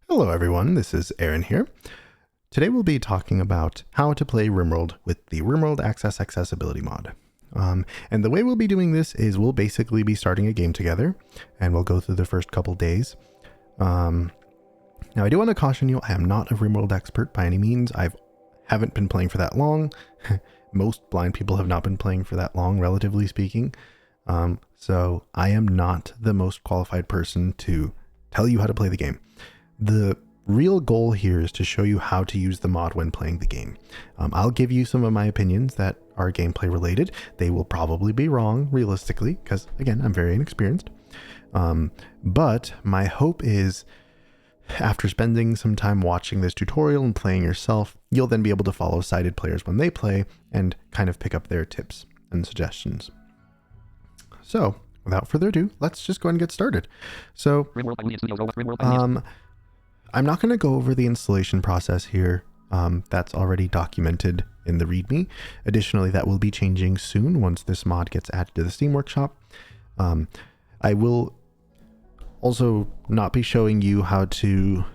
Hello everyone, this is Aaron here. Today we'll be talking about how to play RimWorld with the RimWorld Access accessibility mod. And the way we'll be doing this is we'll basically be starting a game together and we'll go through the first couple days. Now I do want to caution you, I am not a RimWorld expert by any means. I haven't been playing for that long. Most blind people have not been playing for that long, relatively speaking. So I am not the most qualified person to tell you how to play the game. The real goal here is to show you how to use the mod when playing the game. I'll give you some of my opinions that are gameplay related. They will probably be wrong realistically, because again, I'm very inexperienced. But my hope is after spending some time watching this tutorial and playing yourself, you'll then be able to follow sighted players when they play and kind of pick up their tips and suggestions. So without further ado, let's just go ahead and get started. So I'm not going to go over the installation process here. That's already documented in the README. Additionally, that will be changing soon once this mod gets added to the Steam Workshop. I will also not be showing you how to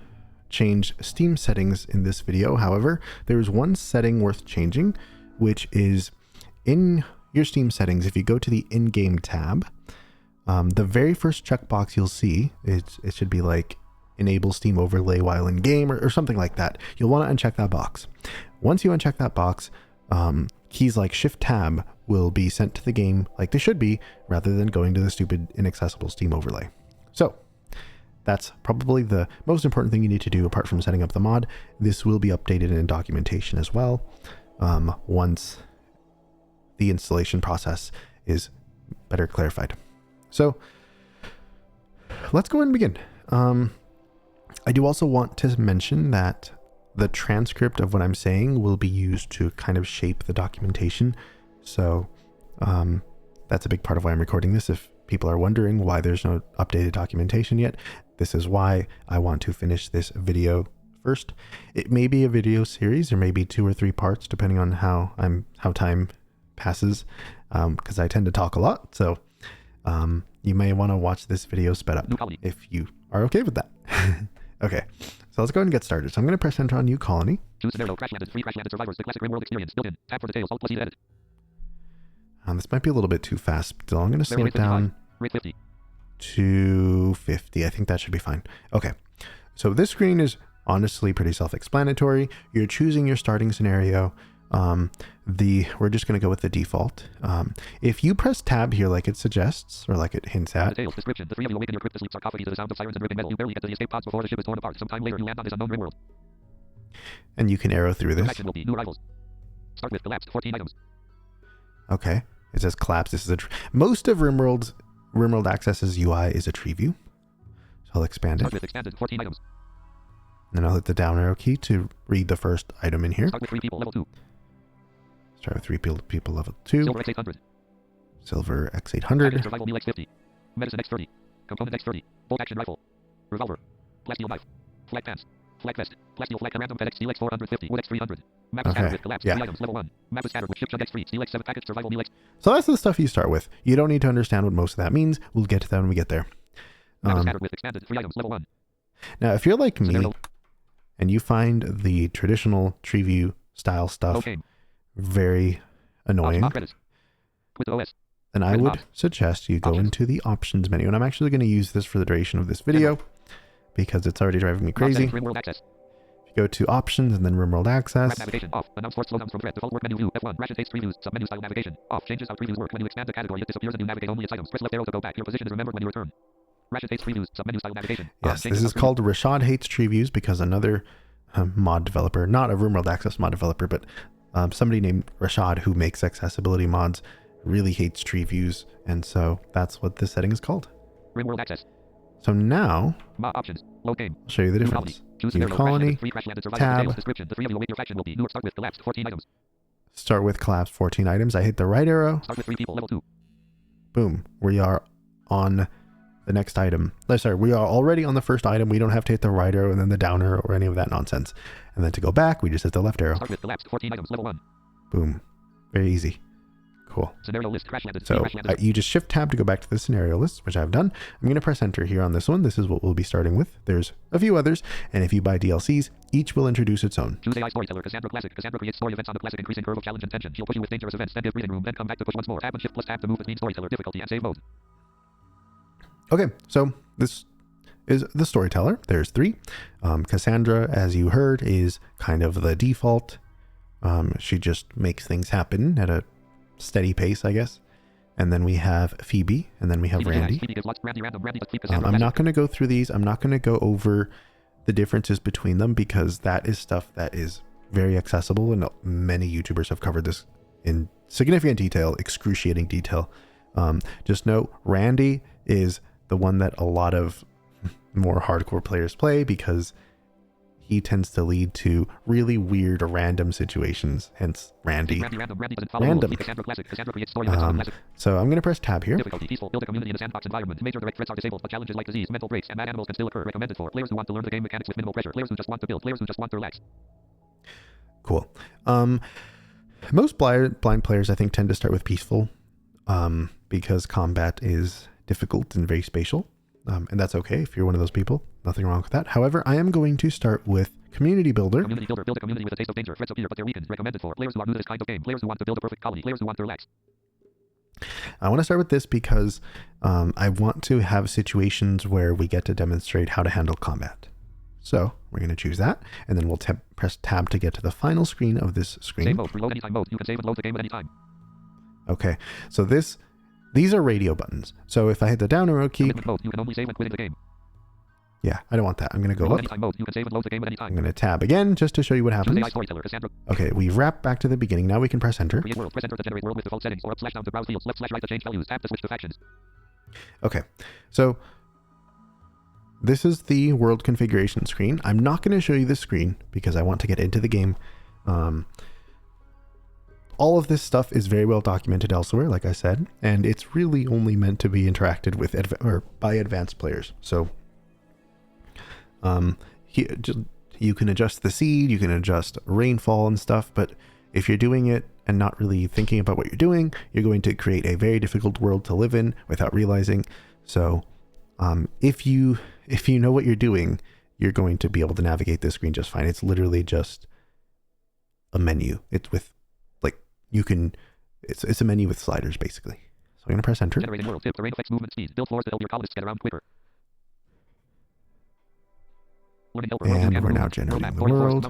change Steam settings in this video. However, there is one setting worth changing, which is in your Steam settings. If you go to the in-game tab, the very first checkbox you'll see, it should be like enable Steam overlay while in game or something like that. You'll want to uncheck that box. Once you uncheck that box, keys like Shift Tab will be sent to the game like they should be, rather than going to the stupid inaccessible Steam overlay. So that's probably the most important thing you need to do apart from setting up the mod. This will be updated in documentation as well once the installation process is better clarified. So let's go ahead and begin. I do also want to mention that the transcript of what I'm saying will be used to kind of shape the documentation. So that's a big part of why I'm recording this. If people are wondering why there's no updated documentation yet, this is why I want to finish this video first. It may be a video series, or maybe 2 or 3 parts, depending on how time passes, because I tend to talk a lot. So you may want to watch this video sped up if you are okay with that. Okay, so let's go ahead and get started. So I'm going to press enter on new colony. Choose scenario, crash landed, free crash landed survivors, the classic RimWorld experience, built in. Tab for details, Alt+E to edit. This might be a little bit too fast, so I'm going to slow it down rate 50. to 50. I think that should be fine. Okay, so this screen is honestly pretty self-explanatory. You're choosing your starting scenario. We're just going to go with the default. If you press tab here like it suggests, or like it hints at. Details, description. The 3 of you awaken your crypt to sleep sarcophagi to the sound of sirens and ripping metal. You barely get to the escape pods before the ship is torn apart. Sometime later you land on this unknown RimWorld. And you can arrow through this. Action will be new arrivals. Start with collapsed 14 items. Okay, it says collapse. This is most of RimWorld Access's UI is a tree view. So I'll expand it. Start with expanded 14 items. Then I'll hit the down arrow key to read the first item in here. Start with 3 people, level 2. Start with 3 people level 2. Silver X800. Silver X800. Survival meal X50. Medicine X30. Component X30. Bolt action rifle. Revolver. Plasteel knife. Flag pants. Flag vest. Plasteel flag. Random FedEx Steel X450. Wood X300. Map scatter with collapse. 3 items. Level 1. Map scatter with ship chug X3. Steel X7 package. Survival meal X. So that's the stuff you start with. You don't need to understand what most of that means. We'll get to that when we get there. Map scatter with expanded. 3 items. Level 1. Now, if you're like me Scenario. and you find the traditional tree view style stuff Okay. very annoying, Credits. Quit the OS. then I Credit would mod. suggest you go Options. into the options menu. And I'm actually going to use this for the duration of this video because it's already driving me crazy. RimWorld Access. If you go to options and then RimWorld Access. Map navigation off. Announce force slowdowns from threat. Default work menu view. F1. Rashad hates previews. Submenu style navigation off. Changes how previews work. When you expand the category, it disappears and you navigate only its items. Press left arrow to go back. Your position is remembered when you return. Rashad hates previews. Submenu style navigation. Yes, this is called Rashad Hates Tree Views because another mod developer, not a RimWorld Access mod developer, but somebody named Rashad who makes accessibility mods really hates tree views. And so that's what this setting is called. RimWorld Access. So now Options. Load game. I'll show you the New difference. colony. Choose New scenario. Crash colony, landed. Free crash landed. Survival tab. details. Description. The 3 of you await your faction will be. New start with collapsed 14 items. Start with collapse 14 items. I hit the right arrow. Start with 3 people. Level 2. Boom. We are on the next item. Sorry, we are already on the first item. We don't have to hit the right arrow and then the down arrow or any of that nonsense. And then to go back, we just hit the left arrow. Start with collapsed 14 items. Level 1. Boom. Very easy. Cool. Scenario list, crash landed. So Crash landed. you just shift tab to go back to the scenario list, which I've done. I'm going to press enter here on this one. This is what we'll be starting with. There's a few others, and if you buy DLCs, each will introduce its own. Choose AI storyteller, Cassandra Classic. Cassandra creates story events on the classic, increasing curve of challenge and tension. She'll push you with dangerous events, then give breathing room, then come back to push once more. Tab and shift plus tab to move between storyteller, difficulty, and save mode. Okay, so this is the storyteller. There's 3. Cassandra, as you heard, is kind of the default. She just makes things happen at a steady pace, I guess. And then we have Phoebe, and then we have Randy. I'm not going to go through these. I'm not going to go over the differences between them because that is stuff that is very accessible, and many YouTubers have covered this in significant detail, excruciating detail. Just know Randy is the one that a lot of more hardcore players play because he tends to lead to really weird or random situations, hence Randy. Random. So I'm going to press tab here. Difficulty, peaceful, build a community in a sandbox environment. Major direct threats are disabled, but challenges like disease, mental breaks, and bad animals can still occur. Recommended for players who want to learn the game mechanics with minimal pressure, players who just want to build, players who just want to relax. Cool. Most blind players, I think, tend to start with peaceful because combat is difficult and very spatial. And that's okay if you're one of those people. Nothing wrong with that. However, I am going to start with Community Builder. Community Builder. Build a community with a taste of danger. Threats appear, but they're weakened. Recommended for players who are new to this kind of game. Players who want to build a perfect colony. Players who want to relax. I want to start with this because I want to have situations where we get to demonstrate how to handle combat. So we're going to choose that, and then we'll press tab to get to the final screen of this screen. Save mode. Reload anytime mode. You can save and load the game at any time. Okay, so these are radio buttons. So if I hit the down arrow key, mode. You can only save when quitting the game. Yeah, I don't want that. I'm going to go up. Mode. You can save and load the game at any time. I'm going to tab again just to show you what happens. Okay, we've wrapped back to the beginning. Now we can press enter. Create world. Press enter to generate world with default settings, or up/down to browse fields, left/right to change values, tab to switch to factions. Okay, so this is the world configuration screen. I'm not going to show you this screen because I want to get into the game. All of this stuff is very well documented elsewhere, like I said, and it's really only meant to be interacted with by advanced players. So you can adjust the seed, you can adjust rainfall and stuff, but if you're doing it and not really thinking about what you're doing, you're going to create a very difficult world to live in without realizing. So if you know what you're doing, you're going to be able to navigate this screen just fine. It's literally just a menu. It's with it's a menu with sliders basically. So I'm going to press enter. Generating world. Tip. Terrain affects movement speed. Build floors to help your colonists get around quicker. And we're now generating the world.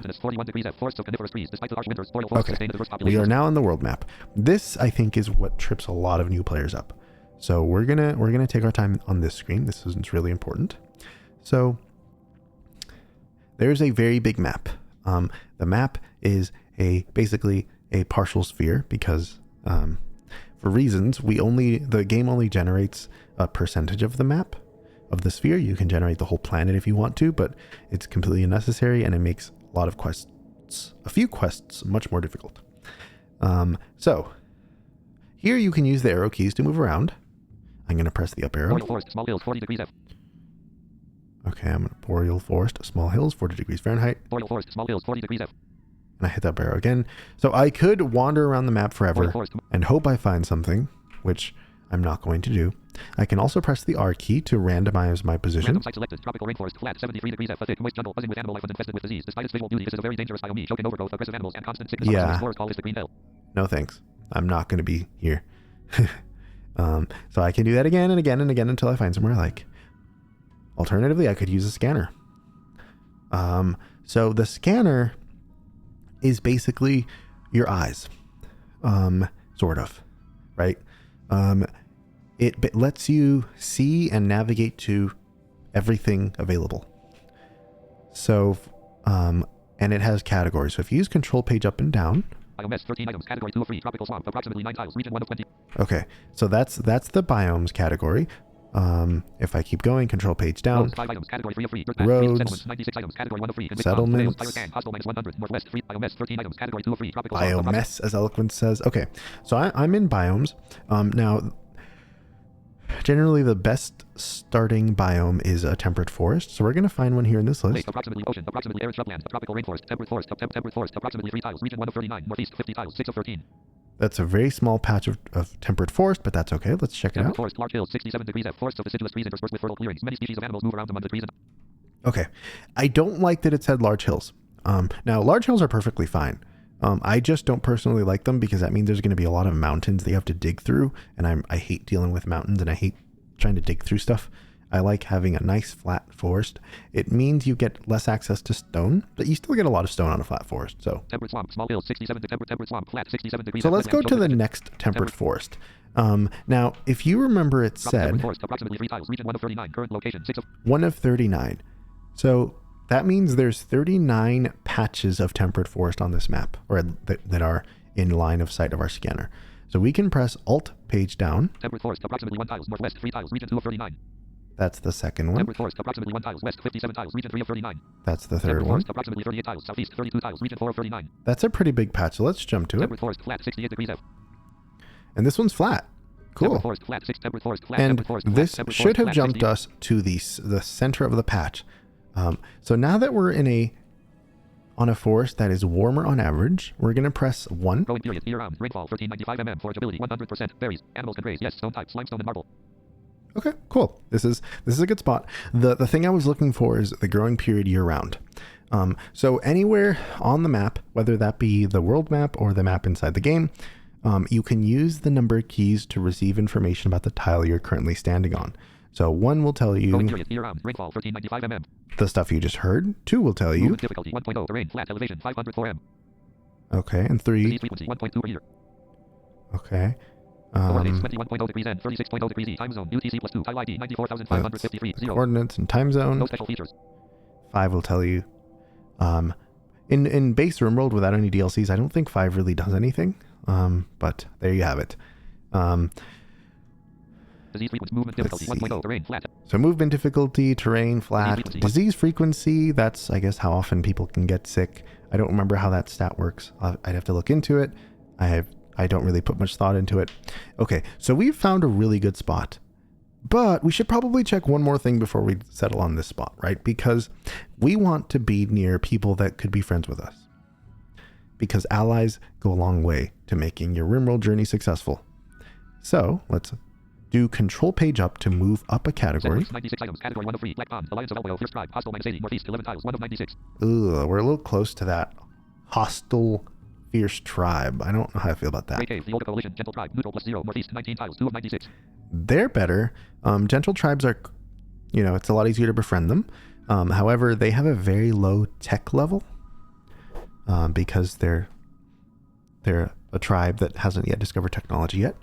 Okay, we are now in the world map. This, I think, is what trips a lot of new players up. So we're gonna take our time on this screen. This is really important. So there's a very big map. The map is basically a partial sphere because for reasons the game only generates a percentage of the map. Of the sphere. You can generate the whole planet if you want to, but it's completely unnecessary and it makes a few quests much more difficult. So here you can use the arrow keys to move around. I'm going to press the up arrow. Boreal Forest, small hills, 40 degrees F. Okay, I'm going to Boreal Forest, small hills, 40 degrees Fahrenheit. Boreal Forest, small hills, 40 degrees F. And I hit that up arrow again. So I could wander around the map forever and hope I find something, which I'm not going to do. I can also press the R key to randomize my position. Random site selected. Tropical rainforest, flat, 73 degrees F, a thick, moist jungle, buzzing with animal life and infested with disease. Despite its visual beauty, this is a very dangerous biome, choking overgrowth, aggressive animals, and constant sickness. Yeah. Explorers call this the Green Hill. No thanks. I'm not going to be here. So I can do that again and again and again until I find somewhere I like. Alternatively, I could use a scanner. So the scanner is basically your eyes, sort of, right? It lets you see and navigate to everything available. So, and it has categories. So if you use Control page up and down. Biomes, 13 items, category 2 of 3, tropical swamp, approximately 9 tiles, region 1 of 20. Okay, so that's the biomes category. If I keep going, Control page down. Roads, 5 items, category 3 of 3, roads, settlements, 96 items, category 1 of 3, settlements, hostile -100, northwest, 3, biomes, 13 items, category 2 of 3, tropical biomes, as Eloquent says. Okay, so I'm in biomes. Now, generally the best starting biome is a temperate forest, so we're going to find one here in this list. Lake, approximately ocean, approximately arid shrubland, tropical rainforest, temperate forest, approximately 3 tiles, region 1 of 39, northeast, 50 tiles, 6 of 13. That's a very small patch of temperate forest, but that's okay. Let's check it Temperate out. forest, large hills, 67 degrees F. Forests of deciduous trees interspersed with fertile clearings. Many species of animals move around among the trees. Okay. I don't like that it said large hills. Now, large hills are perfectly fine. I just don't personally like them because that means there's going to be a lot of mountains that you have to dig through. And I hate dealing with mountains and I hate trying to dig through stuff. I like having a nice flat forest. It means you get less access to stone, but you still get a lot of stone on a flat forest. So temperate swamp, small hills, 67 temperate swamp, flat, 67 degrees. So let's go to the next temperate forest. Now, if you remember, it said forest, approximately 3 tiles, region 1 of 39, current location 6 of 1 of 39. So that means there's 39 patches of temperate forest on this map, or that are in line of sight of our scanner. So we can press Alt page down. Temperate forest, approximately 1 tiles, northwest, 3 tiles, region 2 of 39. That's the second one. Temperate forest, approximately 1 tiles, west, 57 tiles, region 3 of 39. That's the third Temperate one. forest, approximately 38 tiles, southeast, 32 tiles, region 4 of 39. That's a pretty big patch, so let's jump to it. Temperate forest, flat, 68 degrees F. And this one's flat. Cool. Temperate forest, flat, 6, temperate forest, flat, And temperate forest, flat, this temperate should forest, have flat, jumped 60. us to the center of the patch. So now that we're on a forest that is warmer on average, we're going to press 1. Growing period, year round, rainfall, 1395 mm, forageability, 100%, berries, animals can graze, yes, stone types, limestone and marble. Okay, Cool. This is a good spot. The thing I was looking for is the growing period year round. So anywhere on the map, whether that be the world map or the map inside the game, you can use the number keys to receive information about the tile you're currently standing on. So 1 will tell you Growing period, year round, rainfall, 1395 mm. the stuff you just heard. 2 will tell you Movement difficulty, 1.0, terrain, flat, elevation, 504 m. Okay, and 3. Disease frequency, 1.2 per year. Okay. Coordinates, 21.0 degrees N, 36.0 degrees E, time zone, UTC plus 2, tile ID, 94,553, 0. Coordinates and time zone. No special features. 5 will tell you. In base RimWorld without any DLCs, I don't think 5 really does anything. But there you have it. Disease frequency, movement difficulty, 1.0, terrain, flat. So movement difficulty, terrain, flat, disease frequency, that's, I guess, how often people can get sick. I don't remember how that stat works. I'd have to look into it. I don't really put much thought into it. Okay, so we've found a really good spot. But we should probably check one more thing before we settle on this spot, right? Because we want to be near people that could be friends with us. Because allies go a long way to making your RimWorld journey successful. So let's do control page up to move up a category. 96 items, category 1 of 3, Black Pond, Alliance of Elbow, First Tribe, Hostile -80, Northeast, 11 tiles, 1 of 96. Ugh, we're a little close to that hostile fierce tribe. I don't know how I feel about that. Great Cave, the Older Coalition, Gentle Tribe, Neutral plus 0, Northeast, 19 tiles, 2 of 96. They're better. Gentle tribes are, it's a lot easier to befriend them. However, they have a very low tech level because they're a tribe that hasn't yet discovered technology yet.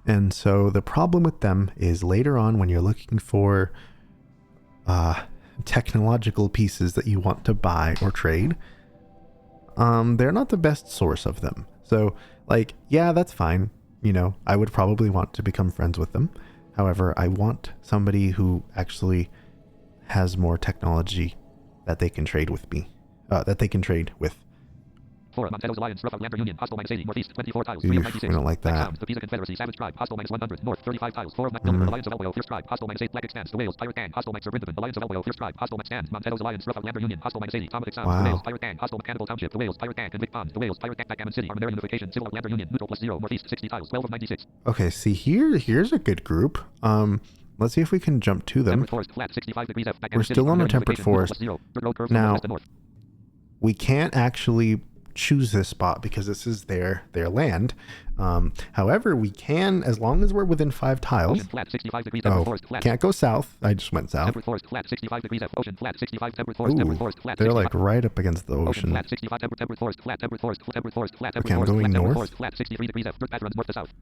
And so the problem with them is later on when you're looking for technological pieces that you want to buy or trade, they're not the best source of them. So yeah, that's fine. I would probably want to become friends with them. However, I want somebody who actually has more technology that they can trade with me, that they can trade with. 4, Montedo's Alliance, Rough Outlander Union, Hostile -80, Northeast, 24 tiles, 3 of Oof, 96. we don't like that. Sound, the Pisa Confederacy, Savage Tribe, Hostile -100, North, 35 tiles, 4 of 9, Alliance of Elbow, First Tribe, Hostile -8, Black Expanse, the Wales, Pirate Gang, Hostile Serpentine, Alliance of Elbow, First Tribe, Hostile Stand, Montedo's Alliance, Rough Outlander Union, Hostile -80, Tomatic Sound, the Wales, Pirate Gang, Hostile Cannibal Township, the Wales, Pirate Gang, Convict Pond, the Wales, Pirate Gang, Backgammon City, Armada Unification, Civil Outlander Union, Neutral plus 0, Northeast, 60 tiles, 12 of 96. Okay, see here's a good group. Let's see if we can jump to them. Temperate forest, flat, 65 degrees F, We're still on a temperate forest. Now, we can't actually choose this spot because this is their land. However, we can, as long as we're within 5 tiles. Ocean flat, 65 degrees, forest, flat. Can't go south. I just went south. Temperate forest, flat, 65 degrees F, ocean flat, 65, temperate forest, temperate forest, flat. They're like right up against the ocean. Flat, 65, temperate forest, flat, temperate forest, temperate forest, flat, temperate Okay, I'm forest, going flat, north. forest, flat, 63 degrees F, dirt path runs north to south.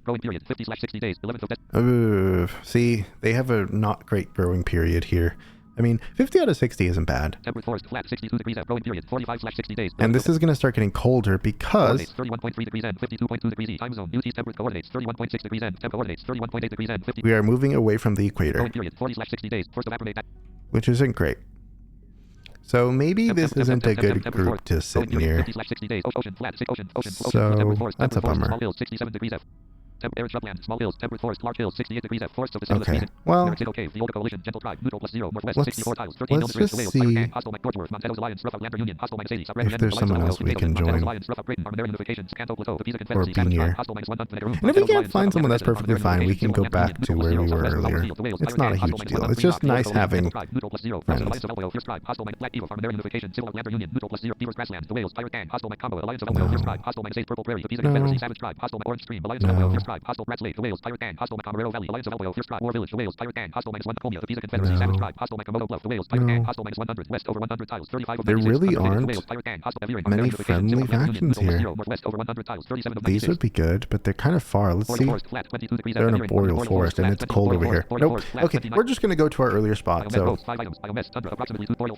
Growing period, 50/60 days, 11th of see, they have a not great growing period here. I mean, 50 out of 60 isn't bad. Temperate forest, flat, 62 degrees F, growing period, 45/60 days. And this is going to start getting colder because 31.3 degrees N, 52.2 degrees E, time zone, UT temperate coordinates, 31.6 degrees N, temp coordinates, 31.8 degrees N, 50. we are moving away from the equator, Growing period, 40/60 days, first evaporate. which isn't great. So maybe this isn't a good group to sit near. 50/60 days, ocean flat, ocean, So temperate forest, that's a bummer. small hills, 67 degrees F. Arid shrubland, small hills, temperate forest, large hills, 68 degrees F, forests of the Okay. season. Well, Single cave, the Old Coalition, gentle tribe, neutral +0, northwest, let's 64 tiles, 13 let's Wales, just Pirate see Gang, hostile Mike Torchworth, Montedo's Alliance, rough Outlander Union, hostile minus 80, South Red if there's Alliance, someone else we can Montedo's join. Alliance, rough Britain, Armada Unifications, Canto Plateau, Pisa Or Confederacy, be Savage near. Tribe, hostile minus 100, Room, And if we can't find someone, that's perfectly fine. We can go back to where we were earlier. It's not a huge deal. It's just nice having friends. There really aren't many friendly factions here. These would be good, but they're kind of far. Let's see. They're in a boreal forest, and it's cold over here. Nope. Okay, we're just going to go to our earlier spot, so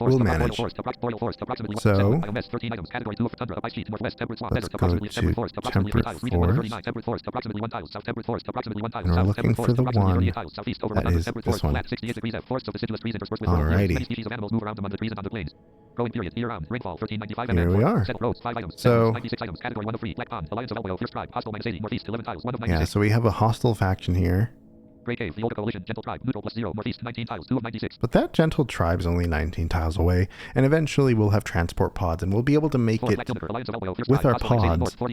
we'll manage. So, let's go to temperate forest. And we're looking for the one that is this one. Alrighty. Here we are. So, yeah, so we have a hostile faction here. But that gentle tribe's only 19 tiles away, and eventually we'll have transport pods, and we'll be able to make it with our pods to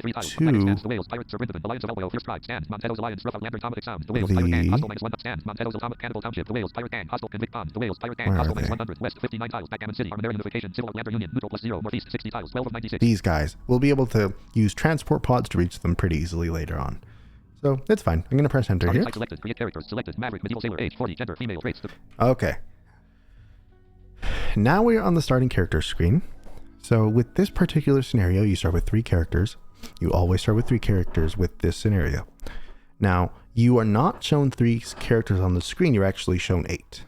the... These guys. We'll be able to use transport pods to reach them pretty easily later on. So, it's fine. I'm going to press enter here. Okay. Now we're on the starting character screen. So, with this particular scenario, you start with 3 characters. You always start with 3 characters with this scenario. Now, you are not shown 3 characters on the screen. You're actually shown 8.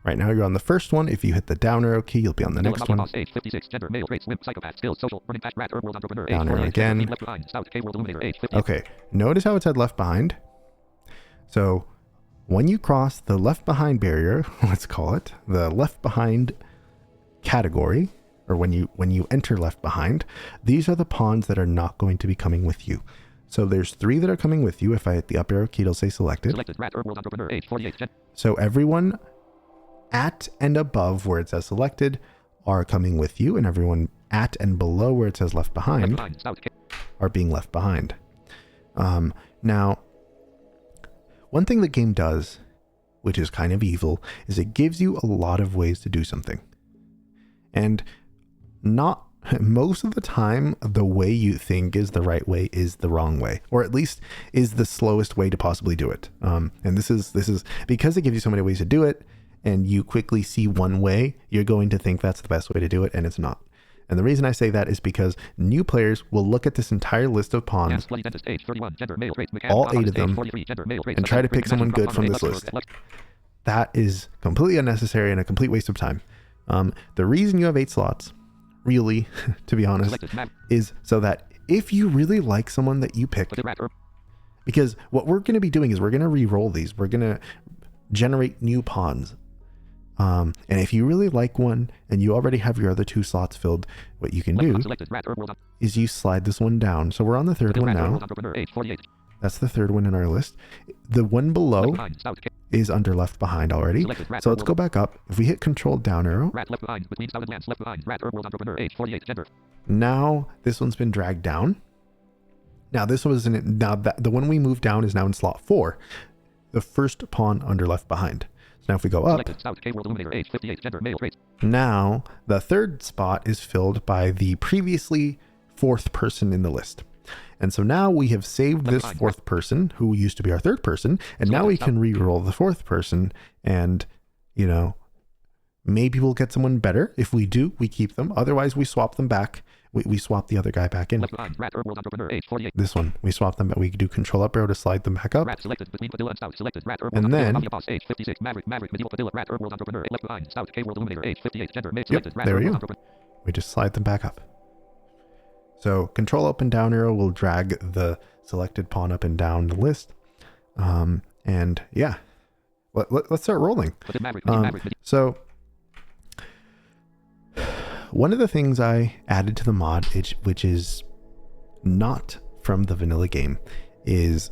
Right now, you're on the first one. If you hit the down arrow key, you'll be on the next one. Down arrow again. Okay, notice how it said left behind. So, when you cross the left behind barrier, let's call it, the left behind category, or when you enter left behind, these are the pawns that are not going to be coming with you. So there's 3 that are coming with you. If I hit the up arrow key, it'll say selected. So everyone at and above where it says selected are coming with you, and everyone at and below where it says left behind are being left behind. Now, one thing the game does, which is kind of evil, is it gives you a lot of ways to do something. And not most of the time, the way you think is the right way is the wrong way, or at least is the slowest way to possibly do it. And this is because it gives you so many ways to do it, and you quickly see one way, you're going to think that's the best way to do it, and it's not. And the reason I say that is because new players will look at this entire list of pawns, all 8 of them, and try to pick someone good from this list. That is completely unnecessary and a complete waste of time. The reason you have 8 slots, really, to be honest, is so that if you really like someone that you pick, because what we're going to be doing is we're going to re-roll these. We're going to generate new pawns. And if you really like one and you already have your other 2 slots filled, what you can do is you slide this one down. So we're on the 3rd one now. That's the 3rd one in our list. The one below is under left behind already. So let's go back up. If we hit Control down arrow, now this one's been dragged down. Now this was the one we moved down is now in slot 4, the first pawn under left behind. Now if we go up, now the 3rd spot is filled by the previously 4th person in the list. And so now we have saved this 4th person, who used to be our 3rd person, and now we can re-roll the 4th person, and, you know, maybe we'll get someone better. If we do, we keep them. Otherwise, we swap them back. We swap the other guy back in. This one, we swap them, we do Control up arrow to slide them back up. And then, yep, there we go. We just slide them back up. So Control up and down arrow will drag the selected pawn up and down the list. And yeah, let's start rolling. So one of the things I added to the mod, which is not from the vanilla game, is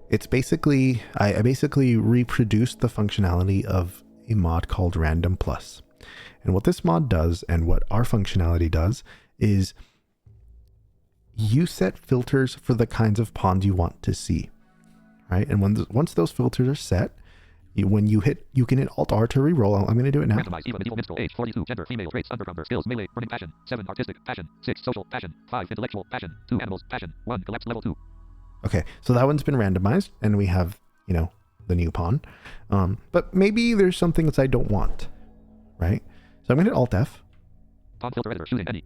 it's basically, I basically reproduced the functionality of a mod called Random Plus. And what this mod does and what our functionality does is you set filters for the kinds of pawns you want to see, right? And once those filters are set, you can hit Alt+R to re-roll. I'm going to do it now. Randomize even medieval minstrel, age 42, gender female, traits undercover, skills melee, burning passion, 7 artistic passion, 6 social passion, 5 intellectual passion, 2 animals passion, 1 collapse level 2. Okay, so that one's been randomized, and we have, you know, the new pawn. But maybe there's something that I don't want, right? So I'm going to hit Alt+F. Pawn filter editor, shooting any.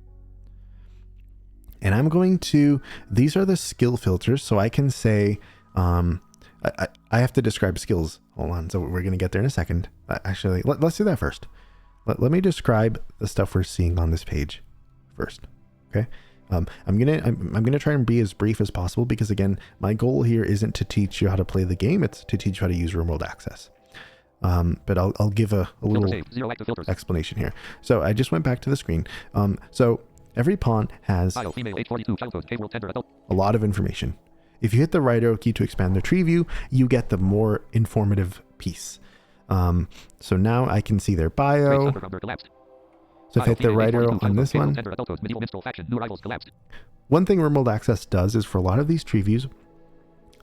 And I'm going to, these are the skill filters, so I can say, I have to describe skills. Hold on, so we're going to get there in a second. Actually, let's do that first. Let me describe the stuff we're seeing on this page first, okay? I'm gonna try and be as brief as possible because, again, my goal here isn't to teach you how to play the game, it's to teach you how to use RimWorld Access. But I'll give a little explanation here. So I just went back to the screen. So every pawn has a lot of information. If you hit the right arrow key to expand the tree view, you get the more informative piece. So now I can see their bio. So if I hit the right arrow on this one, one thing RimWorld Access does is for a lot of these tree views,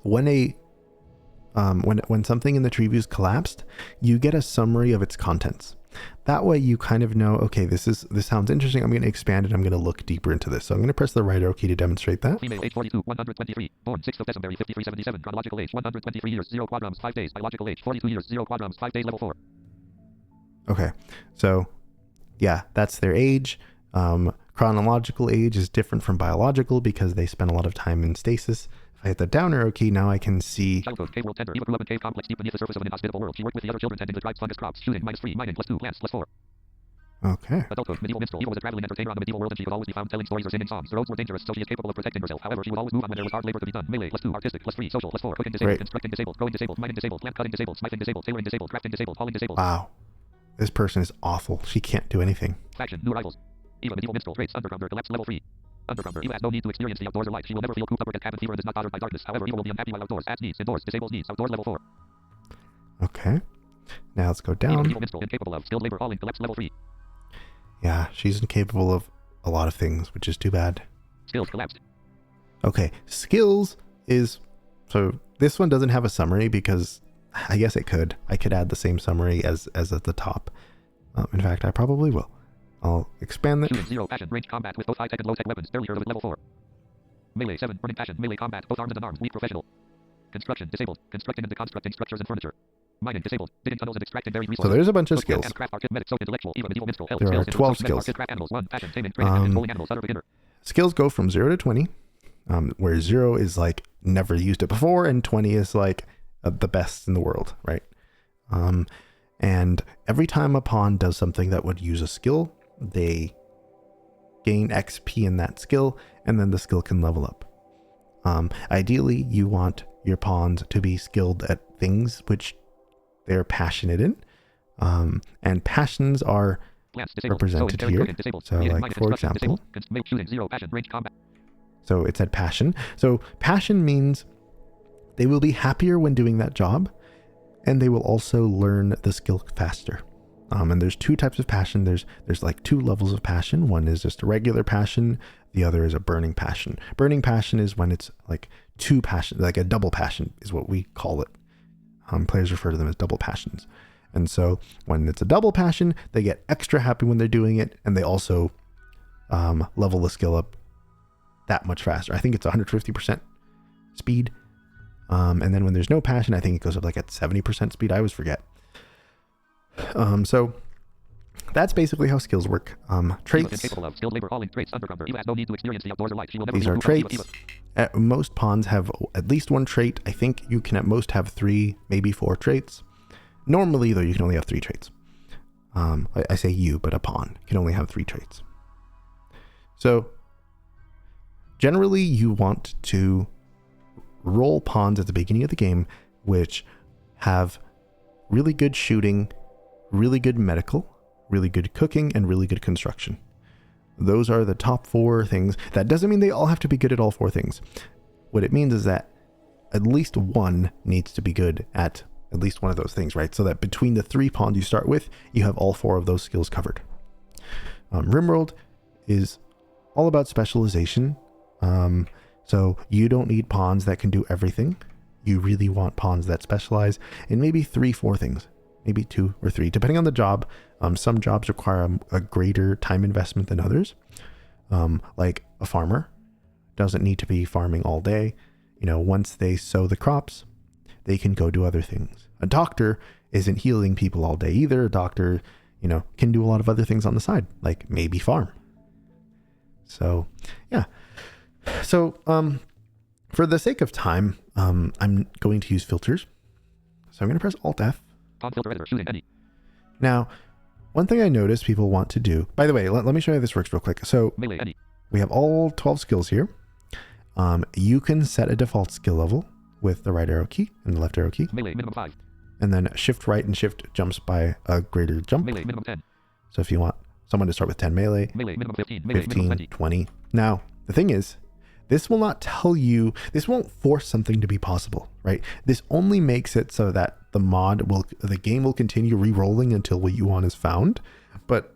when something in the tree view is collapsed, you get a summary of its contents. That way you kind of know, okay, this sounds interesting. I'm going to expand it. I'm going to look deeper into this. So I'm going to press the right arrow key to demonstrate that. Female, age 42, 123, born 6th of December, 5377, chronological age 123 years, 0 quadrums, 5 days, biological age 42 years, 0 quadrums, 5 days, level 4. Okay, so yeah, that's their age. Chronological age is different from biological because they spend a lot of time in stasis. If I hit the down arrow key, now I can see. Childhood, cave world tender. Eva grew up in cave complex deep beneath the surface of an inhospitable world. She worked with the other children tending the tribe's fungus crops. Shooting -3, mining +2, plants +4. Okay. Adulthood, medieval minstrel. Eva was a traveling entertainer on the medieval world and she could always be found telling stories or singing songs. The roads were dangerous, so she is capable of protecting herself. However, she would always move on when there was hard labor to be done. Melee +2, artistic +3, social +4, cooking disabled, constructing disabled, growing disabled, mining disabled, plant cutting disabled, smithing disabled, tailoring disabled, crafting disabled, hauling disabled. Wow. This person is awful. She can't do anything. Faction, new arrivals. Eva, medieval minstrel, traits, undercover, collapse level 3. Undercover. Eva has no need to experience the outdoors or light. She will never feel cooped up or get cabin fever and is not bothered by darkness. However, Eva will be unhappy while outdoors. Adds needs, indoors, disables needs, outdoors level 4. Okay. Now let's go down. Eva, medieval minstrel, incapable of skilled labor, hauling, collapse level 3. Yeah, she's incapable of a lot of things, which is too bad. Skills collapsed. Okay, skills is, so this one doesn't have a summary because I guess it could. I could add the same summary as at the top. In fact, I probably will. I'll expand that. Shooting 0, passion, range combat with both high-tech and low-tech weapons, barely heard of it, level 4. Melee 7, burning passion, melee combat, both armed and unarmed, weak professional. Construction, disabled, constructing and deconstructing structures and furniture. Mining, disabled, digging tunnels and extracting varied resources. So there's a bunch of skills. There are 12 skills. Skills go from 0 to 20, where 0 is like never used it before, and 20 is like the best in the world, right? And every time a pawn does something that would use a skill, they gain XP in that skill, and then the skill can level up. Ideally, you want your pawns to be skilled at things which they're passionate in, and passions are represented here. So like, for example, so it said passion. So passion means they will be happier when doing that job, and they will also learn the skill faster. And there's two types of passion. There's like 2 levels of passion. One is just a regular passion. The other is a burning passion. Burning passion is when it's like 2 passion, like a double passion is what we call it. Players refer to them as double passions. And so when it's a double passion, they get extra happy when they're doing it, and they also level the skill up that much faster. I think it's 150% speed. And then when there's no passion, I think it goes up like at 70% speed. I always forget. So that's basically how skills work. Traits. These are traits. Most pawns have at least 1 trait. I think you can at most have 3, maybe 4 traits. Normally, though, you can only have 3 traits. I say you, but a pawn can only have 3 traits. So generally, you want to roll pawns at the beginning of the game, which have really good shooting, really good medical, really good cooking, and really good construction. Those are the top 4 things. That doesn't mean they all have to be good at all 4 things. What it means is that at least one needs to be good at least one of those things, right? So that between the 3 pawns you start with, you have all 4 of those skills covered. RimWorld is all about specialization. So you don't need pawns that can do everything. You really want pawns that specialize in maybe 3-4 things, maybe 2 or 3, depending on the job. Some jobs require a greater time investment than others. Like a farmer doesn't need to be farming all day. You know, once they sow the crops, they can go do other things. A doctor isn't healing people all day either. A doctor, you know, can do a lot of other things on the side, like maybe farm. So, yeah. So, for the sake of time, I'm going to use filters. So I'm going to press Alt+F. Filter editor, shooting any. Now, one thing I noticed people want to do, by the way, let me show you how this works real quick. So Melee, any. We have all 12 skills here. You can set a default skill level with the right arrow key and the left arrow key. Melee, minimum 5. And then shift right and shift jumps by a greater jump. Melee, minimum 10. So if you want someone to start with 10 melee, Melee, minimum 15. Melee, 15, minimum 20. Now, the thing is, this will not tell you, this won't force something to be possible, right? This only makes it so that the game will continue re-rolling until what you want is found, but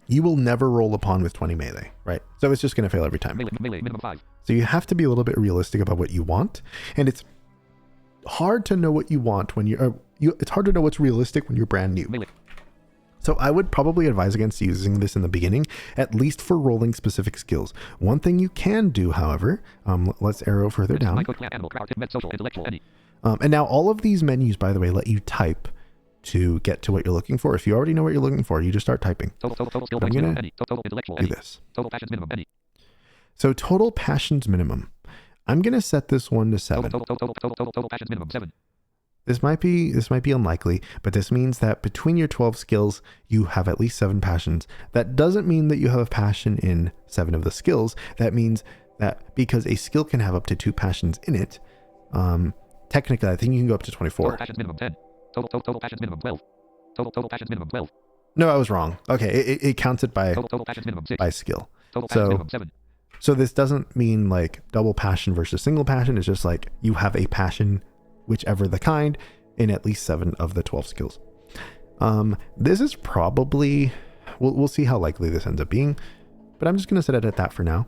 you will never roll a pawn with 20 melee, right? So it's just going to fail every time. Melee, minimum 5. So you have to be a little bit realistic about what you want, and it's hard to know what you want when it's hard to know what's realistic when you're brand new. Melee. So I would probably advise against using this in the beginning, at least for rolling specific skills. One thing you can do, however, let's arrow further down. And now all of these menus, by the way, let you type to get to what you're looking for. If you already know what you're looking for, you just start typing. Total skill I'm points going minimum, to do this. Total passions minimum, any. So total passions minimum. I'm going to set this one to 7. Total passions minimum 7. This might be unlikely, but this means that between your 12 skills, you have at least 7 passions. That doesn't mean that you have a passion in 7 of the skills. That means that because a skill can have up to 2 passions in it, technically, I think you can go up to 24. Total passions minimum 10. Total passions minimum 12. Total passions minimum 12. No, I was wrong. Okay, it counts it by total passions minimum 6. By skill. Total passions minimum 7. So this doesn't mean like double passion versus single passion. It's just like you have a passion, whichever the kind, in at least 7 of the 12 skills. This is probably, we'll see how likely this ends up being, but I'm just going to set it at that for now.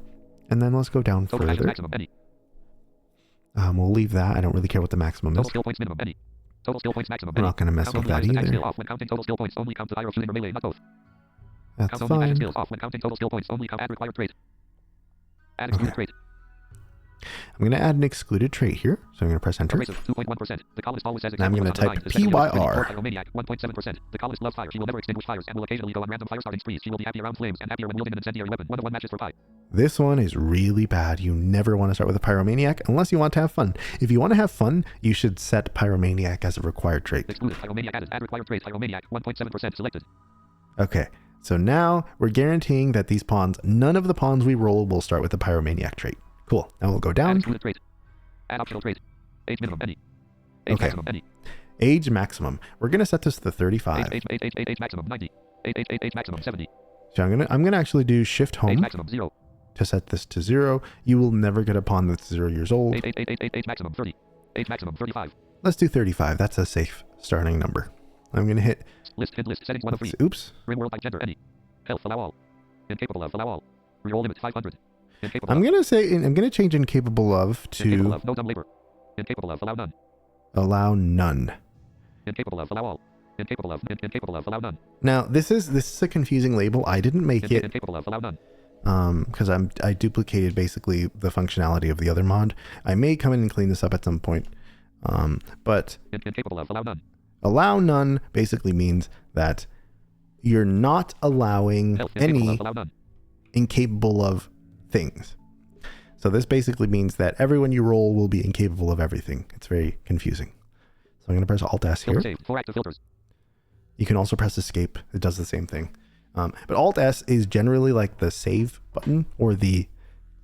And then let's go down total further. Maximum, any. We'll leave that. I don't really care what the maximum Total is. skill points minimum, any. Total skill points maximum, I'm not going to mess with that either. Skill off when counting total skill points, only count to arrow shooting or melee, not both. That's count only fine. Skills off when counting total skill points, only count add required trait. Add excluded trait. I'm going to add an excluded trait here. So I'm going to press enter. Erasive, 2.1%. The colorist always says And I'm going to type PYR. Pyromaniac, 1.7%. The colorist loves fire. She will never extinguish fires and will occasionally go on random fire starting sprees. She will be happy around flames and happier when wielding an incendiary weapon. 1-1 matches for pi. This one is really bad. You never want to start with a Pyromaniac unless you want to have fun. If you want to have fun, you should set Pyromaniac as a required trait. Excluded. Pyromaniac added. Add required trait. Pyromaniac, 1.7% selected. Okay, so now we're guaranteeing that these pawns, none of the pawns we roll will start with the Pyromaniac trait. Cool. Now we'll go Add down. excluded trait. Add optional trait. Age minimum, any. Age Okay. maximum, any. Age maximum. We're going to set this to 35. Age maximum, 90. Age maximum, 70. So I'm gonna actually do shift Age home maximum, 0. to set this to 0. You will never get a pawn that's 0 years old. Age maximum, 30. Age maximum, 35. Let's do 35. That's a safe starting number. I'm going to hit, List, hid list, settings 1 of 3. oops. RimWorld by gender, any. Health, allow all. Incapable of, allow all. Reroll limit, 500. Incapable I'm of. going to change incapable of Incapable to of, no dumb labor. Incapable of, allow none. allow none. Incapable of, allow all. Incapable of, allow none. Now, this is a confusing label. I didn't make it Incapable of, allow none. because I duplicated basically the functionality of the other mod. I may come in and clean this up at some point. But Incapable of, allow none. allow none basically means that you're not allowing Health, incapable any of, allow none. incapable of things. So this basically means that everyone you roll will be incapable of everything. It's very confusing. So I'm going to press Alt+S here. Filter saved, 4 active filters. You can also press escape. It does the same thing. But Alt+S is generally like the save button or the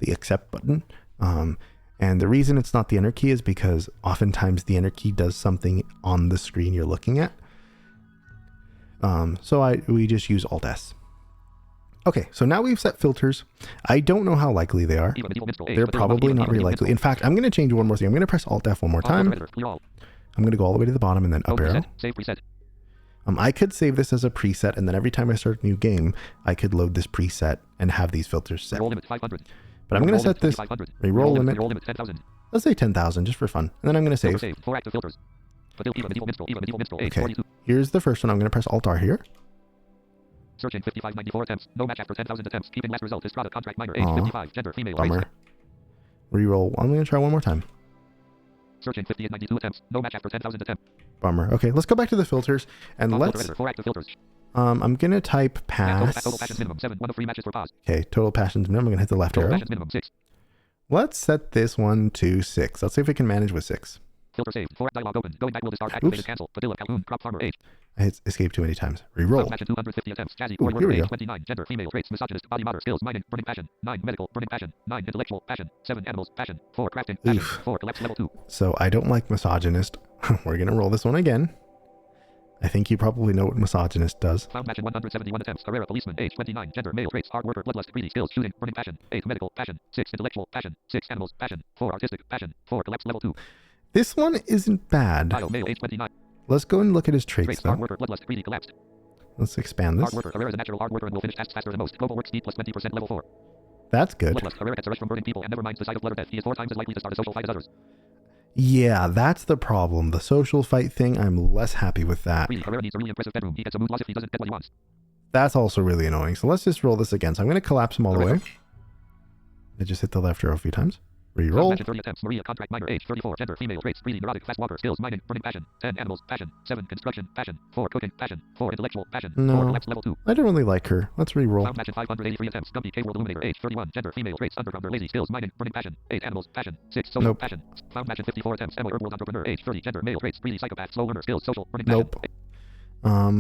accept button. And the reason it's not the enter key is because oftentimes the enter key does something on the screen you're looking at. So we just use Alt+S. Okay, so now we've set filters. I don't know how likely they are. They're probably not very likely. In fact, I'm going to change one more thing. I'm going to press Alt+F one more time. I'm going to go all the way to the bottom and then up arrow. Save preset. I could save this as a preset, and then every time I start a new game, I could load this preset and have these filters set. Limit 500. But I'm going to set this reroll limit. Reroll limit 10,000. Let's say 10,000 just for fun. And then I'm going to save. Save. 4 active filters. Medieval minstrel, age Okay, 42. here's the first one. I'm going to press Alt-R here. Searching 5594 attempts. No match after 10,000 attempts. Keeping last result is Strata contract minor. Age Aw, 55. Gender female. Bummer. Race. Reroll. I'm going to try one more time. Searching 5892 attempts. No match after 10,000 attempts. Bummer. Okay, let's go back to the filters and Filter let's. editor, 4 active filters. I'm going to type pass. Total passions minimum 7. 1 of 3 matches for pause. Okay, total passions minimum. I'm going to hit the left Total arrow. passions minimum 6. Let's set this one to 6. Let's see if we can manage with 6. Filter saved. 4 dialog open. Going back will discard. Activated. Oops. Cancel. Padilla Calhoun. Crop farmer. Age. I hit escape too many times. Reroll. Match 250 attempts. Jazzy. Ooh, 40 here we age go. 29. Gender female. Traits. Misogynist. Body modder. Skills. Mining. Burning passion. 9 medical. Burning passion. 9 intellectual passion. 7 animals. Passion. 4 crafting. Passion. Oof. 4 collapse level 2. So I don't like misogynist. We're going to roll this one again. I think you probably know what misogynist does. Found match in 171 attempts. Carrera policeman. Age 29. Gender male. Traits. Hard worker. Bloodlust. Greedy. Skills. Shooting. Burning passion. 8 medical. Passion. 6 intellectual. Passion. 6 animals. Passion. 4 artistic. Passion. 4 collapse level 2. This one isn't bad. Bio male. Age 29. Let's go and look at his traits Traits. though. Hard worker. Bloodlust. Greedy. Collapsed. Let's expand this. Hard worker. Carrera is a natural hard worker and will finish tasks faster than most. Global work speed plus 20% level 4. That's good. Bloodlust. Carrera gets a rush from burning people and never minds the sight of blood or death. He is 4 times as likely to start a social fight as others. Yeah, that's the problem. The social fight thing, I'm less happy with that. Greedy. Carrera needs a really impressive bedroom. He gets a mood loss if he doesn't get what he wants. That's also really annoying. So let's just roll this again. So I'm going to collapse them all the way. I just hit the left arrow a few times. Reroll. Match in 30 attempts. Maria contract minor. Age 34. Gender female. Traits. Greedy. Neurotic. Fast walker. Skills. Mining. Burning passion. 10 animals. Passion. 7 construction. Passion. 4 cooking. Passion. 4 intellectual. Passion. 4 No, collapse level 2. I don't really like her. Let's reroll. Found match in 583 attempts. Gumpy K World Illuminator. Age 31. Gender female. Traits. Undergrounder. Lazy. Skills. Mining. Burning passion. 8 animals. Passion. 6 social. Nope. Passion. Found match in 54 attempts. Emma World Entrepreneur. Age 30. Gender male. Traits. Greedy. Psychopath. Slow learner. Skills. Social. Burning passion. Nope.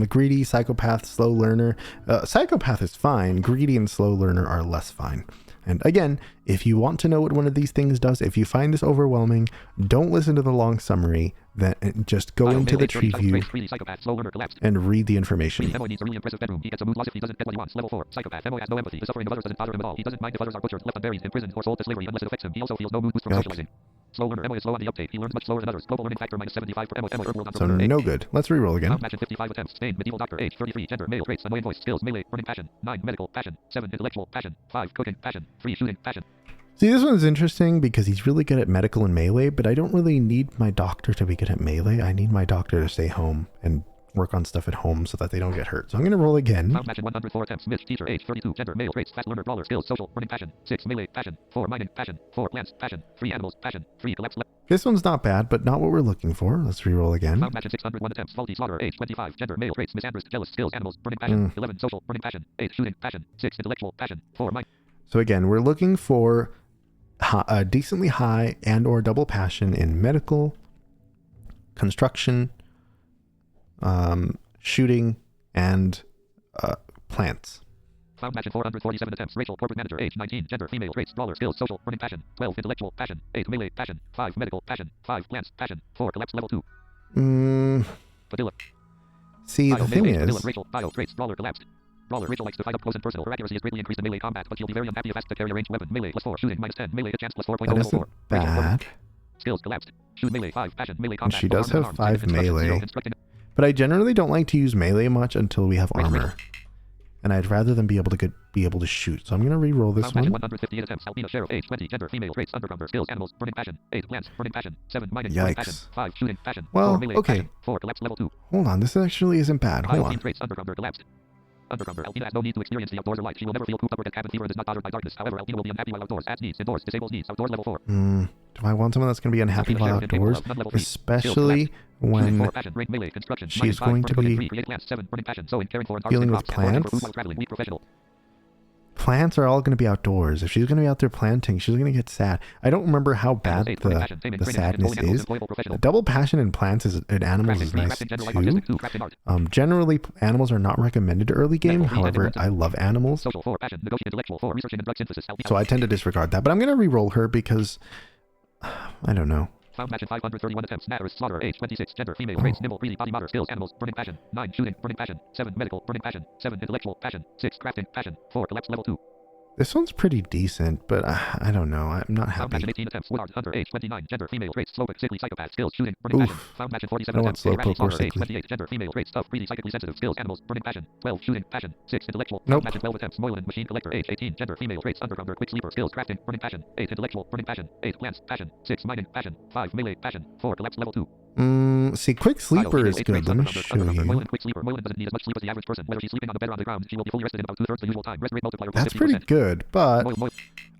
Greedy, psychopath, slow learner. Psychopath is fine. Greedy and slow learner are less fine. And again, if you want to know what one of these things does, if you find this overwhelming, don't listen to the long summary. Then just go into the tree view and read the information. Emo needs a really impressive bedroom. He gets a mood loss if he doesn't get what he wants. Level 4. Psychopath. Emo has no empathy. The suffering of others doesn't bother him at all. He doesn't mind if others are butchered, left unburied, imprisoned, or sold to slavery unless it affects him. He also feels no mood boost from socializing. Slow learner. Emo is slow on the uptake. He learns much slower than others. Global learning factor minus 75 for Emo. World So Entrepreneur. no good. Let's reroll again. Found match in 55 attempts. Spain. Medieval doctor. Age 33. Gender male. Traits. Annoying voice. Skills. Melee. Burning passion. 9 medical. Passion. 7 intellectual. Passion. 5 cooking. Passion. 3 shooting. Passion. See, this one's interesting because he's really good at medical and melee, but I don't really need my doctor to be good at melee. I need my doctor to stay home and work on stuff at home so that they don't get hurt. So I'm going to roll again. Found match in 104 attempts. Smith. Teacher. Age 32. Gender male. Traits. Fast learner. Brawler. Skills. Social. Burning passion. 6 melee. Passion. 4 mining. Passion. 4 plants. Passion. 3 animals. Passion. 3 collapse. This one's not bad, but not what we're looking for. Let's reroll again. Found match in 601 attempts. Faulty slaughter. Age 25. Gender male. Traits. Misandrist. Jealous. Skills. Animals. Burning passion. 11 social. Burning passion. 8 shooting. Passion. 6 intellectual. Passion. 4 mind. So again, we're looking for a decently high and or double passion in medical, construction, shooting, and plants. Found match in 447 attempts. Rachel, corporate manager. Age 19. Gender female. Traits. Brawler. Skills. Social. Burning passion. 12 intellectual. Passion. 8 melee. Passion. 5 medical. Passion. 5 plants. Passion. 4 collapse level 2. Padilla. See, the thing is, Padilla. Rachel. Bio. Traits. Brawler. Collapsed. Brawler. Rachel likes to fight up close and personal. Her accuracy is greatly increased in melee combat, but she'll be very unhappy if asked to carry a ranged weapon. Melee plus 4. Shooting minus 10. Melee hit chance plus 4.0 that level isn't 4. bad. Skills collapsed. Shoot melee 5. Passion. Melee And combat. she does have 5 melee. 0. But I generally don't like to use melee much until we have armor. And I'd rather than be able to shoot. So I'm going to re-roll this one. 158 attempts. Albina Sheriff. Age 20. Gender female. Traits. Undergrounder. Skills. Animals. Burning passion. 8 plants. Burning passion. 7 mining. Burning passion. 5 shooting. Passion. Well, 4 melee. okay. Passion. 4 collapse level 2. Hold on. This actually isn't bad. Hold on. Traits. Undergrounder. Collapsed. Undergrounder. Albina has no need to experience the outdoors or light. She will never feel cooped up or get cabin fever and is not bothered by darkness. However, Albina will be unhappy while outdoors. Adds needs. Indoors. Disables needs. Outdoors level 4. Do I want someone that's going to be unhappy while outdoors? Especially when she's going to be dealing with plants? Plants are all going to be outdoors. If she's going to be out there planting, she's going to get sad. I don't remember how bad the sadness is. The double passion in plants and animals is nice too. Generally, animals are not recommended to early game. However, I love animals. So I tend to disregard that. But I'm going to re-roll her because, I don't know. Found match in 531 attempts. Matters. Slaughter. Age 26. Gender. Female. Traits. Nimble. Greedy. Body. Motor. Skills. Animals. Burning passion. 9. Shooting. Burning passion. 7. Medical. Burning passion. 7. Intellectual. Passion. 6. Crafting. Passion. 4. Collapse. Level 2. This one's pretty decent, but I don't know. I'm not Found match happy. in 18 attempts. Woodard. Hunter. Age 29. Gender. Female. Traits. Slowpoke. Sickly. Psychopath. Skills. Shooting. Burning passion. Found match in 47 attempts. Irrational. Slaughter. Age 28. Gender. Female. Traits. Tough. Greedy. Psychically sensitive. Skills. Animals. Burning passion. 12. Shooting. Passion. 6. Intellectual. Found match in 12 attempts. Moylan. Machine collector. Age 18. Gender. Female. Traits. Undergrounder. Quick sleeper. Skills. Crafting. Burning passion. 8. Intellectual. Burning passion. 8. Plants. Passion. 6. Mining. Passion. 5. Melee. Passion. 4. Collapse. Level 2. See, quick sleeper is good. Let me show you. Moylan. Quick sleeper. Moylan doesn't need as much sleep as the average person. Whether she's sleeping on the bed or on the ground, she will be fully rested in about 2/3 the usual time. Rest rate multiplier. That's pretty good, but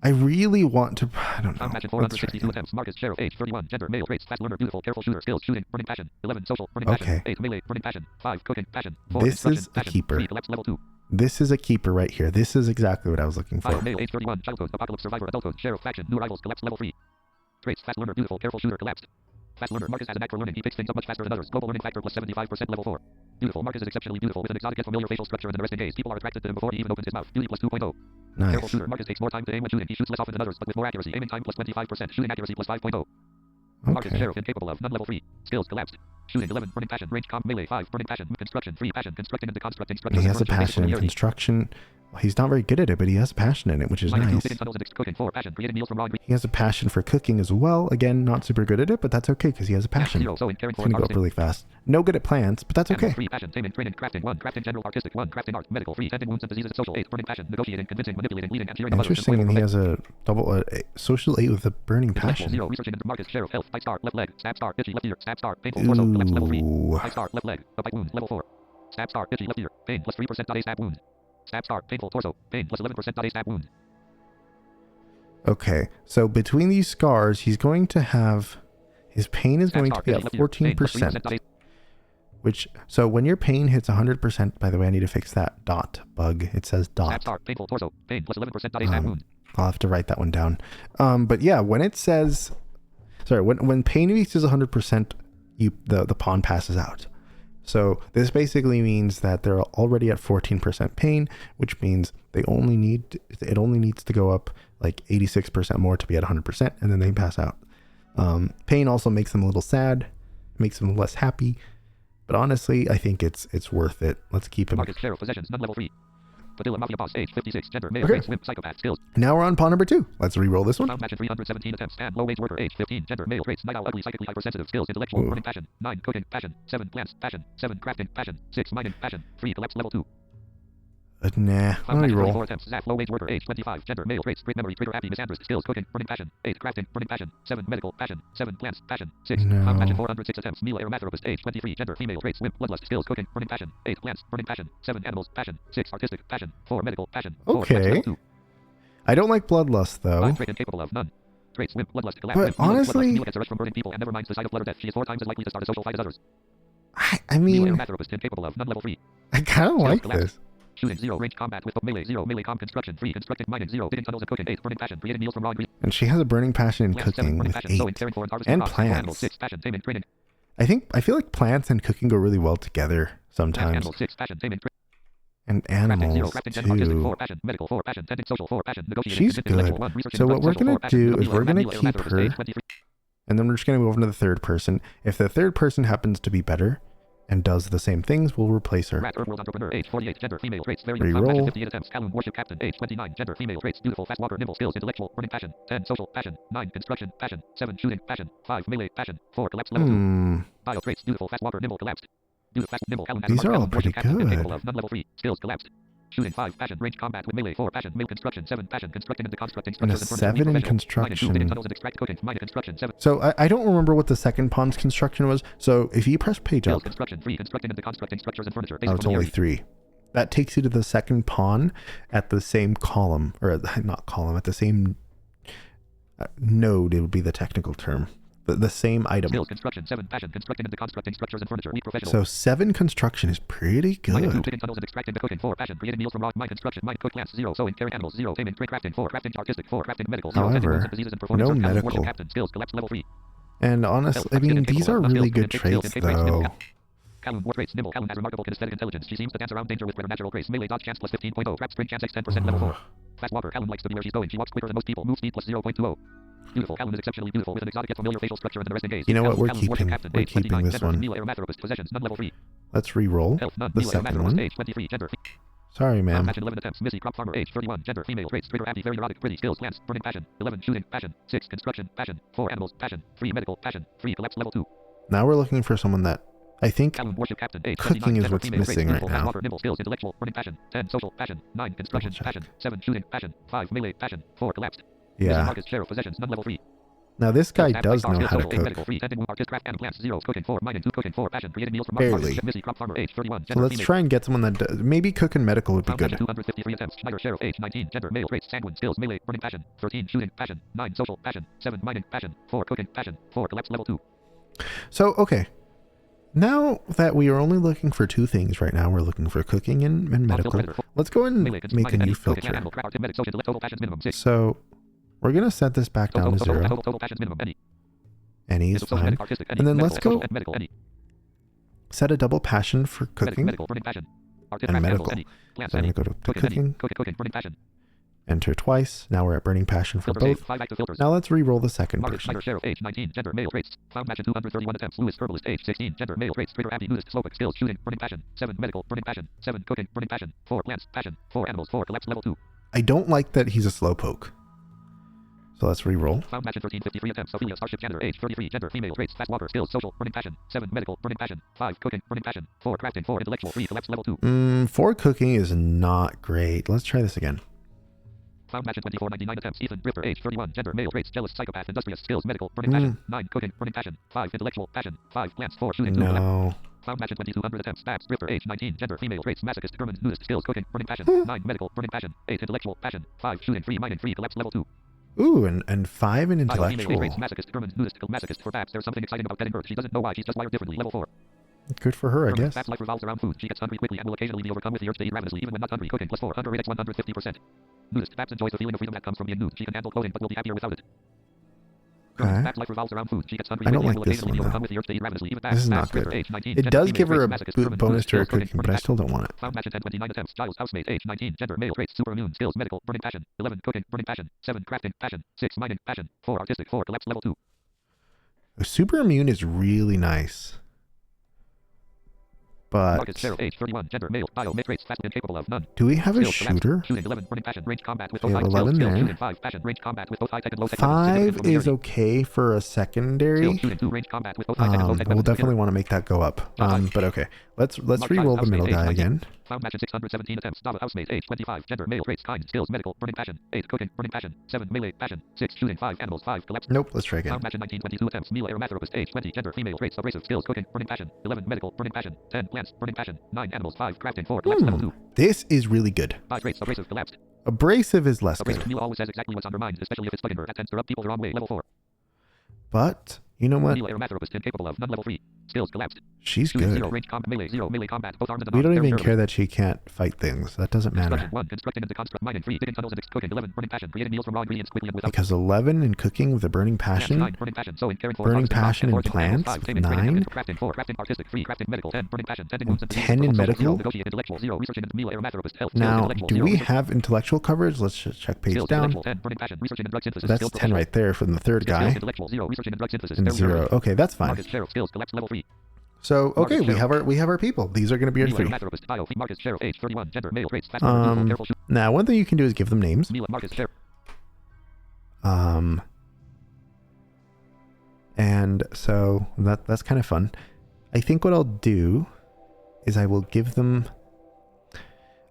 I really want to. I don't know. Found match in 462 attempts. Marcus. Sheriff. Age 31. Gender. Male. Traits. Fast learner. Beautiful. Careful shooter. Skills. Shooting. Burning passion. 11. Social. Burning passion. 8. Melee. Burning passion. 5. Cooking. Passion. 4. This is a keeper. 3. Collapse. Level 2. This is a keeper right here. This is exactly what I was looking for. 5. Male. Age 31. Childhood. Apocalypse. Survivor. Adulthood. Sheriff. Faction. New arrivals. Collapse. Level 3. Traits. Fast learner. Beautiful. Careful shooter. Collapsed. Fast learner. Marcus has a knack for learning. He picks things up much faster than others. Global learning factor plus 75%. Level 4. Beautiful. Marcus is exceptionally beautiful with an exotic yet familiar facial structure and an arresting gaze. People are attracted to him before he even opens his mouth. Beauty plus 2.0. Nice. Careful shooter. Marcus takes more time to aim when shooting. He shoots less often than others, but with more accuracy. Aiming time plus 25%. Shooting accuracy plus 5.0. Marcus. Okay. Sheriff. Incapable of. None. Level 3. Skills. Collapsed. Shooting. 11. Burning passion. Range. Com. Melee. 5. Burning passion. Construction. 3. Passion. Constructing and deconstructing structures. He has a passion in construction. Well, he's not very good at it, but he has a passion in it, which is nice. Cooking. 4. Passion. Creating meals from raw ingredients. He has a passion for cooking as well. Again, not super good at it, but that's okay because he has a passion. 0. So in It's caring for going to go up really fast. No good at plants, but that's okay. 3. Passion. Taming. Training. Crafting. 1. Crafting. General. Artistic. 1. Crafting. Art. Medical. 3. Tending wounds and diseases. Social. 8. Burning passion. Negotiating. Convincing. Manipulating. Leading. And hearing. Interesting, and he has a double social 8 with a burning passion. 0. Researching. Marcus. Sheriff. Health. 5 star. Left leg. Stab star. Itchy. Left ear. Stab star. Painful torso. Collapse. Level 3. 5 star. Left leg. A bite wound. Level 4. Stab star. Itchy. Left ear. Pain plus 3%. A stab wound. Stab star. Painful torso. Pain plus 11%. A stab wound. Okay, so between these scars, he's going to have his pain is going to be at 14%. Which, so when your pain hits 100%, by the way, I need to fix that dot bug. It says dot. Painful torso. Pain plus 11%. A stab wound. I'll have to write that one down. But yeah, when it says, sorry, when pain reaches 100%, the pawn passes out. So this basically means that they're already at 14% pain, which means it only needs to go up like 86% more to be at 100%, and then they pass out. Pain also makes them a little sad, makes them less happy, but honestly, I think it's worth it. Let's keep him. Marcus. Sheriff. Possessions. None. Level 3. Padilla. Mafia boss. Age 56. Gender. Male. Race. Swim. Psychopath. Skills. Now we're on pawn number 2. Let's re-roll this one. Found match in 317 attempts. Stan. Low wage worker. Age 15. Gender. Male. Traits. Night owl. Ugly. Psychically hypersensitive. Skills. Intellectual. Burning passion. 9. Cooking. Passion. 7. Plants. Passion. 7. Crafting. Passion. 6. Mining. Passion. 3. Collapse. Level 2. Nah, let me roll. 4 attempts. Zaf. Low wage worker. Age 25. Gender. Male. Traits. Great memory. Trigger. Happy. Misandrist. Skills. Cooking. Burning passion. 8. Crafting. Burning passion. 7. Medical. Passion. 7. Plants. Passion. 6. No. Found match in 406 attempts. Mila. Aromatherapist. Age 23. Gender. Female. Traits. Wimp. Bloodlust. Skills. Cooking. Burning passion. 8. Plants. Burning passion. 7. Animals. Passion. 6. Artistic. Passion. 4. Medical. Passion. 4. Okay. I don't like bloodlust though. 5. Trait incapable of. None. Traits. Wimp. Bloodlust. Collapse. But Wimp, honestly, Mila gets a rush from burning people and never minds the sight of blood or death. She is 4 times as likely to start a social fight as others. I mean, Mila. Aromatherapist. Incapable of. None. Level 3. I kind of like this. Shooting. 0. Range combat with melee. 0. Melee com construction. 3. Constructing mining. 0. Digging tunnels and cooking. 8. Burning passion. Creating meals from raw ingredients. And she has a burning passion in Plants, 7. cooking Burning with passion. 8. Sowing, caring for, and harvesting And crops. plants. Animals. 6. Passion. Taming. Training. I feel like plants and cooking go really well together sometimes. Animals. 6. Passion. Taming. And Crafting. 0. animals Crafting. 10. Artistic. too. 4. Passion. Medical. 4. Passion. Tending. Social. 4. Passion. Negotiating. She's good. 1. Researching. So what we're social, going 4. to do Passion. is we're going to Mila. keep Aromatherapist. her, Age 23. and then we're just going to move on to the third person. If the third person happens to be better and does the same things, we'll replace her. Rat. RimWorld entrepreneur. Age 48. Gender. Female. Traits. Very Reroll. young. Found match in 58 attempts. Calhoun. Warship captain. Age 29. Gender. Female. Traits. Beautiful. Fast walker. Nimble. Skills. Intellectual. Burning passion. 10. Social. Passion. 9. Construction. Passion. 7. Shooting. Passion. 5. Melee. Passion. 4. Collapse. Level 2. Bio traits. Beautiful. Fast walker. Nimble. Collapsed. Beautiful. Fast. Nimble. Calhoun. These are all pretty good. Incapable of. None. Level 3. Skills. Collapsed. Shooting. 5. Passion. Range combat with melee. 4. Passion. Male construction. 7. Passion. Constructing and deconstructing And a structures. 7 in construction. Tunnels and extract cooking. Mine construction. 7. So I don't remember what the second pawn's construction was. So if you press page up, Construction. 3. Constructing and deconstructing structures and furniture. oh, it's only 3. That takes you to the second pawn at the same column, or not column, at the same node. It would be the technical term. The same item. Skills. Construction. 7. Passion. Constructing and deconstructing structures and furniture. Weak professional. So 7 construction is pretty Mine 2. good. Digging tunnels and extracting the cooking. 4. Passion. Creating meals from raw. Mine construction. Mine cook plants. 0. Sowing. Caring animals. 0. Taming. Crafting. 4. Crafting. Artistic. 4. Crafting. Medical. 0. However, wounds and diseases and performing no search. Calhoun. medical. Warship captain. Skills. Collapse. Level 3. And honestly, I mean, these are really good traits though. Calhoun. War traits. Nimble. Calhoun has remarkable kinesthetic intelligence. She seems to dance around danger with preternatural grace. Melee dodge chance plus 15.0. Trap sprint chance X 10%. Level 4. Fast walker. Helen likes to be where she's going. She walks quicker than most people. Move speed plus 0.20. Beautiful. Helen is exceptionally beautiful with an exotic yet familiar facial structure and an arresting gaze. You know what? We're Helen's worship keeping captain, we're age keeping 29, this gender, one. female aeromatherapist, possessions, none level 3. Let's re-roll Health, none, the female second aeromatherapist, one. age 23, gender. Sorry, ma'am. Passion 11 attempts. Missy crop farmer, age 31, gender, female, traits, traitor, anti, very erotic, pretty, skills, plants, burning, passion. 11, shooting, passion. 6, construction, passion. 4, animals, passion. 3, medical, passion. 3, collapse, level 2. Now we're looking for someone that I think Helen, worship captain, age cooking 29, is gender, what's female, missing traits, right beautiful, now. walker, nimble, skills, intellectual, burning, passion. 10, social, passion. 9, construction, passion. 7, shooting, passion. 5, melee, passion. 4, collapsed. Missy Yeah. Marcus, sheriff, possessions, none level 3. Now this guy Stats, does star, know skills, how to social, 8, cook. medical, 3, tendon, wound, artist, craft, and plants. 0, cooking, 4, mining, 2, cooking, 4, passion. Creating meals from Barely. Missy crop farmer, age 31, So gender, let's female. try and get someone that does. Maybe cook and medical would be Found good. passion, 253 attempts. Schneider, sheriff, age 19, gender, male, traits, sanguine, skills, melee, burning, passion. 13, shooting, passion. 9, social, passion. 7, mining, passion. 4, cooking, passion. 4, collapse, level 2. So, okay. Now that we are only looking for 2 things right now, we're looking for cooking and medical. Let's go and make a new filter. So we're going to set this back down to 0. Any is fine. And then let's go set a double passion for cooking and medical. So I'm going to go to cooking, enter twice. Now we're at burning passion for both. Now let's re-roll the second Marcus, person. Schneider, sheriff, age 19, gender, male, traits. Found passion, 231 attempts. Lewis, herbalist, age 16, gender, male, traits. Traitor, anti, nudist, slow, skills, shooting, burning, passion. 7, medical, burning, passion. 7, cooking, burning, passion. 4, plants, passion. 4, animals, 4, collapse, level 2. I don't like that he's a slowpoke. So let's re-roll. Found passion, 1353 attempts. Ophelia, starship, janitor, age 33, gender, female, traits. Fast walker, skills, social, burning, passion. 7, medical, burning, passion. 5, cooking, burning, passion. 4, crafting. 4, intellectual, 3, collapse, level 2. 4 cooking is not great. Let's try this again. Found passion, 2499 attempts. Ethan, drifter, age 31, gender, male, traits, jealous, psychopath, industrious, skills, medical, burning, passion. 9, cooking, burning, passion. 5, intellectual, passion. 5, plants, 4, shooting, 2, collapse. No. Found passion, 2200 attempts. Babs, drifter, age 19, gender, female, traits, masochist, German, nudist, skills, cooking, burning, passion. 9, medical, burning, passion. 8, intellectual, passion. 5, shooting, 3, mining, 3, collapse, level 2. Ooh, and 5 in 5, intellectual. female, traits, masochist, German, nudist, masochist. For Babs, there's something exciting about getting hurt. She doesn't know why. She's just wired differently. Level 4. Good for her, I guess. Babs' life revolves around food. She gets hungry quickly and will occasionally be overcome with the urge to eat ravenously, even when not hungry. Cooking plus 4, under 8x 150%. Nudist, Babs enjoys the feeling of freedom that comes from being nude. She can handle clothing, but will be happier without it. Okay. Babs' life revolves around food. She gets hungry I don't quickly and like will this occasionally be one, overcome though. with the urge to eat ravenously, even This is not Babs, good. age 19, It gender, does female, give her traits, a masochist, German, bonus nudist, to her skills, cooking, cooking, but burning, I still don't want it. Found passion 1029 attempts. Giles, housemate, age 19, gender, male, traits, super immune, skills, medical, burning, passion. 11, cooking, burning, passion. 7, crafting, passion. 6, mining, passion. 4, artistic, 4, collapse, level 2. Super immune is really nice. But Marcus, sheriff, age 31, gender, male, biomes, traits, fast and capable of none. do we have a Skills, collapse. shooter? Shooting 11, burning, passion, range combat with We both have high 11 skills, there. shooting 5, passion, range combat with both high tech and low tech weapons. 5 is okay for a secondary. Skills, shooting 2, range combat with both high tech and low tech We'll weapons. definitely want to make that go up. But okay, let's re-roll the middle guy again. Found passion 617 attempts. Dava, housemate, age 25, gender, male, traits, kind, skills, medical, burning, passion. 8, cooking, burning, passion. 7, melee, passion. 6, shooting, 5, animals, 5, collapse. Nope, let's try again. Found passion 1922 attempts. Mila, aromatherapist, age 20, gender, female, traits, abrasive, skills, cooking, burning, passion. 11, medical, burning, passion. 10, plants, burning, passion. 9, animals, 5, crafting, 4, collapse, level 2. This is really good. 5 traits, abrasive, collapsed. Abrasive is less Abrasive, good. Mila always says exactly what's on her mind, especially if it's bugging her. That tends to rub people the wrong way. Level 4. But you know what? Mila, aromatherapist, incapable of, none, level 3. Skills, collapsed. She's Shooting, good. 0, range combat, melee, 0, melee combat, both arms and We don't very even early. care that she can't fight things. That doesn't matter. Construction 1, constructing and deconstruct, mining 3, digging tunnels and cooking 11, burning, passion, creating meals from raw ingredients quickly and without. Because 11 in cooking with a burning passion. 9, burning, passion, sewing, caring for, Burning harvesting, passion harvesting, in animals, plants, 5, taming, training, 9. crafting, 4, crafting, artistic, 3, crafting, medical, 10, burning, passion, tending wounds and 10 in medical? negotiate, intellectual, 0, researching and Mila, aromatherapist, health, Now, intellectual, do 0, we research, have intellectual coverage? Let's just check page skills, down. intellectual, 10, burning, passion, researching and drug synthesis, That's skills, 10 right there from the third skills, guy. intellectual, 0, researching and drug synthesis, And very 0. early. Okay, that's fine. Marcus, sheriff, skills, collapse, level 3. So okay, Marcus, we have our people. These are going to be our Mila, 3. aromatherapist, bio, Marcus, sheriff, age 31, gender, male, traits, fast, beautiful, careful, shoot. Now one thing you can do is give them names. Mila, Marcus, sheriff. And so that's kind of fun. I think what I'll do is I will give them.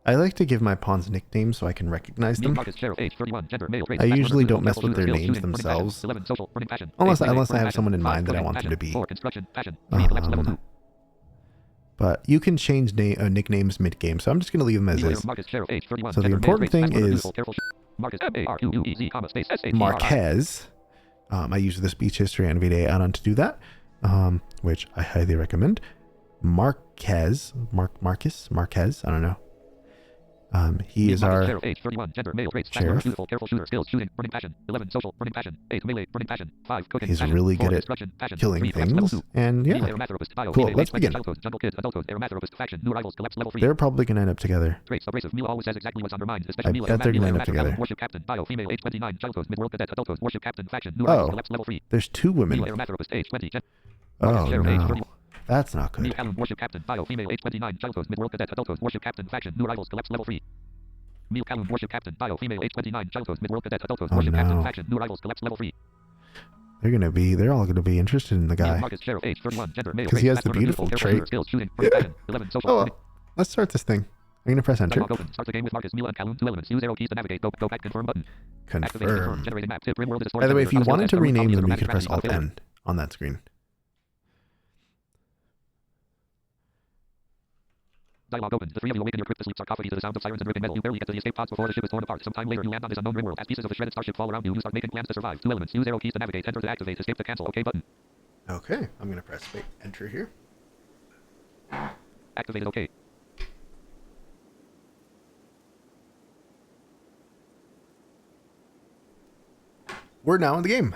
I like to give my pawns nicknames so I can recognize them. Marcus, sheriff, age 31, gender, male, traits, I fast, usually beautiful, don't mess careful, with their shooter, names skills, shooting, burning, themselves. passion, 11, social, burning, passion, Unless 8, melee, I burning, have someone in passion, mind that I 5, want them to passion, be. 4, construction, passion, 3, collapse, level 2. But you can change nicknames mid-game, so I'm just going to leave them as is. Marcus, sheriff, age 31, So the gender, male, important traits, thing fast, is beautiful, careful, Marcus, M-A-R-Q-U-E-Z, space, S-A-T-R-I. Marquez. I use the speech history and VDA add-on to do that, which I highly recommend. Marquez, I don't know. He is our Sheriff, age 31, gender, male, traits, fast learner, sheriff. beautiful, careful shooter, skills, shooting, burning passion, 11, social, burning passion, 8, melee, burning passion, 5, cooking, He's passion, really 4, good at instruction, passion, killing 3, collapse, level things. 2. And yeah, Melee, aromatherapist, bio, cool. female, Let's age 20, begin. child codes, jungle kids, adult codes, aromatherapist, faction, new rivals, collapse, level 3. They're probably going to end up together. Traits, abrasive, Mila always says exactly what's on her mind, especially I Mila, bet they're going to end up aromatherapist, together. warship captain, bio, female, age 29, child codes, mid-world cadet, adult codes, warship captain, faction, new rivals, Oh, collapse, level 3. there's two women. Mila, aromatherapist, age 20, Oh sheriff, age no, 31. that's not Neil good. Callan, warship captain, bio, female, age 29, child codes, mid-world cadet, adult codes, warship captain, faction, new rivals, collapse, level 3. Neil Callan, warship captain, bio, female, age 29, child codes, mid-world cadet, adult codes, Oh warship captain, no, faction, new rivals, collapse, level 3. they're all gonna be interested in the Neil guy Marcus, sheriff, age 31, gender, male, because he race, has the fast learner, beautiful careful shooter, trait. skills, shooting, burning passion, 11, social, Oh, burning. well, let's start this thing. I'm gonna press enter. Dialog open. Start the game with Marcus, Mila, and Calhoun. 2 elements. Use arrow keys to navigate. Go back. Confirm button. Activate confirm. Confirm. Generating map. Tip. RimWorld is a By the way, if you storyteller. wanted to Story rename copies them, of you could romantic press tragedy, Alt+N on that screen. Dialog open. The three of you awaken your crypt to sleep sarcophagus to the sound of sirens and ripping metal. You barely get to the escape pods before the ship is torn apart. Sometime later, you land on this unknown RimWorld. As pieces of the shredded starship fall around you, you start making plans to survive. 2 elements. Use arrow keys to navigate. Enter to activate. Escape to cancel. OK button. Okay, I'm gonna press enter here. Activated. OK. We're now in the game.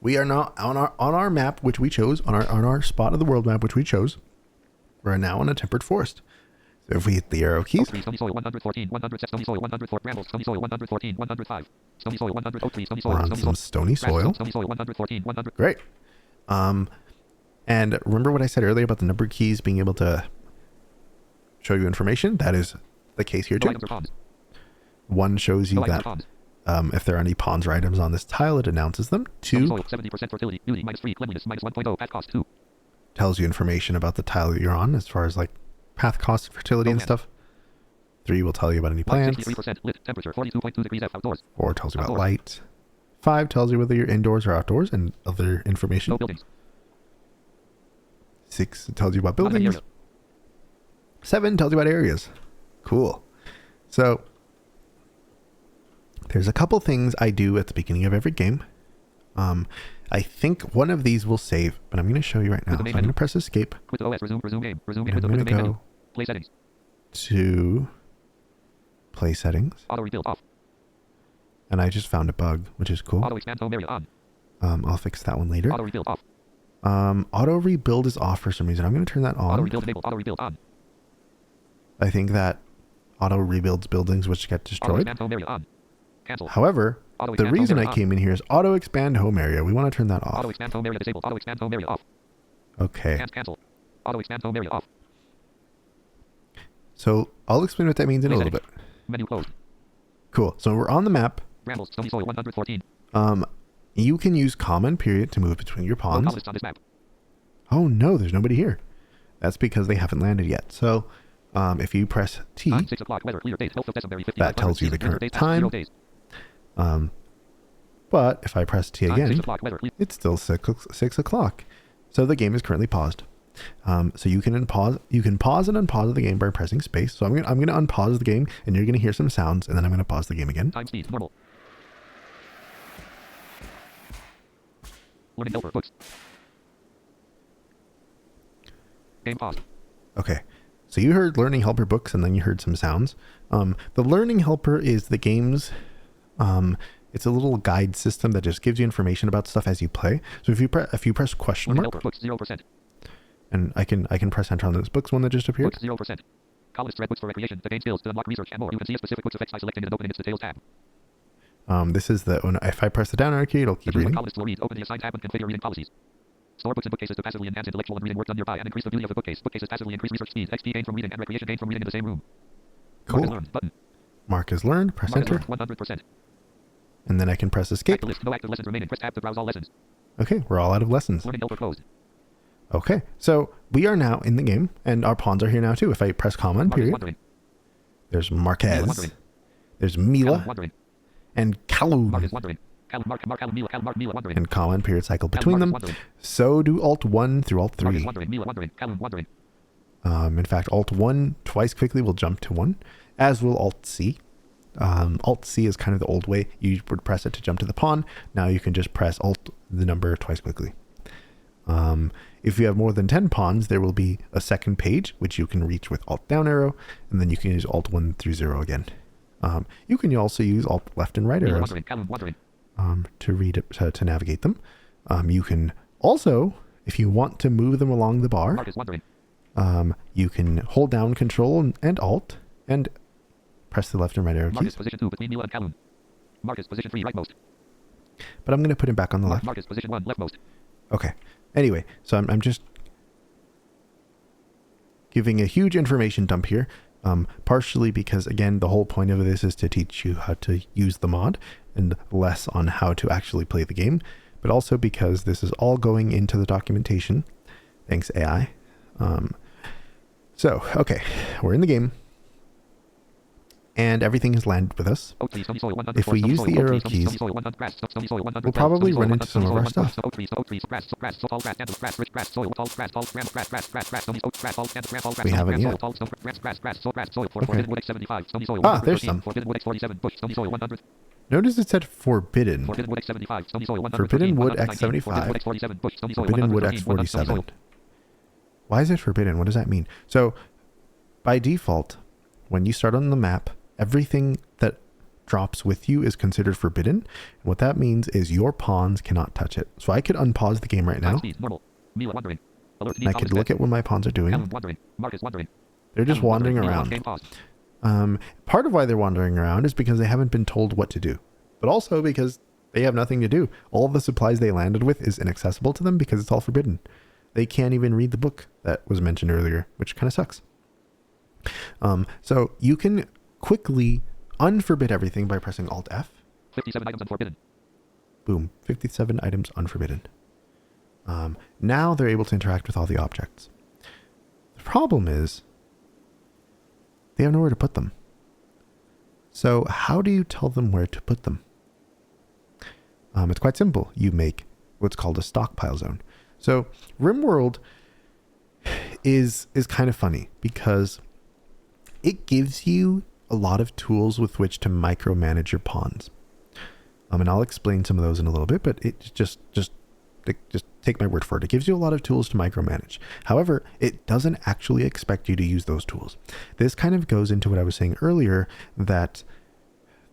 We are now on our map, which we chose, on our spot of the world map, which we chose. We're now in a tempered forest. So if we hit the arrow keys, Stony soil 114, 100 stony soil 104 brambles, stony soil 114, 105, stony soil 103, stony soil, we're on some stony soil. stony soil 114, 100. Great. And remember what I said earlier about the number keys being able to show you information? That is the case here too. One shows you that if there are any pawns or items on this tile, it announces them. 2, 70% fertility, beauty, -3, cleanliness, -1.0, path cost 2. tells you information about the tile that you're on as far as like path cost, fertility, and stuff. 3 will tell you about any plants. 63% lit, temperature 42.2 degrees F outdoors. 4 tells you about light. 5 tells you whether you're indoors or outdoors and other information. No buildings. 6 tells you about buildings. 7 tells you about areas. Cool. So there's a couple things I do at the beginning of every game. I think one of these will save, but I'm going to show you right now. So I'm going to press escape. Quit OS, resume game. Resume game. I'm going to go play settings. To play settings. Auto rebuild off. And I just found a bug, which is cool. Auto expand home area on. I'll fix that one later. Auto rebuild off. Auto rebuild is off for some reason. I'm going to turn that on. Auto rebuild enabled. Auto rebuild on. I think that auto rebuilds buildings which get destroyed. Auto expand home area on. Cancel. However, the reason I came in here is auto expand home area. We want to turn that off. Auto expand home area disabled. Auto expand home area off. Okay. Cancel. Auto expand home area off. So I'll explain what that means in a little bit. Menu closed. Cool. So we're on the map. Brambles, stony soil 114. You can use comma period to move between your pawns. On this map. Oh no, there's nobody here. That's because they haven't landed yet. So if you press T, 6 o'clock weather clear date, that tells you the current time. But if I press T again, it's still 6 o'clock. So the game is currently paused. So you can pause and unpause the game by pressing space. So I'm gonna unpause the game, and you're gonna hear some sounds, and then I'm gonna pause the game again. Time speed normal. Learning helper books. Game paused. Okay. So you heard learning helper books, and then you heard some sounds. The learning helper is the game's. It's a little guide system that just gives you information about stuff as you play. So if you press question mark, helper books 0%. And I can press enter on this books one that just appeared. Books 0%. College thread books for recreation, to gain skills, to unlock research, and more. You can see a specific book's effects by selecting it and opening its details tab. This is if I press the down arrow key, it'll keep reading. College to read. Open the assigned tab and configure reading policies. Store books and bookcases to passively enhance intellectual and reading work done nearby and increase the beauty of the bookcase. Bookcases passively increase research speed. XP gained from reading and recreation gained from reading in the same room. Cool. Mark is learned. Button. Mark is learned. Press Mark enter. 100%. And then I can press escape. List. No active lessons remaining. Press tab to browse all lessons. Okay, we're all out of lessons. Learning helper closed. Okay, so we are now in the game, and our pawns are here now too. If I press comma and period, there's Marquez, there's Mila, and Calhoun. And comma and period cycle between them. So do Alt+1 through Alt+3. In fact, Alt+1 twice quickly will jump to 1, as will Alt+C. Alt+C is kind of the old way. You would press it to jump to the pawn. Now you can just press Alt the number twice quickly. If you have more than 10 pawns, there will be a second page, which you can reach with Alt down arrow, and then you can use Alt 1 through 0 again. You can also use Alt left and right arrows to read it, to navigate them. You can also, if you want to move them along the bar, you can hold down Control and Alt and press the left and right arrow keys. Position 2 between Mila and Calhoun. Marcus, position 3 rightmost. But I'm going to put him back on the left. Marcus, position 1 leftmost. Okay. Anyway, so I'm just giving a huge information dump here, partially because, again, the whole point of this is to teach you how to use the mod and less on how to actually play the game, but also because this is all going into the documentation. Thanks, AI. So, okay, we're in the game. And everything has landed with us. If we use the arrow keys, we'll probably run into some of our stuff. We haven't yet. Okay. Ah, there's some. Notice it said forbidden. Forbidden wood X75. Forbidden wood X47. Why is it forbidden? What does that mean? So, by default, when you start on the map, everything that drops with you is considered forbidden. And what that means is your pawns cannot touch it. So I could unpause the game right now. And I could look at what my pawns are doing. They're just wandering around. Part of why they're wandering around is because they haven't been told what to do. But also because they have nothing to do. All the supplies they landed with is inaccessible to them because it's all forbidden. They can't even read the book that was mentioned earlier, which kind of sucks. So you can quickly unforbid everything by pressing Alt+F. 57 items unforbidden. Boom. 57 items unforbidden. Now they're able to interact with all the objects. The problem is they have nowhere to put them. So how do you tell them where to put them? It's quite simple. You make what's called a stockpile zone. So RimWorld is kind of funny because it gives you a lot of tools with which to micromanage your pawns. And I'll explain some of those in a little bit, but it just take my word for it. It gives you a lot of tools to micromanage. However, it doesn't actually expect you to use those tools. This kind of goes into what I was saying earlier, that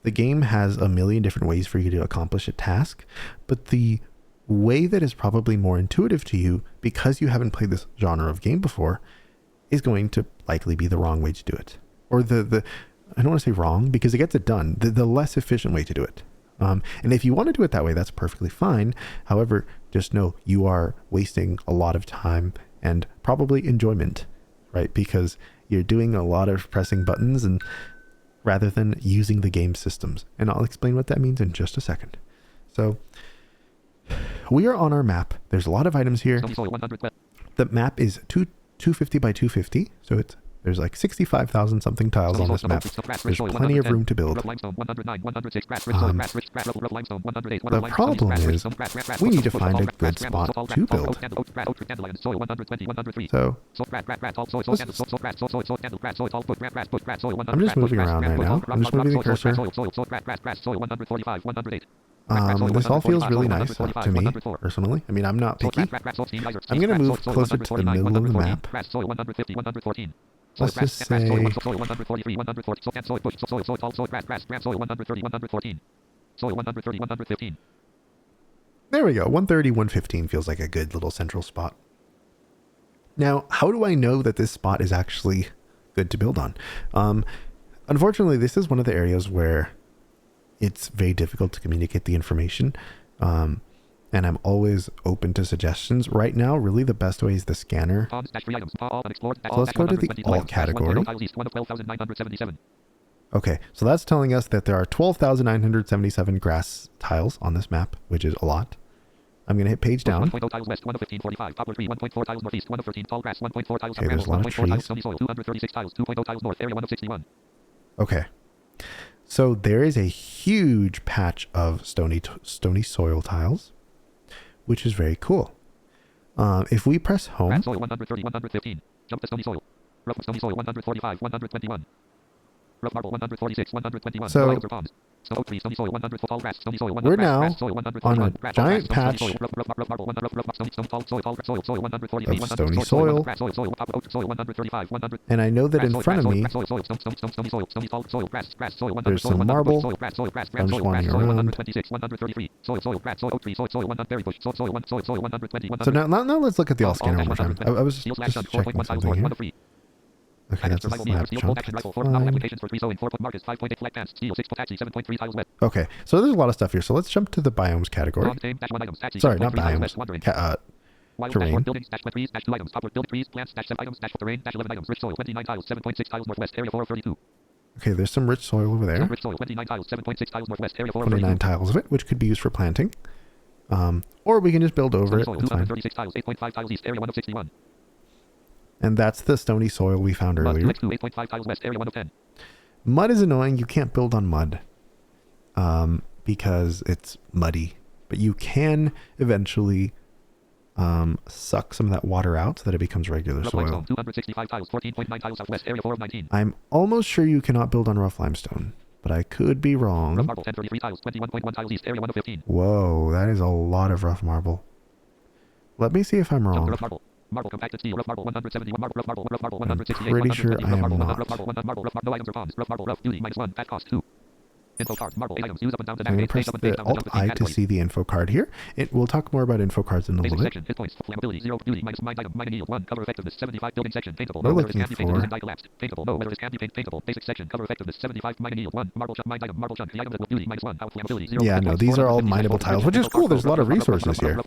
the game has a million different ways for you to accomplish a task, but the way that is probably more intuitive to you, because you haven't played this genre of game before, is going to likely be the wrong way to do it. Or I don't want to say wrong, because it gets it done, the less efficient way to do it. And if you want to do it that way, that's perfectly fine. However, just know you are wasting a lot of time and probably enjoyment, right? Because you're doing a lot of pressing buttons and rather than using the game systems. And I'll explain what that means in just a second. So we are on our map. There's a lot of items here. The map is 250 by 250, so there's like 65,000 something tiles on this map. There's plenty of room to build. The problem is we need to find a good spot to build. So I'm just moving around right now. I'm just moving the cursor. This all feels really nice to me, personally. I mean, I'm not picky. I'm going to move closer to the middle of the map. Let's just say... There we go. 130, 115 feels like a good little central spot. Now, how do I know that this spot is actually good to build on? Unfortunately, this is one of the areas where it's very difficult to communicate the information. And I'm always open to suggestions. Right now, really the best way is the scanner. So let's go to the Alt category. Okay, so that's telling us that there are 12,977 grass tiles on this map, which is a lot. I'm going to hit page down. Okay, there's a lot of trees. Okay, so there is a huge patch of stony soil tiles, which is very cool. If we press home, soil 130, 115. Jump to stony soil. Rough stony soil 145, 121. Rough marble 146, 121. So Biomes or ponds. Stone oak tree, stony soil 100 tall grass, stony soil 100 we're grass, now grass soil on 141. a Grass, giant grass, patch stony soil, rough marble 100 rough stony tall soil 143, of 100 stony soil soil, grass soil oak soil 135, 100. and I know that in front of me Soil, grass, soil, 100, there's soil, some 100, marble. soil, grass, soil, grass, I'm grass, just soil, wandering soil, around. 126, 133, soil, grass, soil, oak tree, soil, 100, berry bush, soil, 120, 120, So now let's look at the all scanner one more time. I was just checking something here. Okay, that's a slab chunk. That's fine. Okay, so there's a lot of stuff here. So let's jump to the biomes category. Sorry, not biomes. Terrain. Buildings, trees, items, poplar, building trees, plants, items, terrain, 11 items, rich soil, 29 tiles, 7.6 tiles northwest, area 432. Okay, there's some rich soil over there. Rich soil, 29 tiles, 7.6 tiles northwest, area 29 tiles of it, which could be used for planting. Or we can just build over it. Soil, It's fine. 236 tiles, 8.5 tiles east, area 1 of 61. And that's the stony soil we found earlier. 8.5 tiles west, area 1 of 10. Mud is annoying. You can't build on mud because it's muddy. But you can eventually suck some of that water out so that it becomes regular soil. 265 tiles, 14.9 tiles southwest, area 4 of 19. I'm almost sure you cannot build on rough limestone, but I could be wrong. Rough marble, 1033 tiles, 21.1 tiles east, area 1 of 15. Whoa, that is a lot of rough marble. Let me see if I'm wrong. Rough marble. Marble compacted steel, rough marble 171, rough marble 168, pretty sure I am not. rough marble, no items or bonds, rough marble, rough duty, -1, pack cost 2. Info card, marble, items, use up and down the I'm going to press the Alt+I to see the info card here. We'll talk more about info cards in a little bit. Section, hit points, flammability, 0, duty, -1 item, -, yield, 1, cover effectiveness, 75, building section, paintable, We're no, looking can be painted, for... collapsed, paintable, no, whether it can be paintable, basic section, cover effectiveness, 75, -, yield, 1, marble chunk, marble chunk, the item that will duty, -1, out, flammability, 0, yeah, no, these are all mineable tiles, which is cool. There's a lot of resources here. But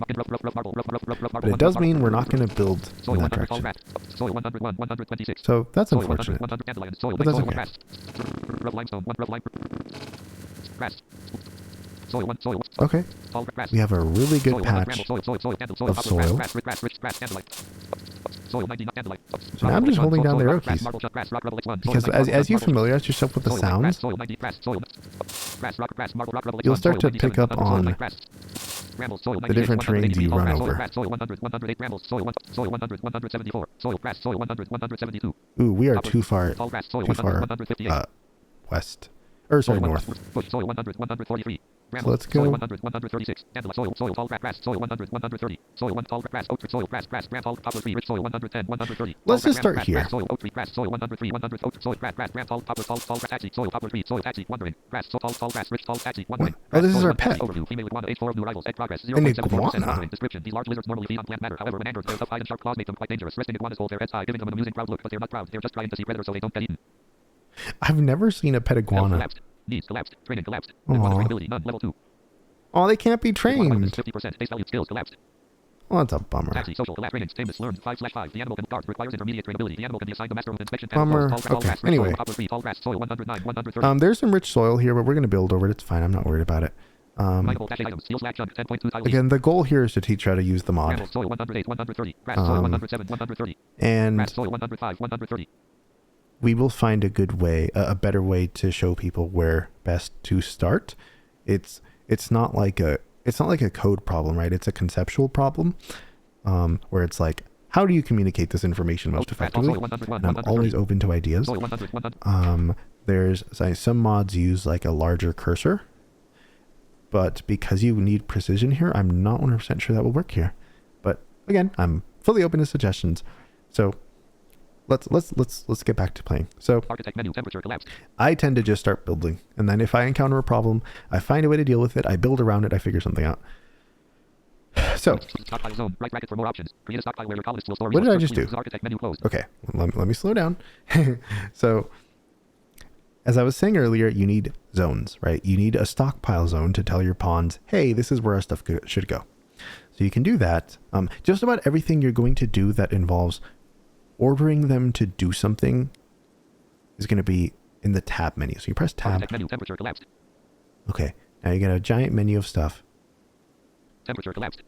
it does mean we're not going to build in that direction. So that's unfortunate. But that's okay. Okay, we have a really good patch of soil. So now I'm just holding down the arrow keys. Because as you familiarize yourself with the sounds, you'll start to pick up on the different terrains you run over. Ooh, we are too far west. Or sorry, north. So let's go. Soil 100, 136, soil, tall grass, soil 100, 130, soil 1 tall grass, oak tree, soil, grass, grand tall, poplar tree, rich soil 110, 130. Let's just start here. Soil, oak tree, grass, soil 103, 100, oak, soil, grass, grand tall, poplar, tall, grass, taxi, soil, poplar tree, soil, taxi, wandering, grass, tall grass, rich, tall, taxi, wandering. Oh, this is our pet. Overview, female iguana, age 4 of new arrivals, egg progress, An 0.74%, iguana. wandering, description, these large lizards normally feed on plant matter, however, when angered, their tough hide and sharp claws make them quite dangerous. Resting iguanas hold their heads high, giving them an amusing proud look, but they're not proud, they're just trying to see predators so they don't get eaten. I've never seen a pet iguana. Needs collapsed, training collapsed, Aww. none, level 2. Oh, they can't be trained. 50%, base value skills collapsed. Oh, that's a bummer. Taxi, social, last ratings, tameness, learned, 5/5. The animal can guard, requires intermediate trainability. The animal can be assigned the master of inspection. Bummer. Okay, anyway. There's some rich soil here, but we're going to build over it. It's fine. I'm not worried about it. Again, the goal here is to teach how to use the mod. And we will find a good way, a better way to show people where best to start. It's not like a code problem, right? It's a conceptual problem, where it's like, how do you communicate this information most effectively? And I'm always open to ideas. There's some mods use like a larger cursor, but because you need precision here, I'm not 100% sure that will work here. But again, I'm fully open to suggestions. So let's get back to playing. So I tend to just start building, and then if I encounter a problem, I find a way to deal with it. I build around it. I figure something out. So what did I just do? Okay, let me slow down. So as I was saying earlier, you need zones, right? You need a stockpile zone to tell your pawns, hey, this is where our stuff should go. So you can do that. Just about everything you're going to do that involves ordering them to do something is going to be in the tab menu. So you press tab. Okay, now you get a giant menu of stuff. Temperature collapsed.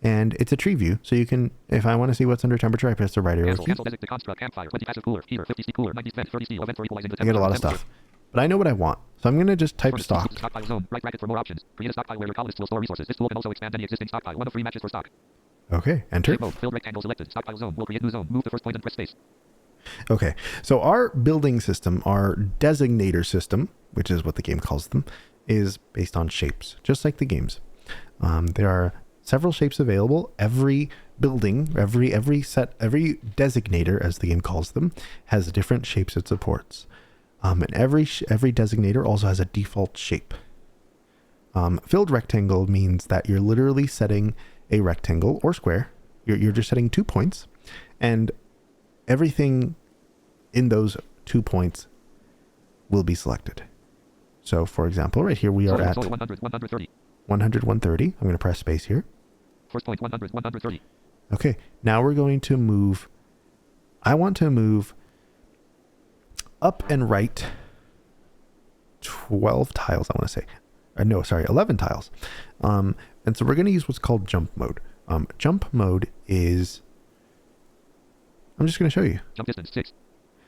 And it's a tree view, so you can, if I want to see what's under temperature, I press the right arrow key. I get a lot of stuff, but I know what I want, so I'm going to just type stock. Stockpile zone, right bracket for more options. Create a stockpile where your colonists will store resources. This tool can also expand any existing stockpile. 1 of 3 matches for stock. Okay, enter. Mode, filled rectangle selected. Stockpile zone will create new zone. Move the first point and press space. Okay, so our building system, our designator system, which is what the game calls them, is based on shapes, just like the games. There are several shapes available. Every building, every designator, as the game calls them, has different shapes it supports. And every designator also has a default shape. Filled rectangle means that you're literally setting a rectangle or square. You're just setting 2 points, and everything in those 2 points will be selected. So, for example, right here we are at 100, 130. 100, 130. I'm going to press space here. First point 100, 130. Okay, now we're going to move. I want to move up and right 12 tiles, I want to say. No, sorry, 11 tiles. And so we're going to use what's called jump mode. Jump mode is... I'm just going to show you. Jump distance 6.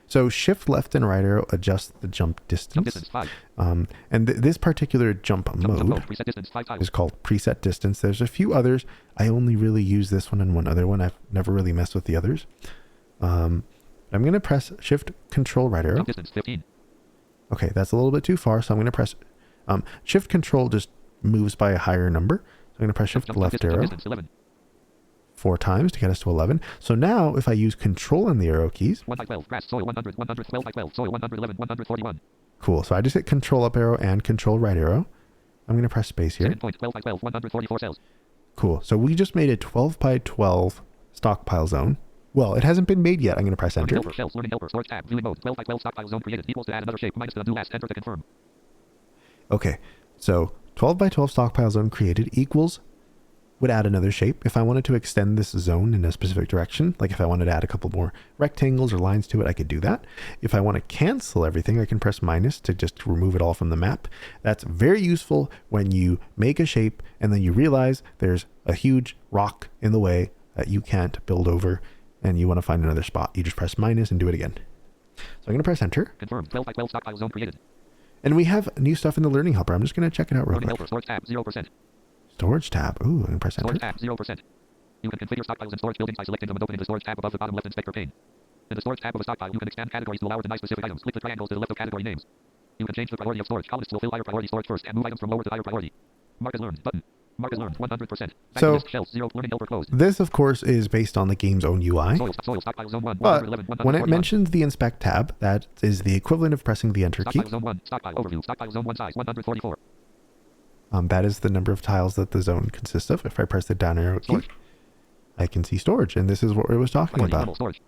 So shift left and right arrow adjusts the jump distance. Jump distance 5. And this particular jump mode preset distance 5 tiles. is called preset distance. There's a few others. I only really use this one and one other one. I've never really messed with the others. I'm going to press shift control right arrow. Jump distance 15. Okay, that's a little bit too far, so I'm going to press shift control just moves by a higher number. So I'm going to press shift left arrow 4 times to get us to 11. So now if I use control and the arrow keys. 1 by 12, grass, soil 100, 112 by 12, soil 111, 141. Cool. So I just hit control up arrow and control right arrow. I'm going to press space here. 7.12 by 12, 144 cells. Cool. So we just made a 12 by 12 stockpile zone. Well, it hasn't been made yet. I'm going to press enter. Learning helper, shells, learning helper, storage tab, viewing mode, 12 by 12 stockpile zone created equals to add another shape minus the undo last, enter to confirm. Okay. So 12 by 12 stockpile zone created equals would add another shape. If I wanted to extend this zone in a specific direction, like if I wanted to add a couple more rectangles or lines to it, I could do that. If I want to cancel everything, I can press minus to just remove it all from the map. That's very useful when you make a shape and then you realize there's a huge rock in the way that you can't build over and you want to find another spot. You just press minus and do it again. So I'm going to press enter. Confirm. 12 by 12 stockpile zone created. And we have new stuff in the learning helper. I'm just going to check it out real Learning quick. helper, storage tab, 0%. Storage tab. Ooh, I'm going to press enter. Storage tab, 0%. You can configure stockpiles and storage buildings by selecting them and opening the storage tab above the bottom left inspector pane. In the storage tab of a stockpile, you can expand categories to allow or deny specific items. Click the triangles to the left of category names. You can change the priority of storage. Columnists will fill higher priority storage first and move items from lower to higher priority. Mark as learned. Button. Mark as learned. 100%. So, shells, 0. Learning helper closed. This, of course, is based on the game's own UI. Soil stockpile zone 1. But when it mentions the inspect tab, that is the equivalent of pressing the enter key. Stockpile zone 1. Stockpile overview. Stockpile zone 1 size 144. That is the number of tiles that the zone consists of. If I press the down arrow key, Storage. I can see storage. And this is what it was talking Priority, about. normal storage.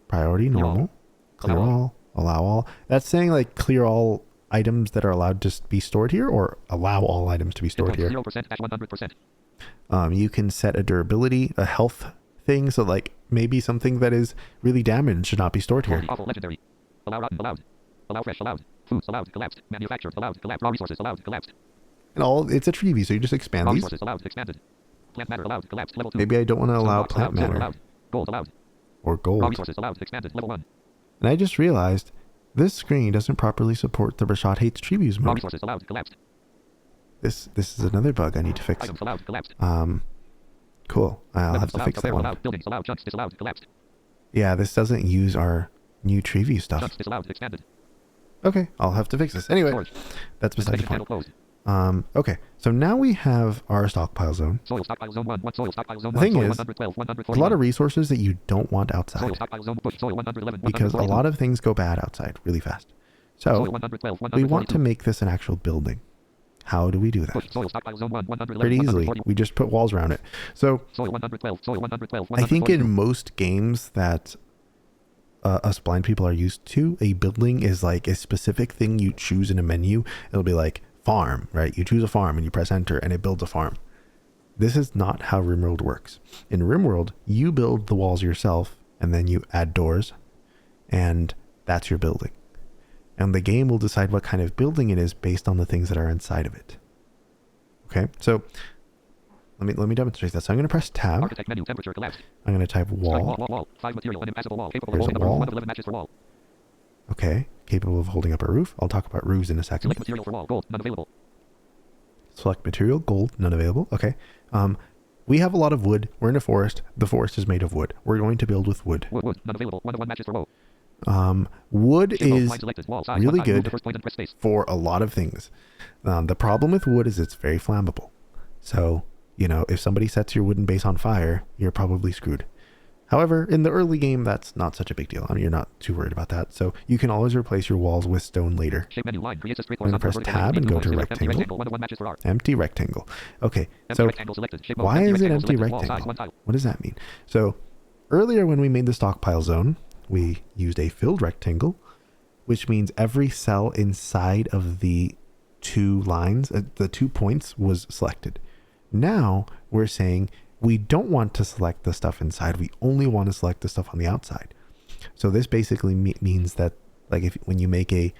Priority, normal, clear all, allow all. That's saying like clear all items that are allowed to be stored here, or allow all items to be stored here. 0% 100%. You can set a durability, a health thing. So like maybe something that is really damaged should not be stored here. Awful, legendary. Allow rotten, allowed. Allow fresh, allowed. Foods, allowed, collapsed. Manufactured, allowed, collapsed. Raw resources, allowed, collapsed. And all, it's a tree view, so you just expand Raw these. resources, allowed, expanded. Plant matter, allowed, collapsed. Level 2. Maybe I don't want to allow Box, plant allowed, silver, matter allowed. Gold, allowed. or Raw gold. resources, allowed, expanded. Level 1. And I just realized this screen doesn't properly support the Rashad hates tree views Raw mode. resources, allowed, collapsed. This is another bug I need to fix. Items, allowed, collapsed. Cool. I'll have Weapons, to allowed, fix that one. allowed. Buildings, allowed. Chunks, disallowed, collapsed. Yeah, this doesn't use our new tree view stuff. Chunks, disallowed, expanded. Okay, I'll have to fix this. Anyway, Storage. that's beside the Panel point. closed. Okay, so now we have our stockpile zone. Soil stockpile zone 1. What soil stockpile zone The 1? thing Soil is, 112, 141. There's a lot of resources that you don't want outside Soil stockpile zone bush. Soil 111, because a 142. lot of things go bad outside really fast. Soil So 112, we want to 142. make this an actual building. How do we do Bush. that? Soil stockpile zone 1. 111, Pretty easily. 141. We just put walls around it. So Soil 112. Soil 112. I think 142. in most games that us blind people are used to, a building is like a specific thing you choose in a menu. It'll be like farm, right? You choose a farm and you press enter and it builds a farm. This is not how RimWorld works. In RimWorld, you build the walls yourself and then you add doors and that's your building. And the game will decide what kind of building it is based on the things that are inside of it. Okay, so let me demonstrate that. So I'm going to press tab. Architect menu. Temperature collapsed. I'm going to type wall. Wall. 5 material. An impassable wall. Capable Here's of a holding up a roof. wall. 1 of 11 matches for wall. Okay, capable of holding up a roof. I'll talk about roofs in a second. Select material for wall. Gold. None available. Select material, gold, none available. Okay. We have a lot of wood. We're in a forest. The forest is made of wood. We're going to build with wood. Wood. None available. 1 of 1 matches for wall. Wood is selected. Wall size, really 1 time. Move good the first point and press space. for a lot of things. The problem with wood is it's very flammable. So, you know, if somebody sets your wooden base on fire, you're probably screwed. However, in the early game, that's not such a big deal. I mean, you're not too worried about that. So you can always replace your walls with stone later. Shape menu line creates a straight I'm going to press horizontal tab and go to vertical rectangle. empty rectangle. 1 matches for R. Empty rectangle. Okay, Empty so rectangle selected. Shape mode. why is it rectangle empty selected. Wall size, rectangle? 1 tile. What does that mean? So earlier when we made the stockpile zone, we used a filled rectangle, which means every cell inside of the 2 lines, the 2 points was selected. Now we're saying we don't want to select the stuff inside. We only want to select the stuff on the outside. So this basically means that, like, when you make a,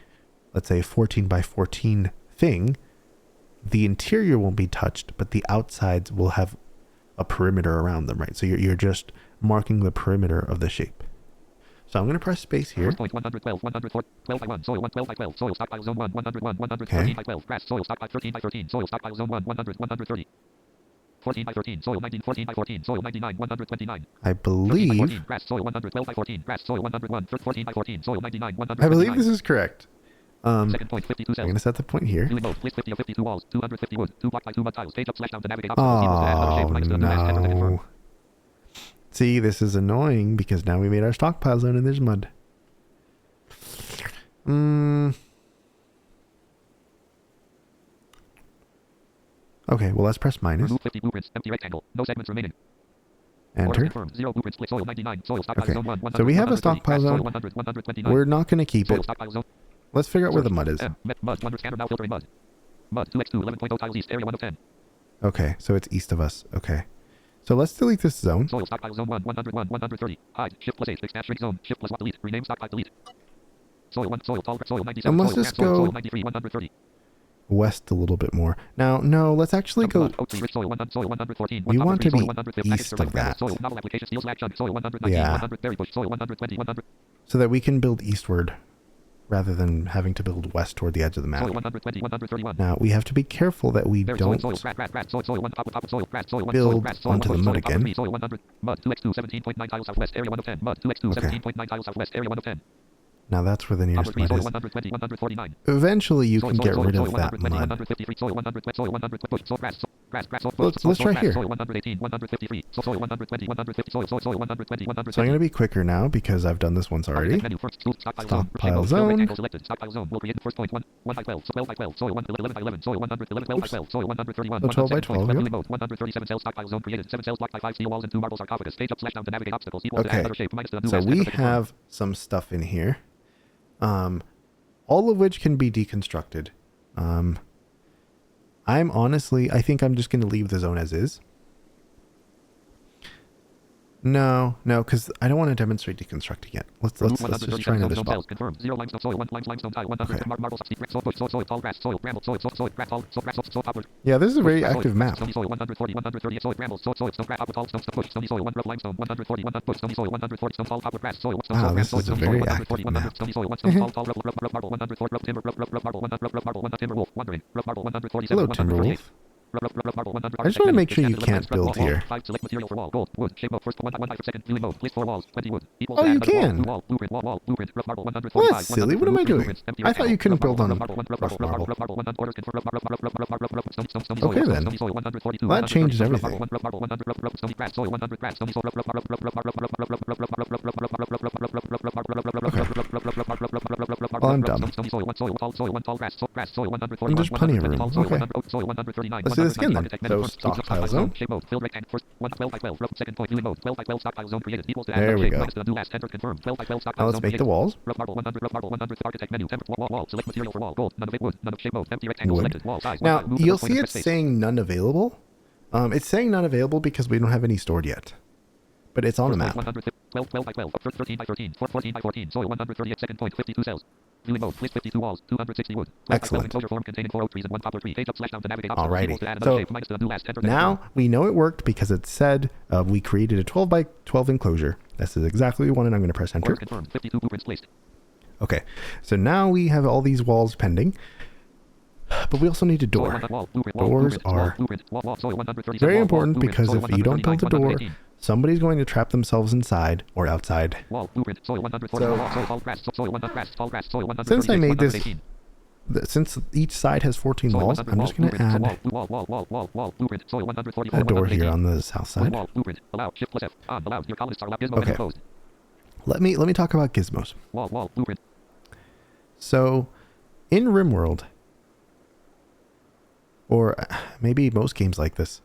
let's say, 14 by 14 thing, the interior won't be touched, but the outsides will have a perimeter around them, right? So you're just marking the perimeter of the shape. So I'm going to press space here. First point 112, 104, 12 by 1, soil 1, 12 by 12, soil stockpile zone 1, 101, 113 by 12, grass, soil stockpile 13 by 13, soil stockpile zone 1, 100, 130. 14 by 13, soil 19, 14 by 14, soil 99, 129. I believe 14, grass, soil 112 by 14, grass, soil 101, 14 by 14, soil 99, 129. I believe this is correct. Second point, 52 I'm cells. going to set the point here. Viewing mode, list 50 of 52 walls, 250 wood, 2 block by 2 mud tiles, page up / down to navigate obstacles, equals to add another shape, minus the new last, enter to confirm. No. See, this is annoying because now we made our stockpile zone and there's mud. Okay, well, let's press minus. Remove 50 blueprints, empty rectangle, no segments remaining. Enter. Confirmed, 0 blueprints, split, soil 99, soil stockpile Okay, zone 1, 100, so we have a 130, stockpile grass, soil zone. 100, 129. We're not going to keep Soil it. stockpile zone. Let's figure out where the mud is. Mud, 1 scanner now filtering mud. Mud, 2x2, 11.0 tiles east, area 1 of 10. Okay, so it's east of us. Okay. So let's delete this zone. Soil stockpile zone 1, 101, 130. Hide, Shift+H, fix dash shrink zone, Shift+, delete, rename stockpile, delete. Soil 1, soil tall, soil 97, And let's soil, just soil, go soil 93, 130. West a little bit more. Now, no, let's actually go. Soil 114, We want to be 115, east of that. soil novel application steals lag chunk, soil 119, Yeah. 100 berry bush, soil 120, 100. So that we can build eastward rather than having to build west toward the edge of the map. Soil 120, 131. Now, we have to be careful that we Berry, don't soil, soil, grass, soil 1, top, soil, grass, soil 1, build soil, grass, soil, onto the soil, mud soil, again. 3, soil 100, mud, 2x2, 17.9 tiles southwest, area 1 of 10, mud, 2x2, 17.9 tiles southwest, area 1 of 10. Now that's where the Upper nearest 3, mud soil is. 120, 149. Eventually, you Soil, can soil, get soil, rid soil, of that 120, mud. 153, soil 100, soil 100, bush, soil, grass, grass, soil, Let's try here. soil 118, 153, soil 120, 150, soil 120, 120. So I'm going to be quicker now because I've done this once already. Menu first, Stockpile zone. rectangle selected, stockpile zone will create the first point 1 by 12, 12 by 12, soil 1, 11 by 11, soil 111, 12 by 12, soil 131, So 12 by 12, point, yep. mode, 137 cells, stockpile zone created, 7 cells blocked by 5 steel walls and 2 marble sarcophagus, page up / down to navigate obstacles, equals to add Okay, another shape, minus the new so last, we enter to confirm. have some stuff in here. All of which can be deconstructed. I think I'm just going to leave the zone as is. No, because I don't want to demonstrate deconstructing yet. Let's just try another spot. Confirmed. 0 limestone soil, 1 limestone tile, 100 marble soil, tall grass, soil, bramble, soil, grass, soil, poplar. Yeah, this is a very active map. Stony soil, 140, 130, soil, bramble, soil, stone, grass, tall, stone, bush, stony soil, 1 rough limestone, 140, 1 bush, stony soil, 140, stone, tall, poplar, grass, soil, stone, Wow, grass, this is a very active map. stony soil, 1 stone, tall, rough marble, 140, rough timber, rough marble, 1 timber wolf, wandering, rough marble, 147, Hello, Timberwolf. I just want to make sure you can't build here. Select material for wall, gold, wood, shape mode, first 1 second, viewing mode, list 4 walls, 20 wood, equals Oh, to you add another can. wall, blueprint, rough marble, 145, Well, that's silly. What am I doing? I thought you couldn't build on rough marble. Okay, then. Well, that changes everything. Well, I'm dumb. And there's plenty of room. Okay. Let's do this again then. So, stockpile zone. There we go. Now let's make the walls. Wood. Now, you'll see it's saying none available. It's saying none available because we don't have any stored yet. But it's on the map. 12 by 12, 13 by 13, 14 by 14, soil 138, second point, 52 cells. Viewing mode, list 52 walls, 260 wood. Excellent. Enclosure form containing 4 oak trees and 1 poplar tree. Page up / down to navigate obstacles, Alrighty. equals to add another So, shape, minus the new last, enter to now confirm. we know it worked because it said we created a 12 by 12 enclosure. This is exactly what we wanted. I'm going to press enter. Orders confirmed, 52 blueprints placed. Okay, so now we have all these walls pending, but we also need a door. Doors are very important because if you don't build a door, somebody's going to trap themselves inside or outside. Wall, blueprint, soil 140, So- wall, soil, tall grass, soil 100, grass, tall grass, soil 136, Since I made this, 118. since each side has 14 Soil walls, 100, I'm wall, just going to blueprint, add wall, blueprint, soil 144, a door here 118. on the south side. Wall, blueprint, allow, Shift+F, on, allowed, your columnists are allowed, gizmo Okay. menu closed. Let me talk about gizmos. Wall, blueprint, So, in RimWorld, or maybe most games like this,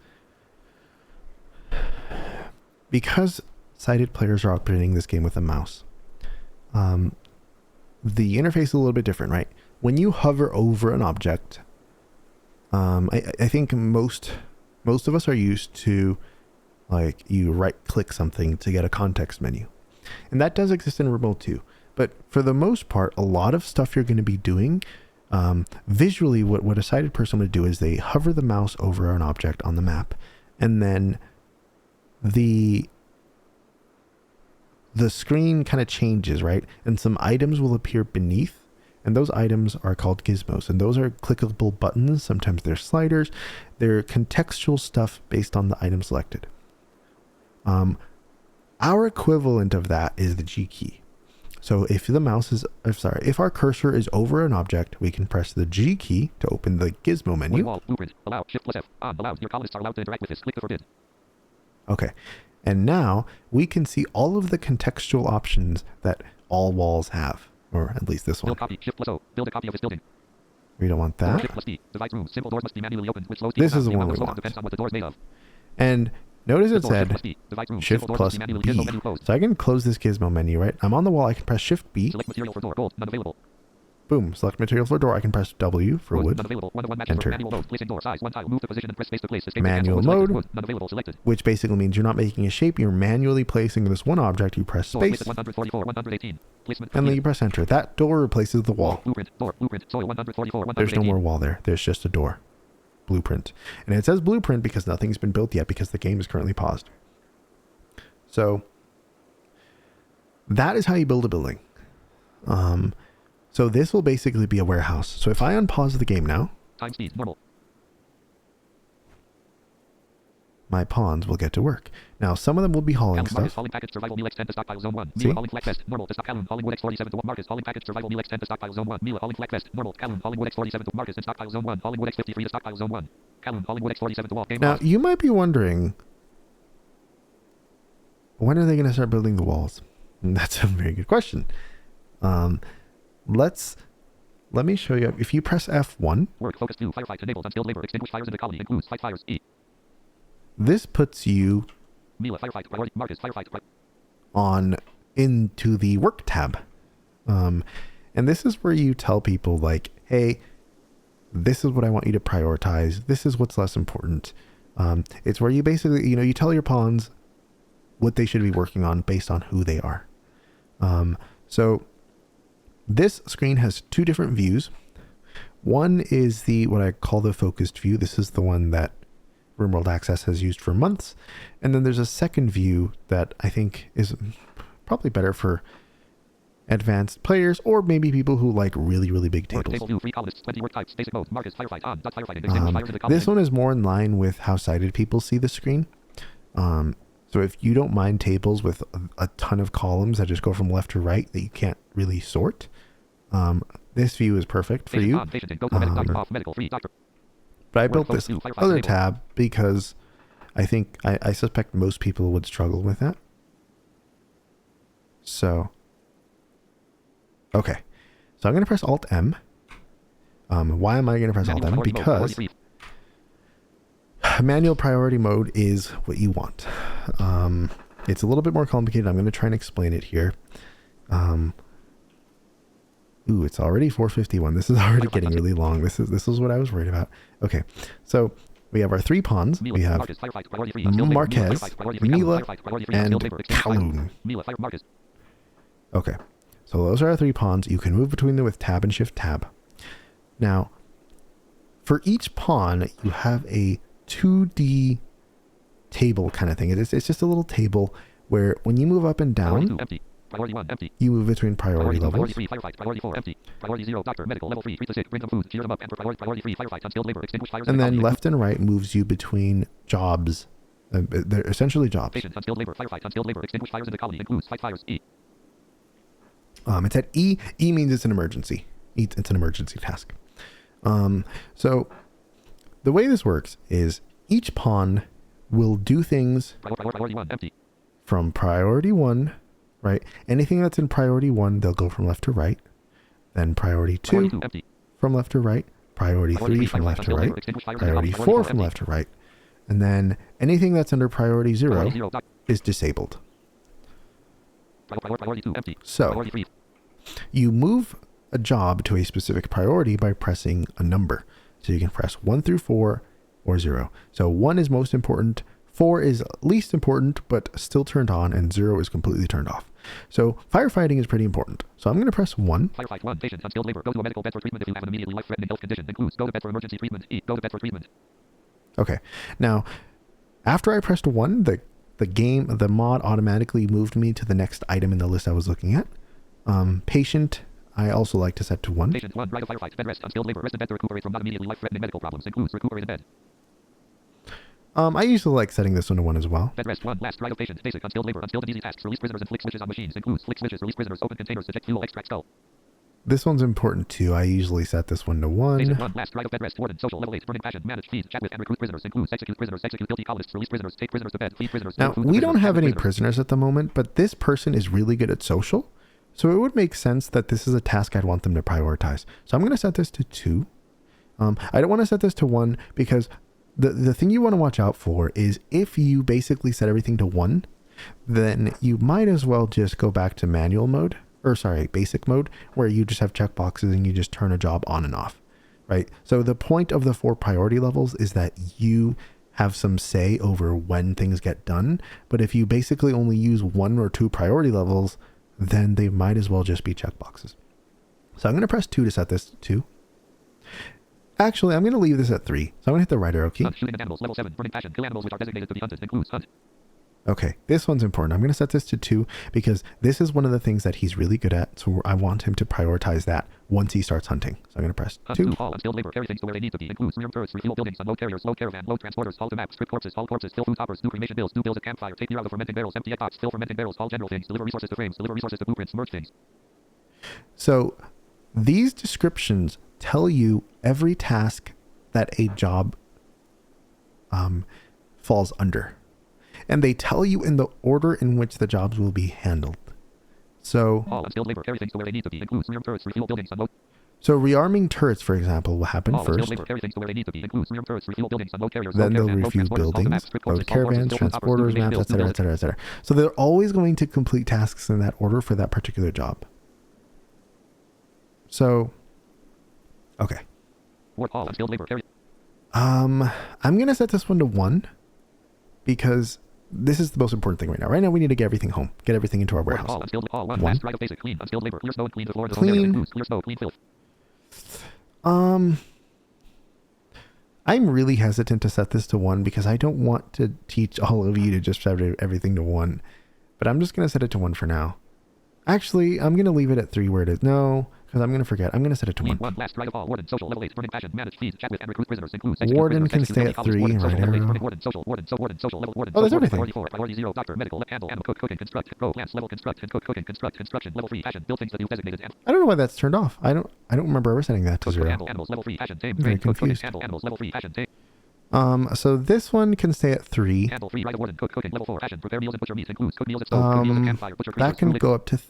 because sighted players are operating this game with a mouse, the interface is a little bit different, right? When you hover over an object, I think most of us are used to, like, you right-click something to get a context menu. And that does exist in RimWorld too. But for the most part, a lot of stuff you're going to be doing, visually, what a sighted person would do is they hover the mouse over an object on the map, and then the screen kind of changes, right? And some items will appear beneath, and those items are called gizmos, and those are clickable buttons. Sometimes they're sliders. They're contextual stuff based on the item selected. Our equivalent of that is the G key. So if if our cursor is over an object, we can press the G key to open the gizmo menu. wall, blueprint, allow, Shift+F, on, allowed, your columnists are allowed to interact with this, click the forbid. Okay. And now we can see all of the contextual options that all walls have, or at least this one. Build copy, Shift+O, build a copy of this building. We don't want that. Shift+D, divides rooms, simple doors must be manually opened, which slows This people is the down. one we Slowdown want. depends on what the door is made of. And notice it said Shift+D, divides rooms, Shift simple doors plus must be manually, B. gizmo menu closed. So I can close this gizmo menu, right? I'm on the wall. I can press Shift B. Select material for door, gold, none available. Boom. Select material for door. I can press W for wood. None available, 1-to-1 matches Enter. for manual mode, placing door, size, 1 tile, move to position and press space to place. Escape Manual cancel, mode. wood, none available, selected. Which basically means you're not making a shape. You're manually placing this one object. You press Door, space, width 144, 118. Placement and then you press Enter. That door replaces the wall. Blueprint, door, blueprint, soil 144, 118. There's no more wall there. There's just a door. Blueprint. And it says blueprint because nothing's been built yet because the game is currently paused. So that is how you build a building. So this will basically be a warehouse. So if I unpause the game now, Time speed, normal. my pawns will get to work. Now, some of them will be hauling Calum, Marcus, stuff. hauling package, survival, meal X10 to stockpile zone 1. See? Mila, hauling flag vest, normal to stock, Calum, hauling wood X47 to Marcus, hauling package, survival, meal X10 to stockpile zone 1. Mila, hauling flag vest, normal, Calum, hauling wood X47 to Marcus, and stockpile zone 1. Hauling wood X53 to stockpile zone 1. Calum, hauling wood X47 to wall. Game Now, paused. you might be wondering, when are they going to start building the walls? And that's a very good question. Let me show you. If you press F1, Work, focus 2, firefight, enabled, unskilled labor, extinguish fires in the colony, includes fight fires, E. this puts you Mila, firefight, priority, Marcus, firefight, on into the work tab. And this is where you tell people, like, hey, this is what I want you to prioritize. This is what's less important. It's where you basically, you tell your pawns what they should be working on based on who they are. So this screen has two different views. One is what I call the focused view. This is the one that RimWorld Access has used for months. And then there's a second view that I think is probably better for advanced players, or maybe people who like really, really big work, tables. table 2, 3 columnists, 20 work types, basic mode, Marcus, firefight, on, dot firefighting, extinguish fires in the colony. This one is more in line with how sighted people see the screen. So if you don't mind tables with a ton of columns that just go from left to right that you can't really sort, this view is perfect for Patient you. on, patient in, go to medic, doctor off, medical, free, doctor. But I Work built focus this 2, firefight other enabled. tab because I suspect most people would struggle with that. So, okay. So I'm going to press Alt-M. Why am I going to press Manual Alt-M? priority mode, Because priority manual priority mode is what you want. It's a little bit more complicated. I'm going to try and explain it here. Ooh, it's already 4:51. This is already getting really long. This is what I was worried about. Okay, so we have our three pawns. Mila, We have Marcus, firefight, priority free, unskilled labor, Marquez, Mila, firefight, priority free, Mila, firefight, priority free, and unskilled labor, extinguish fires. Calhoun. Mila, fire, Marcus. Okay, so those are our three pawns. You can move between them with tab and shift tab. Now, for each pawn, you have a 2D table kind of thing. It's just a little table where when you move up and Priority down, 2, empty. Priority 1, empty. you move between priority Priority 2, levels. priority 3, firefight, priority 4, empty. Priority 0, doctor, medical, level 3, 3 to 6, bring them food, cheer them up, and priority 3, firefight, unskilled labor, extinguish fires in And the then colony. left and right moves you between jobs They're essentially jobs. Patience, unskilled labor, firefight, unskilled labor, extinguish fires in the colony, includes fight fires, E. It's at E. E means it's an emergency. It's an emergency task. So the way this works is each pawn will do things Priority 1, empty. from priority 1, right? Anything that's in priority 1, they'll go from left to right. Then priority 2, Priority 2, empty. from left to right. Priority 3 from left to right. Priority 4 from left to right. And then anything that's under priority 0 is disabled. Priority 2, empty. So Priority 3. you move a job to a specific priority by pressing a number. So you can press 1 through 4 or 0. So 1 is most important, 4 is least important but still turned on, and 0 is completely turned off. So firefighting is pretty important. So I'm going to press 1. Firefight 1, patient, unskilled labor, go to a medical bed for treatment if you have an immediately life-threatening health condition, includes go to bed for emergency treatment, E, go to bed for treatment. Okay. Now, after I pressed 1, the mod automatically moved me to the next item in the list I was looking at. Patient, I also like to set to 1. Patient 1, right of firefight, bed rest, unskilled labor, rest in bed to recuperate from non-immediately life-threatening medical problems, includes recuperate in bed. I usually like setting this one to 1 as well. Bed rest 1, last right of patient, basic, unskilled labor, unskilled and easy tasks, release prisoners and flick switches on machines, includes flick switches, release prisoners, open containers, eject fuel, extract skull. This one's important too. I usually set this one to 1. Patient 1, last right of bed rest, warden, social, level 8, burning passion, manage, feed, chat with and recruit prisoners, includes execute guilty colonists, release prisoners, take prisoners to bed, feed prisoners. Now, we don't have any prisoners at the moment, but this person is really good at social. So it would make sense that this is a task I'd want them to prioritize. So I'm going to set this to 2. I don't want to set this to 1 because the thing you want to watch out for is if you basically set everything to 1, then you might as well just go back to manual mode, or sorry, basic mode, where you just have checkboxes and you just turn a job on and off, right? So the point of the 4 priority levels is that you have some say over when things get done. But if you basically only use 1 or 2 priority levels, then they might as well just be checkboxes. So I'm going to press 2 to set this to 2. Actually, I'm going to leave this at 3. So I'm going to hit the right arrow key. Shooting at animals, level 7, burning passion, kill animals which are designated to be hunted, includes hunt. Okay, this one's important. I'm going to set this to 2 because this is one of the things that he's really good at. So I want him to prioritize that once he starts hunting. So I'm going to press 2. Haul unskilled labor, carry things to where they need to be, includes rearm turrets, refuel buildings, unload carriers, load caravan, load transporters, haul to maps, strip corpses, haul corpses, fill food toppers, do cremation bills, do bills at campfire, take beer out of fermenting barrels, empty egg box, fill fermenting barrels, haul general things, deliver resources to frames, deliver resources to blueprints, merge things. So these descriptions tell you every task that a job falls under. And they tell you in the order in which the jobs will be handled. So, all unskilled labor, carry things to where they need to be, includes rearm turrets, refuel buildings, unload. So rearming turrets, for example, will happen all first. Labor, carry things to where they need to be, includes rearm turrets, refuel buildings, unload carriers, then they'll caravan, refuse buildings, load caravans, transporters, maps, etc., etc., etc. So they're always going to complete tasks in that order for that particular job. So, okay. All unskilled labor, carry. I'm going to set this one to 1 because this is the most important thing right now. Right now, we need to get everything home, get everything into our warehouse. All unskilled, all 1. Last right of basic, clean, unskilled labor, clear snow, clean the floor, clean. Clear snow, clean filth. I'm really hesitant to set this to 1 because I don't want to teach all of you to just set everything to 1. But I'm just going to set it to 1 for now. Actually, I'm going to leave it at 3 where it is. No, because I'm going to forget. I'm going to set it to 1. Last right of all, warden, social, level 8, burning passion, manage, feed, chat with and recruit prisoners, includes warden can stay at 3, right arrow. Warden, social, level, warden. Oh, there's everything. Priority 4, priority 0, doctor, medical, handle, animal, cook, cooking, construct, grow, plants, level, construct, and cook, cooking, construct, construction, level 3, passion, build things that you designated. I don't know why that's turned off. I don't remember ever setting that to 0. Handle, animals, level 3, passion, tame, I'm very confused. handle, animals, level 3, passion, tame. So this one can stay at 3. Handle 3, right of warden, cook, cooking, level 4, passion, prepare meals and butcher meat, includes cook meals at stove, cook meals at campfire, butcher creatures. That can go up to...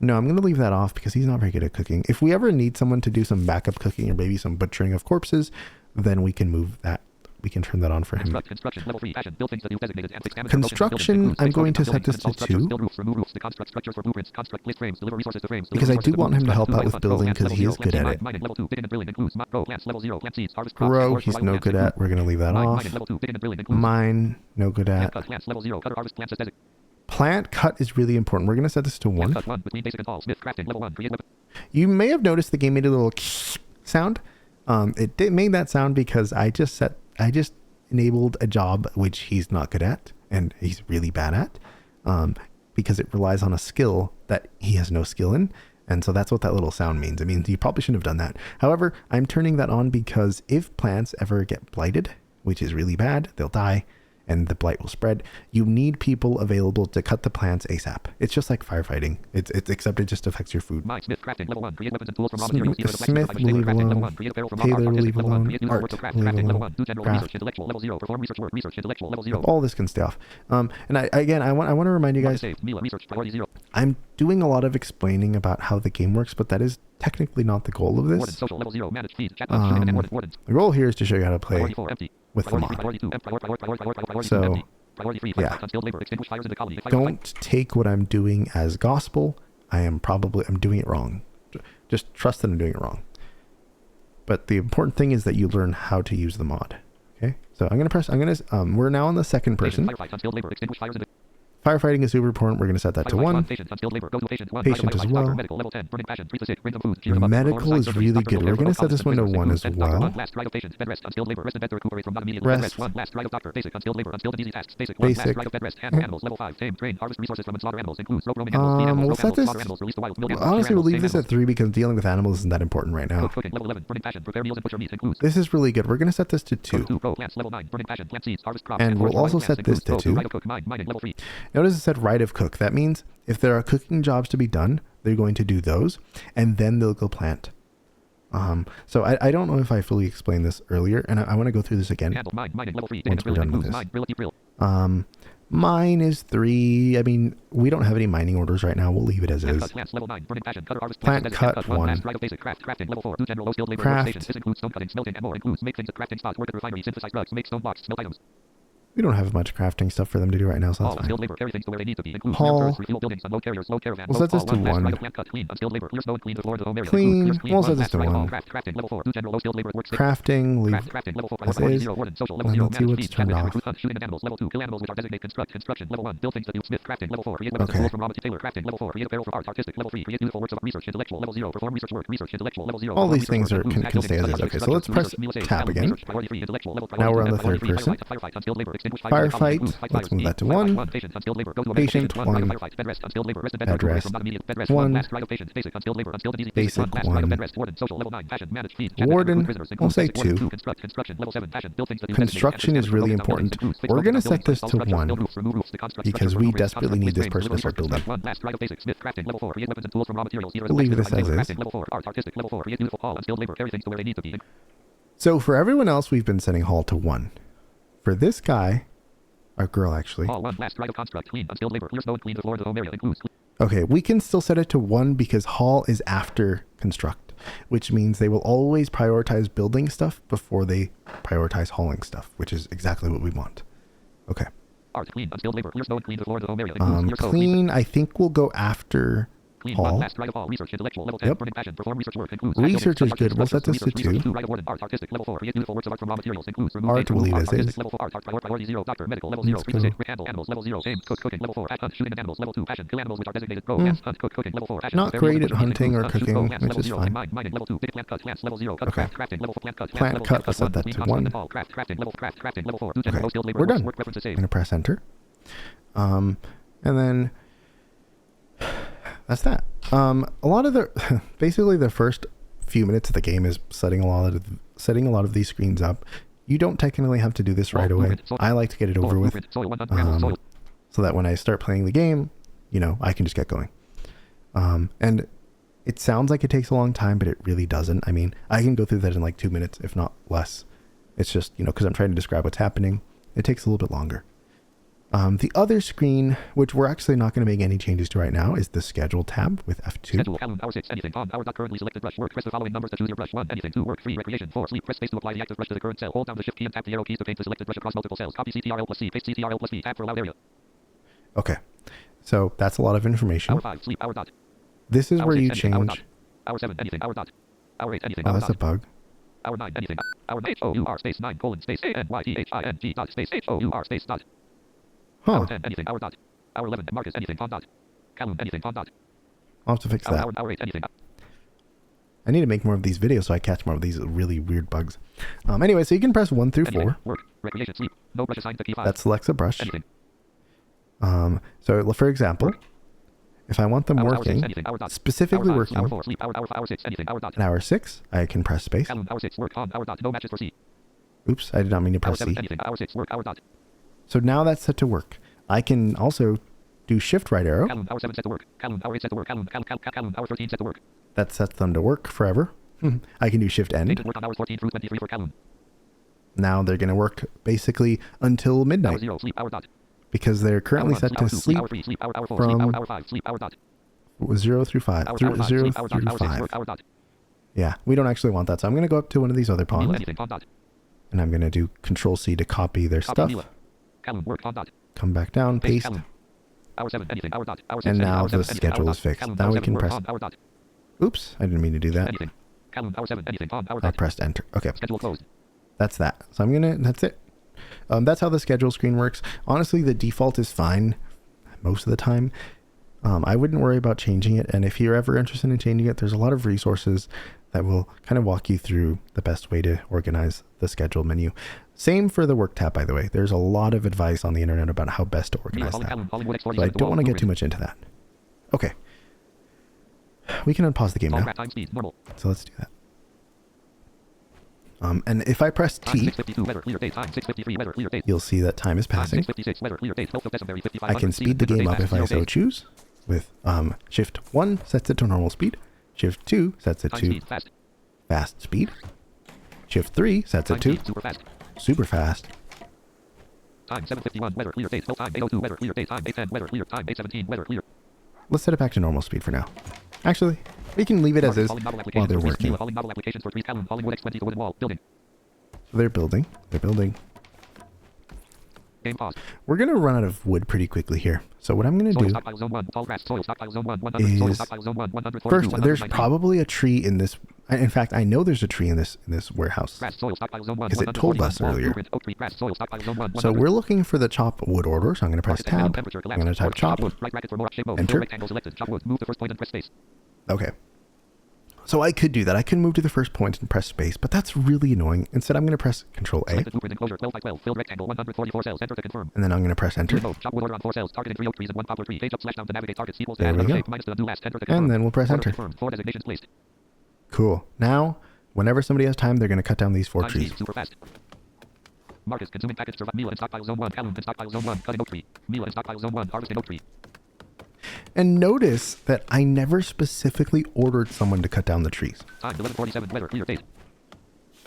No, I'm going to leave that off because he's not very good at cooking. If we ever need someone to do some backup cooking or maybe some butchering of corpses, then we can move that. We can turn that on for him. Construction, level 3, passion, build things that you designated, and fix damage. Construction, I'm going to set this to 2. Build roofs, remove roofs, to construct structures for blueprints, construct list frames, deliver resources to frames. Because I do want him to help out with building because he is good at it. Mining, level 2, bidding and drilling, includes grow, plants, level 0, plant seeds, harvest grow, he's no good at. We're going to leave that off. Mine, no good at. Plants, level 0, cutter, harvest, plants, plant cut is really important. We're going to set this to 1. Between basic and all, smith, crafting, level 1, create weapon. You may have noticed the game made a little sound. It made that sound because I just enabled a job which he's not good at and he's really bad at because it relies on a skill that he has no skill in. And so that's what that little sound means. It means you probably shouldn't have done that. However, I'm turning that on because if plants ever get blighted, which is really bad, they'll die. and the blight will spread. You need people available to cut the plants ASAP. It's just like firefighting. It's except it just affects your food. Smith, crafting, level 1. Create weapons and tools from raw materials. Smith, leave alone. Taylor, leave alone. Art, leave alone. Craft. Level 0. Perform research work. Research intellectual level 0. All this can stay off. And I want to remind you guys, I'm doing a lot of explaining about how the game works, but that is technically not the goal of this. The goal here is to show you how to play with the mod. So, yeah, don't take what I'm doing as gospel. I'm doing it wrong. Just trust that I'm doing it wrong. But the important thing is that you learn how to use the mod. Okay, so we're now on the second person. Firefighting is super important. We're going to set that to 1. Patient as well. Medical is really good. We're going to set this one to 1 as well. Rest. Basic. We'll set this... Honestly, we'll leave this at 3 because dealing with animals isn't that important right now. This is really good. We're going to set this to 2. And we'll also set this to 2. Notice it said right of cook. That means if there are cooking jobs to be done, they're going to do those, and then they'll go plant. So I don't know if I fully explained this earlier, and I want to go through this again once we're done with this. Mine is 3. I mean, we don't have any mining orders right now. We'll leave it as is. Plant cut 1. Craft. We don't have much crafting stuff for them to do right now, so that's fine. Haul. We'll set this to 1. Clean. We'll set this to 1. Crafting. Leave as is. And let's see what's turned off. Okay. All these things can stay as is. Okay, so let's press tab again. Now we're on the third person. Firefight, let's move that to 1. Patient 1. Bed rest 1. Basic 1. Warden, we'll say 2. Construction is really important. We're going to set this to 1 because we desperately need this person to start building. We'll leave this as is. So for everyone else, we've been setting haul to 1. For this guy, our girl actually. Okay, we can still set it to 1 because haul is after construct, which means they will always prioritize building stuff before they prioritize hauling stuff, which is exactly what we want. Okay. Clean, I think we'll go after haul. Yep. Research is good. We'll set this to 2. Art will leave as is. Not great at hunting or cooking, which is fine. Okay. Plant cut, we'll set that to 1. Okay, we're done. I'm going to press enter. And then that's that. A lot of basically the first few minutes of the game is setting a lot of these screens up. You don't technically have to do this right away. I like to get it over with, so that when I start playing the game, I can just get going. And it sounds like it takes a long time, but it really doesn't. I mean, I can go through that in like 2 minutes, if not less. It's just, because I'm trying to describe what's happening, it takes a little bit longer. The other screen, which we're actually not going to make any changes to right now, is the schedule tab with F2. Schedule, calendar, hour 6, anything, on, hour, not currently selected brush, work, press the following numbers to choose your brush, 1, anything, 2, work, 3, recreation, 4, sleep, press space to apply the active brush to the current cell, hold down the shift key and tap the arrow keys to paint the selected brush across multiple cells, copy Ctrl+C, paste Ctrl+V, tab for allowed area. Okay, so that's a lot of information. Hour 5, sleep, hour dot. This is hour where 6, you anything, change. Hour 7, anything, hour dot. Hour 8, anything, hour that's dot. A bug. Hour 9, anything, hour HOUR space 9 colon space ANYTHING dot space HOUR space dot. Huh. Hour 10, anything, hour dot. Hour 11, Marcus, anything, on dot. Calum, anything, on dot. I'll have to fix that. Hour 8, anything. I need to make more of these videos so I catch more of these really weird bugs. Anyway, so you can press 1 through 4. Work, recreation, sleep. No brush assigned to key 5. That selects a brush. Anything. So for example, if I want them working, 6, anything, specifically hour 5, working, hour 4, sleep, hour 6, anything, hour dot. At hour 6, I can press space. Calum, hour 6, work, on, hour dot. No matches for C. Oops, I did not mean to press C. Anything, hour 6, work, hour dot. So now that's set to work. I can also do shift right arrow. Calendar hour 7 set to work. Calendar hour 8 set to work. Calendar hour 13 set to work. That sets them to work forever. I can do shift end. Work on hours 14 through 23 for calendar. Now they're going to work basically until midnight. Hour 0, sleep, hour dot. Because they're currently Hour 1, set to sleep, sleep hour 3, sleep, hour 4, from sleep, hour 5, sleep, hour dot. 0 through 5. Hour 0 5, through sleep, hour dot, hour 6, 5. work, hour dot. Yeah, we don't actually want that. So I'm going to go up to one of these other pawns. Anything, pawn dot. And I'm going to do Ctrl+C to copy their stuff. Calendar, work, pawn dot. Come back down, paste. Hour 7, anything, hour dot. Hour 6, And now hour 7, the schedule is fixed. Now we can press... hour dot. Oops, I didn't mean to do that. Anything. Calendar, hour 7, anything, pawn, hour I dot. pressed enter. Okay, Schedule closed. that's that. So I'm going to... That's it. That's how the schedule screen works. Honestly, the default is fine most of the time. I wouldn't worry about changing it. And if you're ever interested in changing it, there's a lot of resources that will kind of walk you through the best way to organize the schedule menu. Same for the work tab, by the way. There's a lot of advice on the internet about how best to organize that. So I don't want to get too much into that. Okay. We can unpause the game now. So let's do that. And if I press T, you'll see that time is passing. I can speed the game up if I so choose. With Shift 1 sets it to normal speed. Shift 2 sets it to fast speed. Shift 3 sets it to super fast. Time 7:51 weather clear date. No time 8:02 weather clear date. Time 8:10 weather clear. Time 8:17 weather clear. Let's set it back to normal speed for now. Actually, we can leave it as is while they're working. So they're building. They're building. Game pause. We're going to run out of wood pretty quickly here. So what I'm going to do is, first, there's probably a tree in this. In fact, I know there's a tree in this warehouse, because it told us earlier. So we're looking for the chop wood order. So I'm going to press tab. I'm going to type chop. Enter. Okay. So I could do that. I can move to the first point and press space, but that's really annoying. Instead, I'm going to press Ctrl+A. And then I'm going to press enter. There we go. And then we'll press enter. Cool. Now, whenever somebody has time, they're going to cut down these 4 trees. Marcus consuming package survive meal and stockpile zone 1, calendar and stockpile zone 1, cutting oak tree. Meal and stockpile zone 1, harvesting oak tree. And notice that I never specifically ordered someone to cut down the trees. Time 11:47 weather clear date.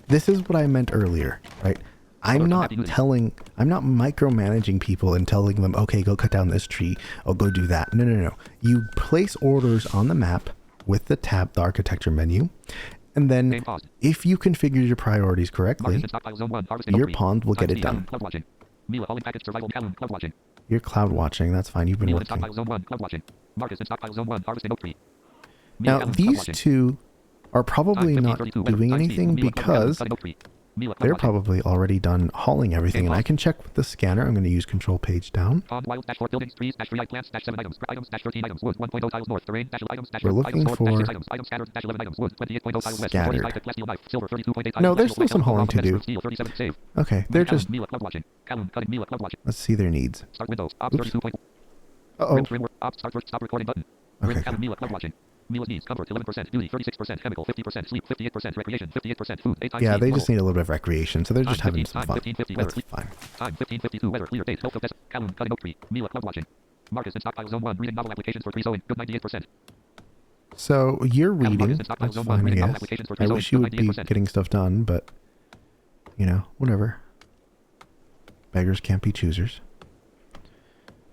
This is what I meant earlier, right? I'm not micromanaging people and telling them, okay, go cut down this tree. I'll go do that. No, no, no. You place orders on the map with the tab, the architecture menu. And then if you configure your priorities correctly, your pond will get it done. You're cloud watching. That's fine. You've been working. Now, these two are probably not doing anything because they're probably already done hauling everything. And I can check with the scanner. I'm going to use Control Page Down. We're looking for scattered. No, there's still some hauling to do. Okay, they're just... Let's see their needs. Oops. Uh-oh. Okay. Meals needs comfort 11%, duty 36%, chemical 50%, sleep 58%, recreation 58%, food 8 times. Yeah, they just need a little bit of recreation, so they're just having some fun. That's fine. Time 15:52 weather clear date. Health of calendar cutting oak tree. Meal cloud watching. Marcus in stockpile zone 1 reading novel applications for tree sowing. Good 98%. So you're reading. That's fine, I guess. I wish you would be getting stuff done, but you know, whatever. Beggars can't be choosers.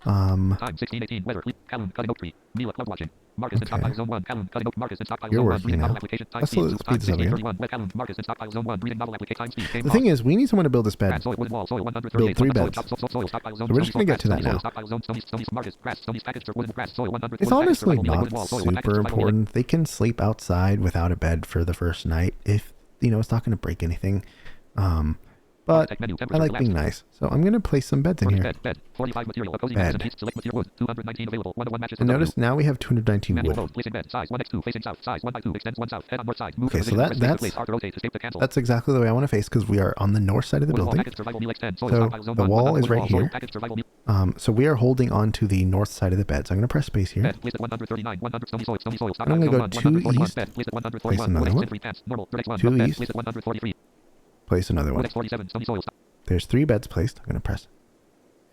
Time 16:18 weather calendar cutting oak tree. Meal cloud watching. Marcus in stockpile zone 1, calendar cutting oak, Marcus in stockpile zone 1, reading novel application, time speed, time 16:31, web calendar, Marcus in stockpile zone 1, reading novel application, time speed, the thing is, we need someone to build this bed. Build 3 beds. So we're just going to get to that now. It's honestly not super important. They can sleep outside without a bed for the first night if, you know, it's not going to break anything. But I like being nice, so I'm going to place some beds in here. Bed. And notice now we have 219 wood. Okay, so that's exactly the way I want to face, because we are on the north side of the building. So the wall is right here. So we are holding on to the north side of the bed. So I'm going to press space here. And I'm going to go 2 east, place another one. 2 east. Place another one. There's 3 beds placed. I'm going to press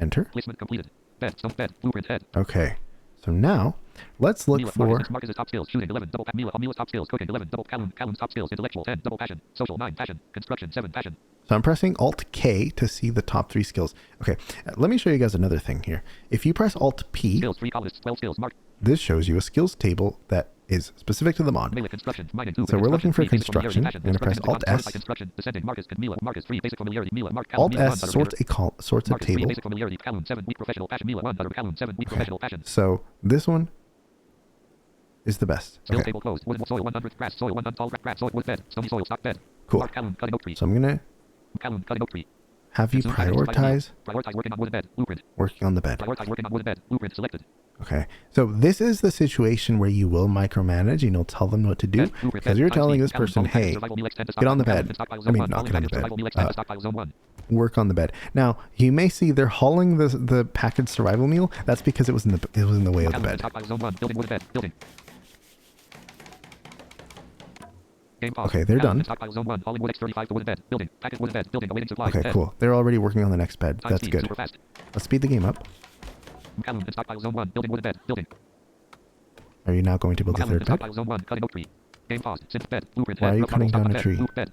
Enter. Placement completed. Bed. Stone bed. Blueprint head. Okay. So now let's look for. Marcus is top skills. Shooting 11. Double Mila's top skills. Cooking 11. Double Calhoun's top skills. Intellectual 10. Double passion. Social 9. Passion. Construction 7. Passion. So I'm pressing Alt+K to see the top 3 skills. Okay. Let me show you guys another thing here. If you press Alt+P, skills 3 columns 12 skills. Mark. This shows you a skills table that is specific to the mod. So we're looking for construction. I'm going to press Alt+S. Alt+S sorts a table. Okay. So this one is the best. Okay. Cool. So I'm going to have you prioritize working on the bed. Okay, so this is the situation where you will micromanage and you'll tell them what to do because you're telling this person, hey, get on the bed. I mean, not get on the bed. Work on the bed. Now, you may see they're hauling the packaged survival meal. That's because it was in the way of the bed. Okay, they're done. Okay, cool. They're already working on the next bed. That's good. Let's speed the game up. Are you now going to build a third bed? Why are you cutting down a tree? Get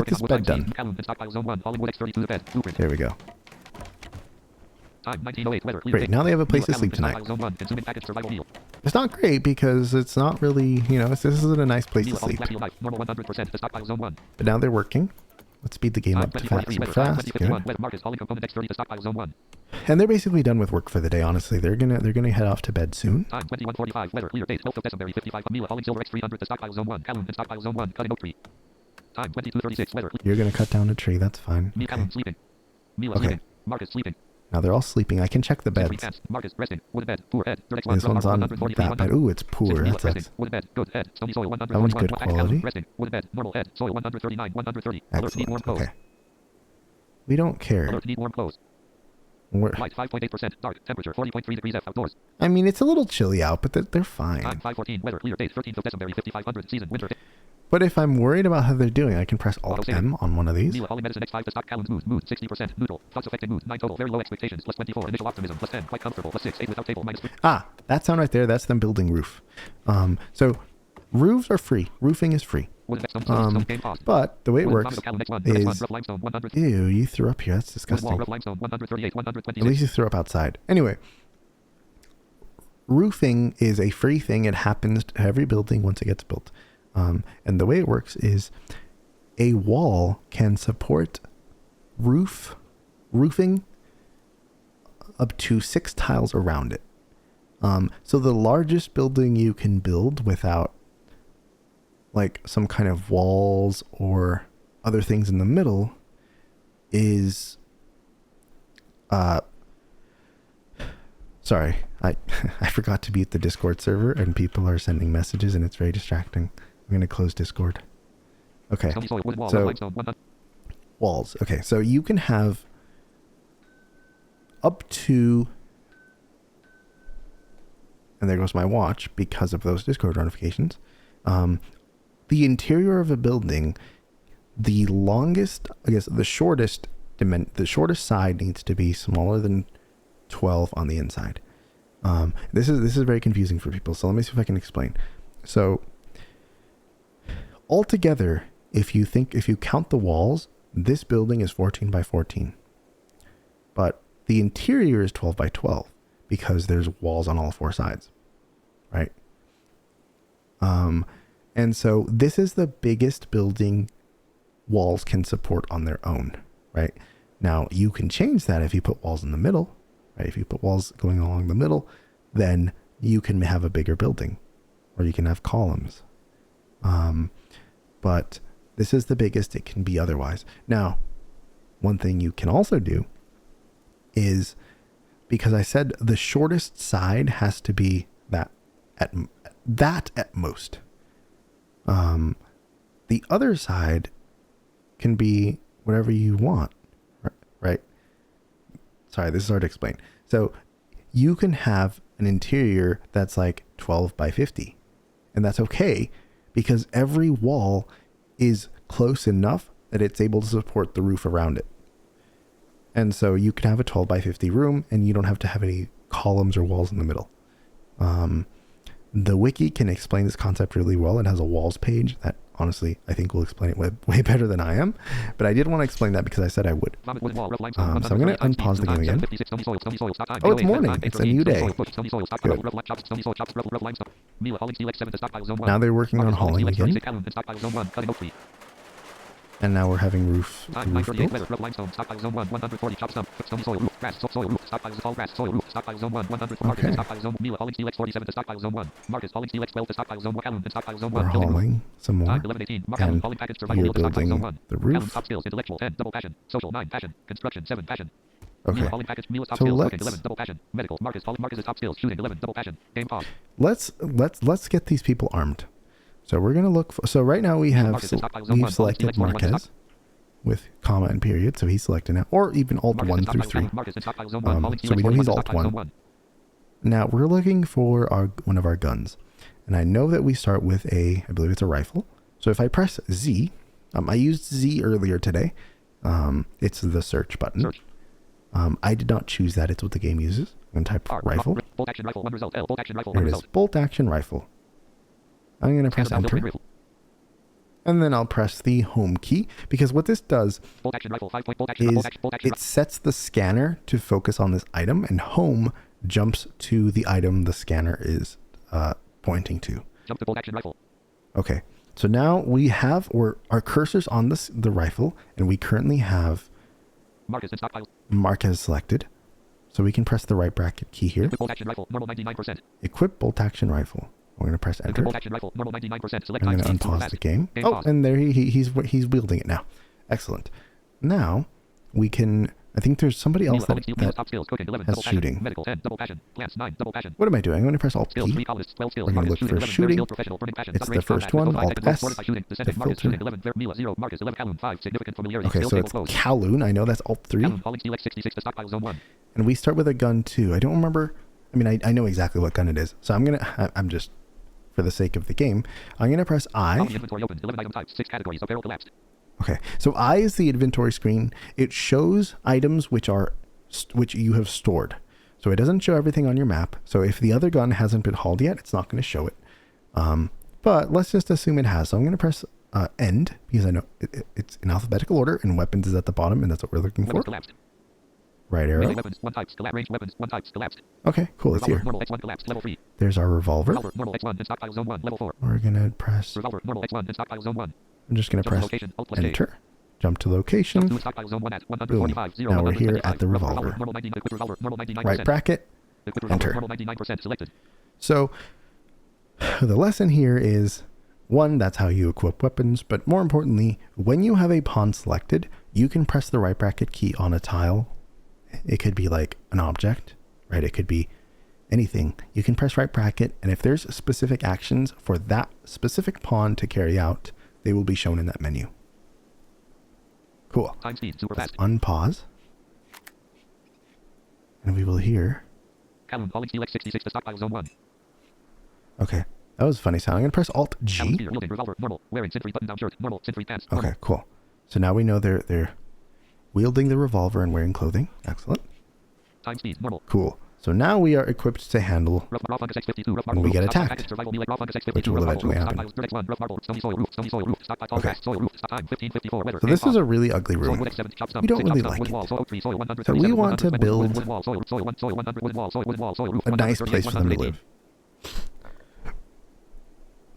this bed done. There we go. Great, now they have a place to sleep tonight. It's not great because it's not really, this isn't a nice place to sleep. But now they're working. Let's speed the game up to fast. Good. And they're basically done with work for the day, honestly. They're gonna head off to bed soon. You're gonna cut down a tree, that's fine. Okay. Okay. Now they're all sleeping. I can check the beds. This one's on that bed. Ooh, it's poor. That sucks. That one's good quality. Excellent. Okay. We don't care. I mean, it's a little chilly out, but they're fine. But if I'm worried about how they're doing, I can press Alt+M on one of these. Ah, that sound right there, that's them building roof. So roofs are free. Roofing is free. But the way it works is... Ew, you threw up here. That's disgusting. At least you threw up outside. Anyway, roofing is a free thing. It happens to every building once it gets built. And the way it works is a wall can support roofing up to 6 tiles around it. So the largest building you can build without like some kind of walls or other things in the middle is sorry, I forgot to mute the Discord server and people are sending messages and it's very distracting. I'm going to close Discord. Okay, so walls. Okay, so you can have up to, and there goes my watch because of those Discord notifications. The interior of a building, the longest, I guess the shortest side needs to be smaller than 12 on the inside. This is very confusing for people. So let me see if I can explain. So altogether, if you count the walls, this building is 14 by 14. But the interior is 12 by 12 because there's walls on all 4 sides, right? And so this is the biggest building walls can support on their own, right? Now you can change that if you put walls in the middle, right? If you put walls going along the middle, then you can have a bigger building or you can have columns. But this is the biggest it can be otherwise. Now, one thing you can also do is, because I said the shortest side has to be that at most. The other side can be whatever you want, right? Sorry, this is hard to explain. So you can have an interior that's like 12 by 50, and that's okay because every wall is close enough that it's able to support the roof around it. And so you can have a 12 by 50 room and you don't have to have any columns or walls in the middle. The wiki can explain this concept really well. It has a walls page that honestly I think will explain it way better than I am. But I did want to explain that because I said I would. So I'm going to unpause the game again. Oh, it's morning. It's a new day. Good. Now they're working on hauling again. And now we're having roof built. We're hauling some more. And you're building the roof. Okay. So let's get these people armed. So we're going to look for, so right now we've selected Marquez with comma and period. So he's selected now, or even Alt 1 through 3. So we know he's Alt 1. Now we're looking for one of our guns. And I know that we start with I believe it's a rifle. So if I press Z, I used Z earlier today. It's the search button. I did not choose that. It's what the game uses. I'm going to type rifle. There it is. Bolt action rifle. I'm going to press enter. And then I'll press the home key because what this does is it sets the scanner to focus on this item and home jumps to the item the scanner is pointing to. Okay. So now we have our cursors on the rifle and we currently have Marquez selected. So we can press the right bracket key here. Equip bolt action rifle. We're going to press enter. I'm going to unpause the game. Oh, and there he's wielding it now. Excellent. Now we can. I think there's somebody else that has shooting. What am I doing? I'm going to press Alt+P. We're going to look for shooting. It's the first one. Alt+S. The filter. Okay, so it's Kowloon. I know that's Alt+3. And we start with a gun too. I don't remember. I mean, I know exactly what gun it is. So I'm just, for the sake of the game, I'm going to press I. Okay, so I is the inventory screen. It shows items which you have stored. So it doesn't show everything on your map. So if the other gun hasn't been hauled yet, it's not going to show it. But let's just assume it has. So I'm going to press end because I know it's in alphabetical order and weapons is at the bottom and that's what we're looking for. Right arrow. Okay, cool. It's here. There's our revolver. We're going to press. I'm just going to press enter. Jump to location. Boom. Now we're here at the revolver. Right bracket. Enter. So the lesson here is, one, that's how you equip weapons. But more importantly, when you have a pawn selected, you can press the right bracket key on a tile. It could be like an object, right? It could be anything. You can press right bracket, and if there's specific actions for that specific pawn to carry out, they will be shown in that menu. Cool. Let's unpause. And we will hear. Okay. That was a funny sound. I'm going to press Alt-G. Okay, cool. So now we know they're wielding the revolver and wearing clothing. Excellent. Cool. So now we are equipped to handle when we get attacked, which will eventually happen. Okay. So this is a really ugly room. We don't really like it. So we want to build a nice place for them to live.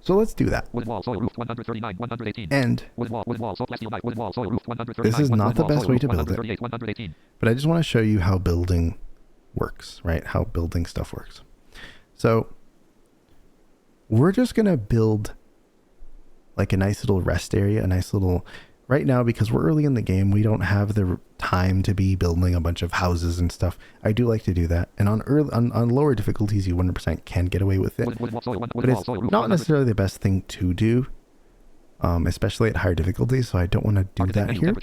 So let's do that. And this is not the best way to build it, but I just want to show you how building works, right? How building stuff works. So we're just going to build like a nice little rest area, a nice little, right now, because we're early in the game, we don't have the time to be building a bunch of houses and stuff. I do like to do that. And on lower difficulties, you 100% can get away with it. But it's not necessarily the best thing to do, especially at higher difficulties. So I don't want to do that here.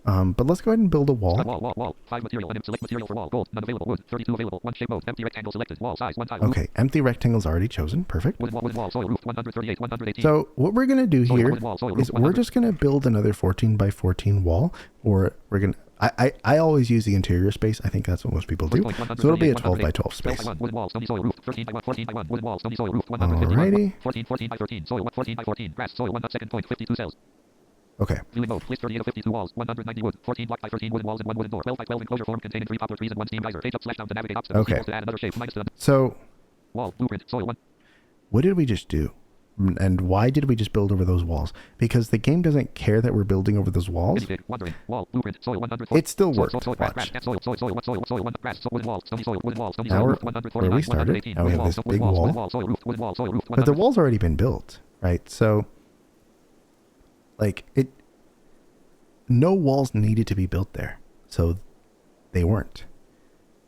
But let's go ahead and build a wall. Wall. 5 material. Select material for wall. Gold. None available. Wood. 32 available. 1 shape mode. Empty rectangle selected. Wall size. 1 tile. Okay, empty rectangle's already chosen. Perfect. Wood wall. Soil roof. 138. 118. So what we're gonna do here soil is roof, we're just gonna build another 14 by 14 wall, or we're gonna. I always use the interior space. I think that's what most people do. So it'll be a 12 by 12 space. Wood wall. Stony soil roof. 13 by 1. 14 by 1. Wood wall. Stony soil roof. 151. Alrighty. 14 by 13. Soil 14 by 14. Grass. Soil 1. Second point. 52 cells. Okay. Viewing mode. List 38 of 52 walls. 190 wood. 14 block by 13 wooden walls and 1 wooden door. 12 by 12 enclosure form containing 3 poplar trees and 1 steam geyser. Page up / down to navigate obstacles. Okay. To add another shape. -1. So Wall. Blueprint. Soil 1. what did we just do? And why did we just build over those walls? Because the game doesn't care that we're building over those walls. Wandering. Wall. Blueprint. Soil 100. It still worked. Soil. Watch. Soil 1. Grass. Wooden wall. Stony soil. Wooden wall. Stony Now soil we're roof. 149. where we started. 118. Now we have this big wall. Soil roof. Wooden wall. Soil roof. But the wall's already been built, right? So, like, no walls needed to be built there. So they weren't.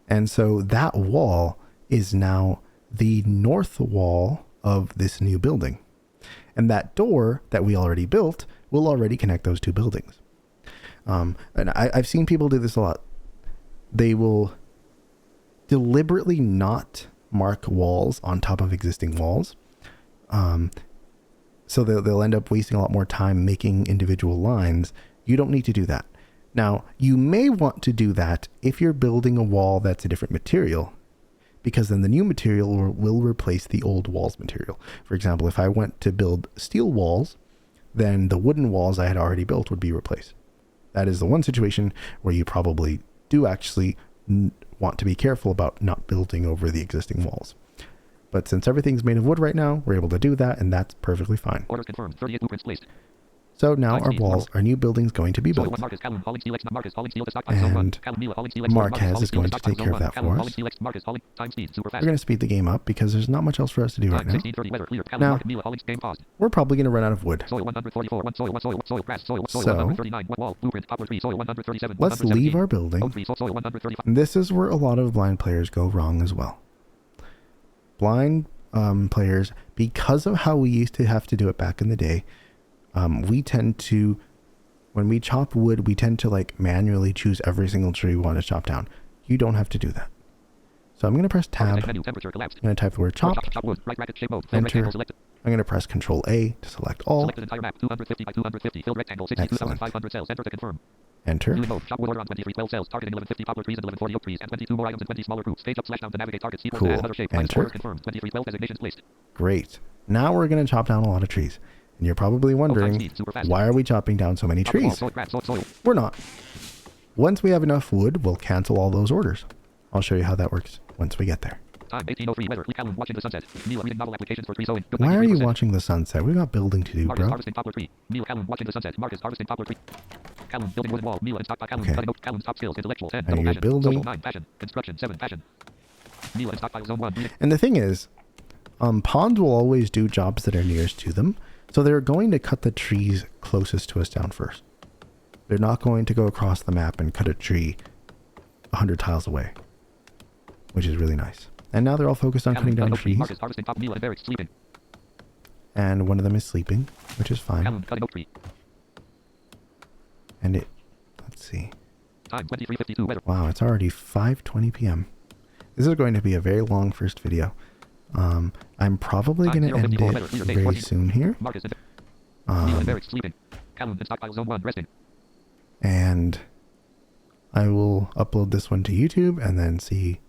And so that wall is now the north wall of this new building. And that door that we already built will already connect those two buildings. And I've seen people do this a lot. They will deliberately not mark walls on top of existing walls. So they'll end up wasting a lot more time making individual lines. You don't need to do that. Now, you may want to do that if you're building a wall that's a different material, because then the new material will replace the old walls material. For example, if I went to build steel walls, then the wooden walls I had already built would be replaced. That is the one situation where you probably do actually want to be careful about not building over the existing walls. But since everything's made of wood right now, we're able to do that, and that's perfectly fine. Order confirmed. 38 blueprints placed. So now our walls, our new building's going to be built. And Marquez is going to take care of that for us. We're going to speed the game up because there's not much else for us to do right now. Now, we're probably going to run out of wood. So, let's leave our building. And this is where a lot of blind players go wrong as well. Blind players, because of how we used to have to do it back in the day, we tend to, when we chop wood, we tend to like manually choose every single tree we want to chop down. You don't have to do that. So I'm going to press tab. I'm going to type the word chop. Enter. I'm going to press Ctrl+A to select all. Excellent. Enter. Cool. Enter. Great. Now we're going to chop down a lot of trees. And you're probably wondering, why are we chopping down so many trees? We're not. Once we have enough wood, we'll cancel all those orders. I'll show you how that works once we get there. Why are you watching the sunset? We've got building to do, bro. Okay. And you're building. And the thing is, pawns will always do jobs that are nearest to them. So they're going to cut the trees closest to us down first. They're not going to go across the map and cut a tree 100 tiles away, which is really nice. And now they're all focused on cutting down trees. And one of them is sleeping, which is fine. And let's see. Wow, it's already 5:20 p.m. This is going to be a very long first video. I'm probably going to end it very soon here. And I will upload this one to YouTube and then see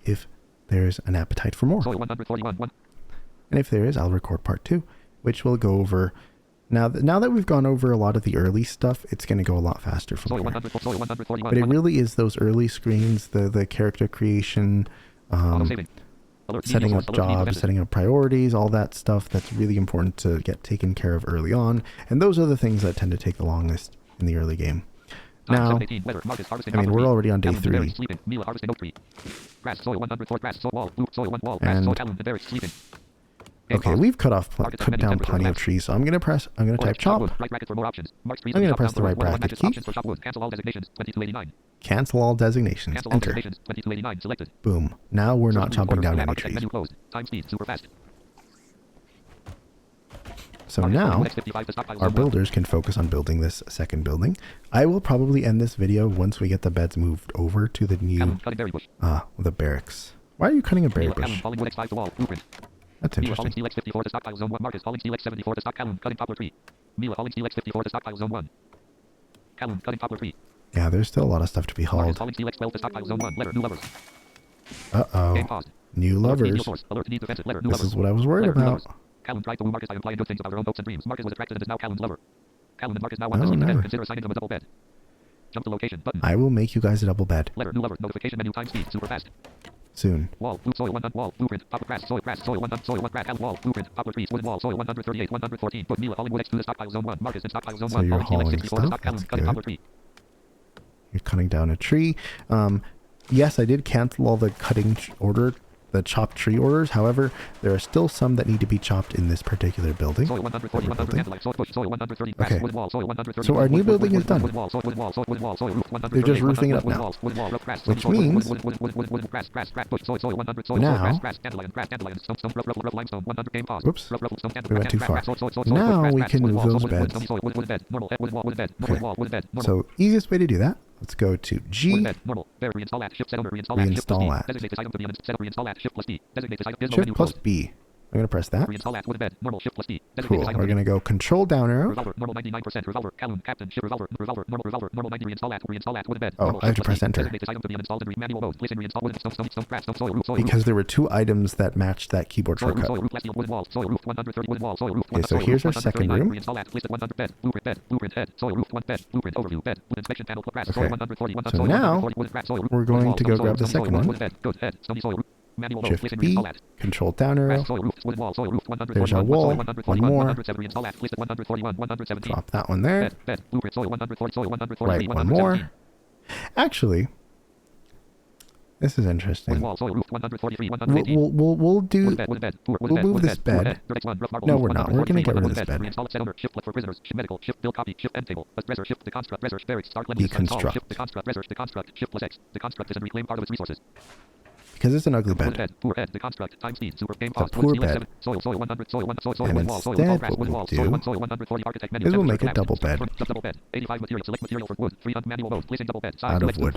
if there's an appetite for more. And if there is, I'll record part 2, which will go over... Now that we've gone over a lot of the early stuff, it's going to go a lot faster from here. But it really is those early screens, the character creation, setting up jobs, setting up priorities, all that stuff that's really important to get taken care of early on. And those are the things that tend to take the longest in the early game. Now, I mean, we're already on day 3. And, okay, we've cut down plenty of trees, so I'm going to type chop. I'm going to press the right bracket key. Cancel all designations. Enter. Boom. Now we're not chopping down any trees. So now our builders can focus on building this second building. I will probably end this video once we get the beds moved over to the new the barracks. Why are you cutting a berry bush? That's interesting. Yeah, there's still a lot of stuff to be hauled. Uh-oh. New lovers. This is what I was worried about. Callan tried to woo Marcus by implying good things about her own hopes and dreams. Marcus was attracted and is now Callan's lover. Callan and Marcus now want to sleep together. Consider assigning them a double bed. Jump to location button. I will make you guys a double bed. Letter, new lover, notification menu, time speed, super fast. Soon. Wall, blue, soil, 1 wall, blueprint, poplar grass, soil, grass, soil, 1 grass, Callan wall, blueprint, poplar trees, wooden wall, soil, 138, 114. Put Mila hauling wood X to the stockpile zone 1. Marcus in stockpile zone 1. So you're hauling stuff? That's good. You're cutting down a tree. Yes, I did cancel all the cutting order, the chopped tree orders. However, there are still some that need to be chopped in this particular building. Okay. So our new building is done. They're just roofing it up now. Which means now, whoops, we went too far. Now we can move those beds. Okay. So easiest way to do that, let's go to G, reinstall at. Shift plus B. I'm going to press that. Cool. We're going to go Control down arrow. Oh, I have to press Enter. Because there were 2 items that matched that keyboard shortcut. Okay, so here's our second room. Okay. So now, we're going to go grab the second one. Shift B, Control down arrow. There's our wall. One more. Drop that one there. Right, one more. Actually, this is interesting. We'll move this bed. No, we're not. We're going to get rid of this bed. Deconstruct. Because it's an ugly bed. A poor bed. And instead, what we'll do is we'll make a double bed. Out of wood.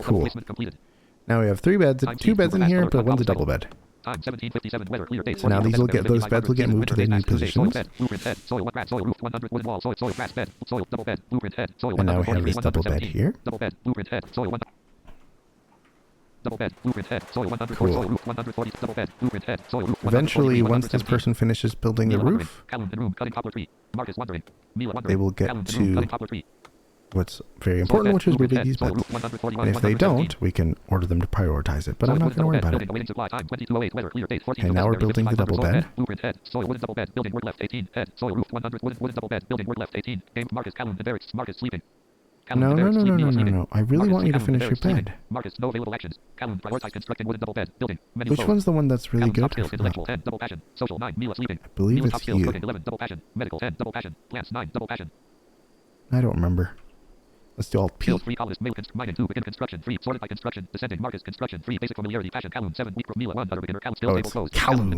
Cool. Now we have 3 beds, 2 beds in here, but one's a double bed. So now those beds will get moved to their new positions. And now we have this double bed here. Cool. Eventually, once this person finishes building the roof, they will get to what's very important, which is moving these beds. And if they don't, we can order them to prioritize it, but I'm not going to worry about it. Okay, now we're building the double bed. No. I really want you to finish your bed. Which one's the one that's really good? I believe it's you. I don't remember. Let's do Alt+P. Cool. Oh, it's Calum.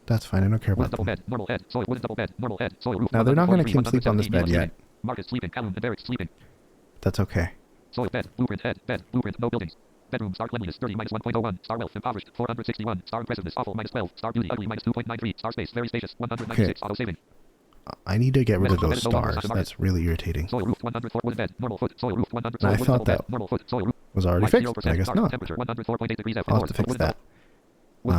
That's fine, I don't care about them. Now, they're not going to keep sleep on this bed yet. That's okay. Soil bed, blueprint, blueprint, no buildings. Bedroom, star cleanliness, 30 -1.01, star wealth, impoverished, 461, star impressiveness, awful, -12, star beauty, ugly, -2.93, star space, very spacious, 196, auto saving. I need to get rid of those stars. That's really irritating. Soil roof, 104 wood bed, normal foot, soil roof, 100, I thought that was already fixed, but I guess not. Temperature, 104.8 degrees F. I'll have to fix that.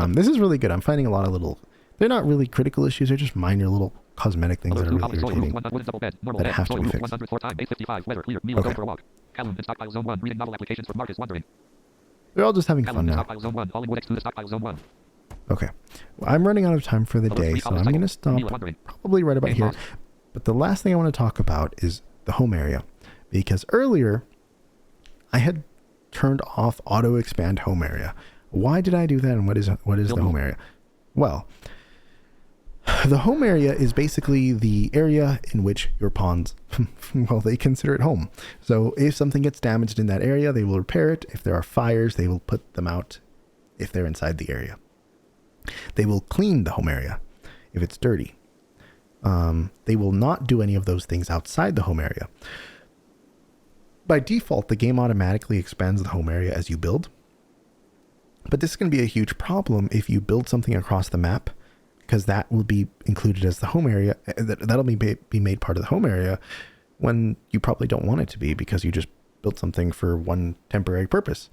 This is really good. I'm finding a lot of little... They're not really critical issues. They're just minor little cosmetic things that are really irritating that have to be fixed. Okay. They're all just having fun now. Okay. Well, I'm running out of time for the day, so I'm going to stop probably right about here. But the last thing I want to talk about is the home area. Because earlier, I had turned off auto expand home area. Why did I do that, and what is the home area? Well, the home area is basically the area in which your pawns, well, they consider it home. So if something gets damaged in that area, they will repair it. If there are fires, they will put them out if they're inside the area. They will clean the home area if it's dirty. They will not do any of those things outside the home area. By default, the game automatically expands the home area as you build. But this is going to be a huge problem if you build something across the map, because that will be included as the home area. That'll be made part of the home area when you probably don't want it to be, because you just built something for one temporary purpose,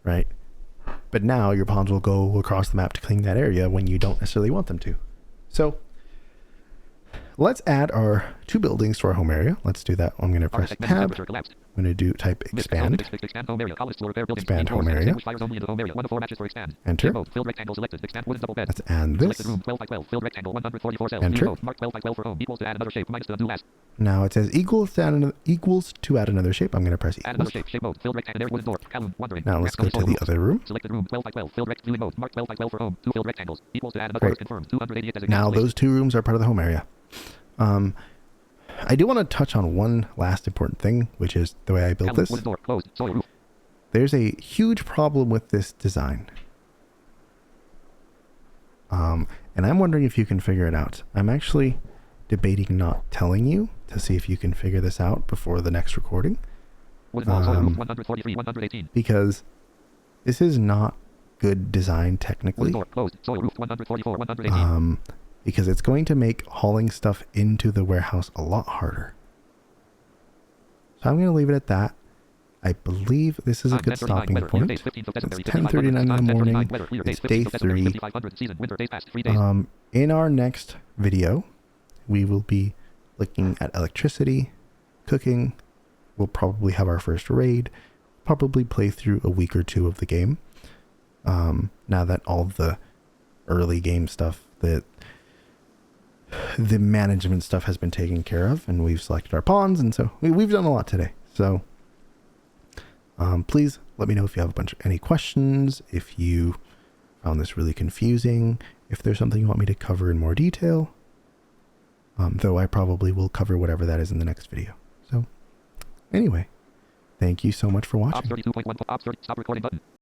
right? But now your pawns will go across the map to clean that area when you don't necessarily want them to. So let's add our 2 buildings to our home area. Let's do that. I'm going to press tab. I'm going to type expand. Expand home area. Enter. Let's add this. Enter. Now it says equals to add another shape. I'm going to press equals. Now let's go to the other room. Great. Now those 2 rooms are part of the home area. I do want to touch on one last important thing, which is the way I built this. There's a huge problem with this design. And I'm wondering if you can figure it out. I'm actually debating not telling you to see if you can figure this out before the next recording. Because this is not good design technically. Because it's going to make hauling stuff into the warehouse a lot harder. So I'm going to leave it at that. I believe this is a good stopping point. It's 10:39 in the morning. It's day 3. In our next video, we will be looking at electricity, cooking. We'll probably have our first raid. Probably play through a week or 2 of the game. Now that all the early game stuff, the management stuff has been taken care of, and we've selected our pawns, and so we've done a lot today. So please let me know if you have any questions, if you found this really confusing, if there's something you want me to cover in more detail, though I probably will cover whatever that is in the next video. So anyway, thank you so much for watching.